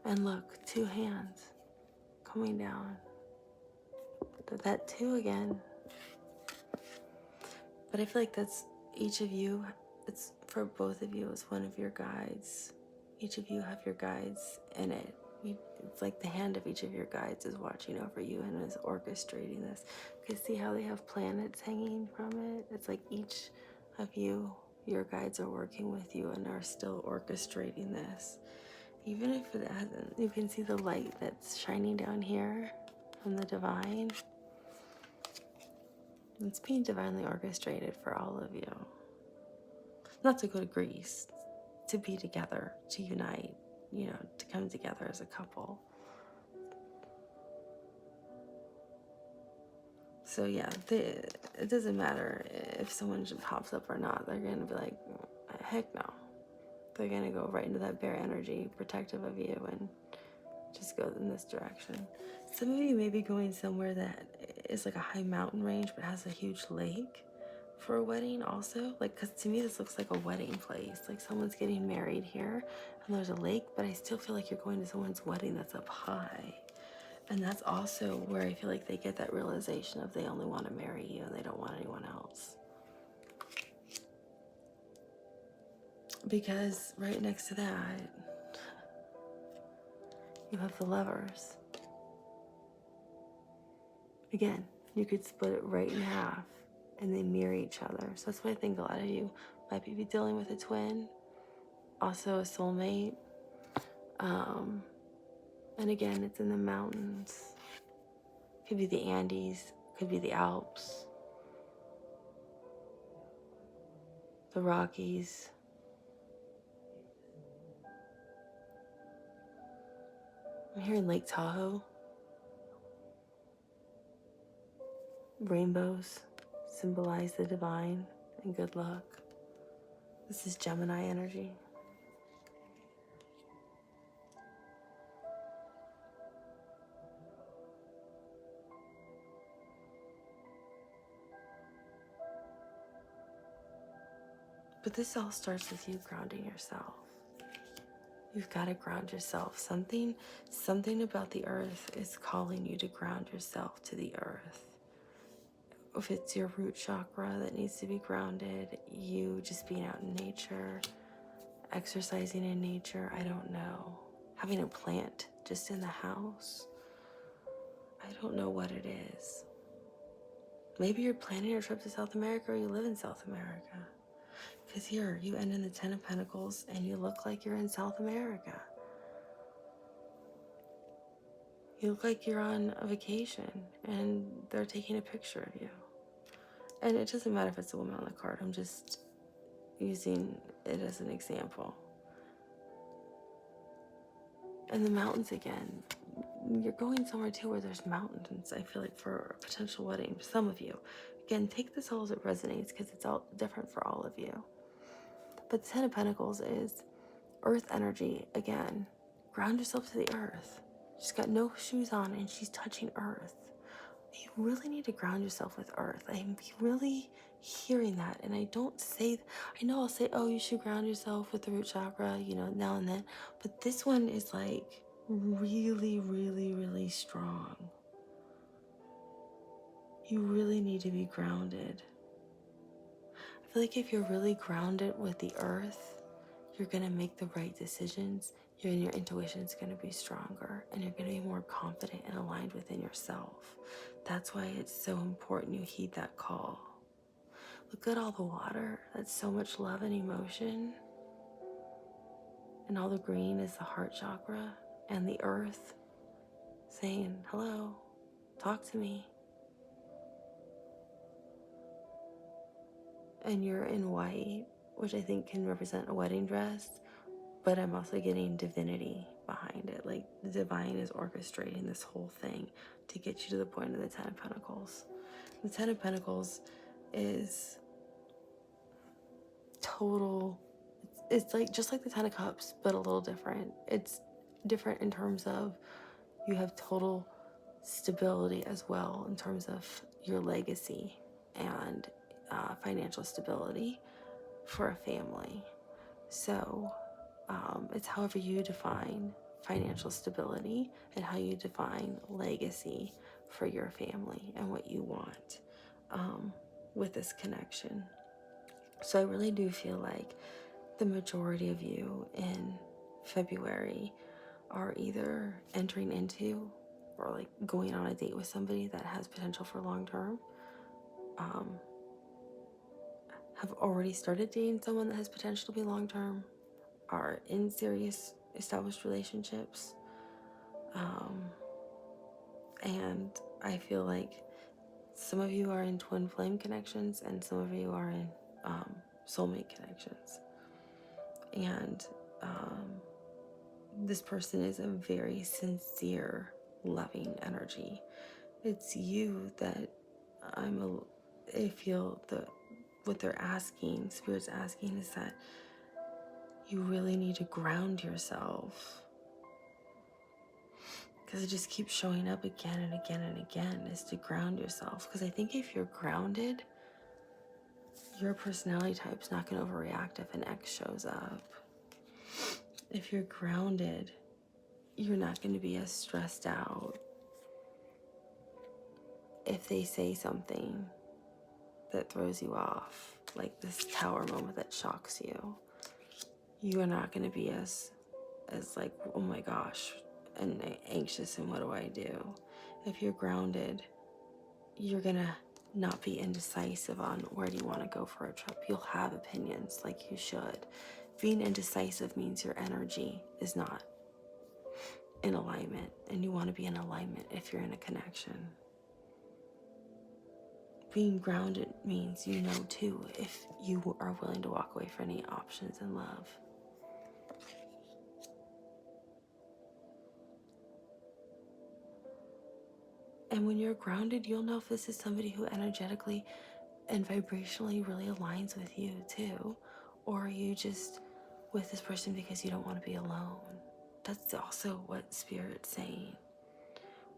And look, 2 hands coming down. That 2 again. But I feel like that's each of you, it's for both of you, it's one of your guides. Each of you have your guides in it. It's like the hand of each of your guides is watching over you and is orchestrating this. Because see how they have planets hanging from it? It's like each of you, your guides are working with you and are still orchestrating this. Even if it hasn't, you can see the light that's shining down here from the divine. It's being divinely orchestrated for all of you. Not to go to Greece, to be together, to unite, to come together as a couple. So yeah, it doesn't matter if someone just pops up or not. They're going to be like, heck no. They're going to go right into that bear energy, protective of you, and just go in this direction. Some of you may be going somewhere that is like a high mountain range but has a huge lake for a wedding also. Like, because to me this looks like a wedding place. Like someone's getting married here and there's a lake, but I still feel like you're going to someone's wedding that's up high. And that's also where I feel like they get that realization of they only want to marry you and they don't want anyone else. Because right next to that, you have the Lovers. Again, You could split it right in half and they mirror each other. So that's why I think a lot of you might be dealing with a twin, also a soulmate. And again, it's in the mountains. Could be the Andes, could be the Alps, the Rockies. I'm hearing Lake Tahoe. Rainbows symbolize the divine and good luck. This is Gemini energy. But this all starts with you grounding yourself. You've got to ground yourself. Something about the earth is calling you to ground yourself to the earth. If it's your root chakra that needs to be grounded, you just being out in nature, exercising in nature, I don't know. Having a plant just in the house, I don't know what it is. Maybe you're planning a trip to South America or you live in South America. Because here, you end in the Ten of Pentacles and you look like you're in South America. You look like you're on a vacation and they're taking a picture of you. And it doesn't matter if it's a woman on the card. I'm just using it as an example. And the mountains again. You're going somewhere too where there's mountains, I feel like, for a potential wedding. Some of you. Again, take this all as it resonates because it's all different for all of you. But the Ten of Pentacles is earth energy again. Ground yourself to the earth. She's got no shoes on and she's touching earth. You really need to ground yourself with earth. I'm really hearing that. And I don't say, I know I'll say, oh, you should ground yourself with the root chakra, now and then. But this one is like really, really, really strong. You really need to be grounded. I feel like if you're really grounded with the earth, you're going to make the right decisions. Your intuition is going to be stronger and you're going to be more confident and aligned within yourself. That's why it's so important you heed that call. Look at all the water. That's so much love and emotion. And all the green is the heart chakra and the earth saying, hello, talk to me. And you're in white, which I think can represent a wedding dress. But I'm also getting divinity behind it. Like the divine is orchestrating this whole thing to get you to the point of the Ten of Pentacles. The Ten of Pentacles is total, it's like just like the Ten of Cups, but a little different. It's different in terms of you have total stability as well in terms of your legacy and financial stability for a family. So it's however you define financial stability and how you define legacy for your family and what you want with this connection. So I really do feel like the majority of you in February are either entering into or like going on a date with somebody that has potential for long term, have already started dating someone that has potential to be long term, are in serious established relationships, and I feel like some of you are in twin flame connections and some of you are in soulmate connections. And this person is a very sincere, loving energy. It's you that I feel what they're asking, Spirit's asking, is that you really need to ground yourself. Because it just keeps showing up again and again and again, is to ground yourself. Because I think if you're grounded, your personality type's not going to overreact if an ex shows up. If you're grounded, you're not going to be as stressed out if they say something that throws you off, like this tower moment that shocks you. You are not going to be as like, oh my gosh, and anxious and what do I do? If you're grounded, you're gonna not be indecisive on where do you want to go for a trip. You'll have opinions like you should. Being indecisive means your energy is not in alignment, and you want to be in alignment if you're in a connection. Being grounded means you know too if you are willing to walk away from any options in love. And when you're grounded, you'll know if this is somebody who energetically and vibrationally really aligns with you too, or are you just with this person because you don't want to be alone. That's also what Spirit's saying.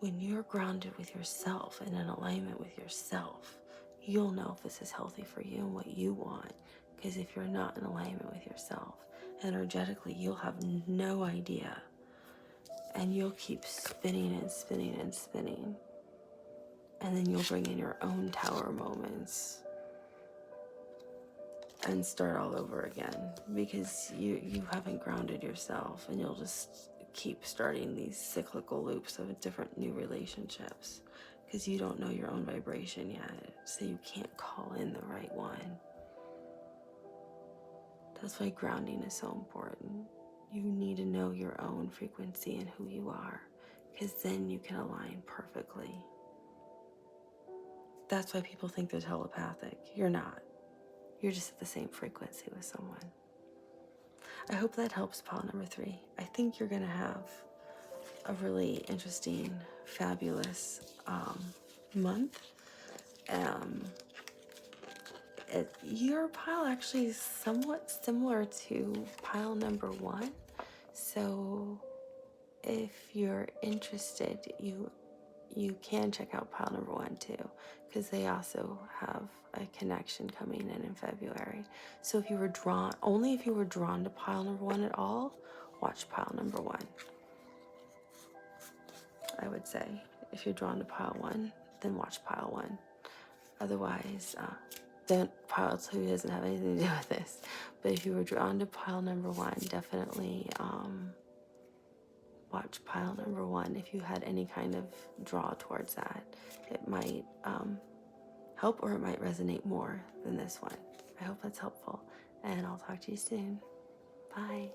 When you're grounded with yourself and in alignment with yourself, you'll know if this is healthy for you and what you want. Because if you're not in alignment with yourself, energetically, you'll have no idea. And you'll keep spinning and spinning and spinning. And then you'll bring in your own tower moments and start all over again because you haven't grounded yourself, and you'll just keep starting these cyclical loops of different new relationships because you don't know your own vibration yet, so you can't call in the right one. That's why grounding is so important. You need to know your own frequency and who you are, because then you can align perfectly. That's why people think they're telepathic. You're not. You're just at the same frequency with someone. I hope that helps pile number 3. I think you're going to have a really interesting, fabulous month. Your pile actually is somewhat similar to pile number 1. So if you're interested, you can check out pile number 1 too, because they also have a connection coming in February. So if you were drawn, only if you were drawn to pile number 1 at all, watch pile number 1. I would say if you're drawn to pile 1, then watch pile 1. Otherwise, then pile 2 doesn't have anything to do with this. But if you were drawn to pile number 1, definitely watch pile number 1 if you had any kind of draw towards that. It might help, or it might resonate more than this one. I hope that's helpful, and I'll talk to you soon. Bye.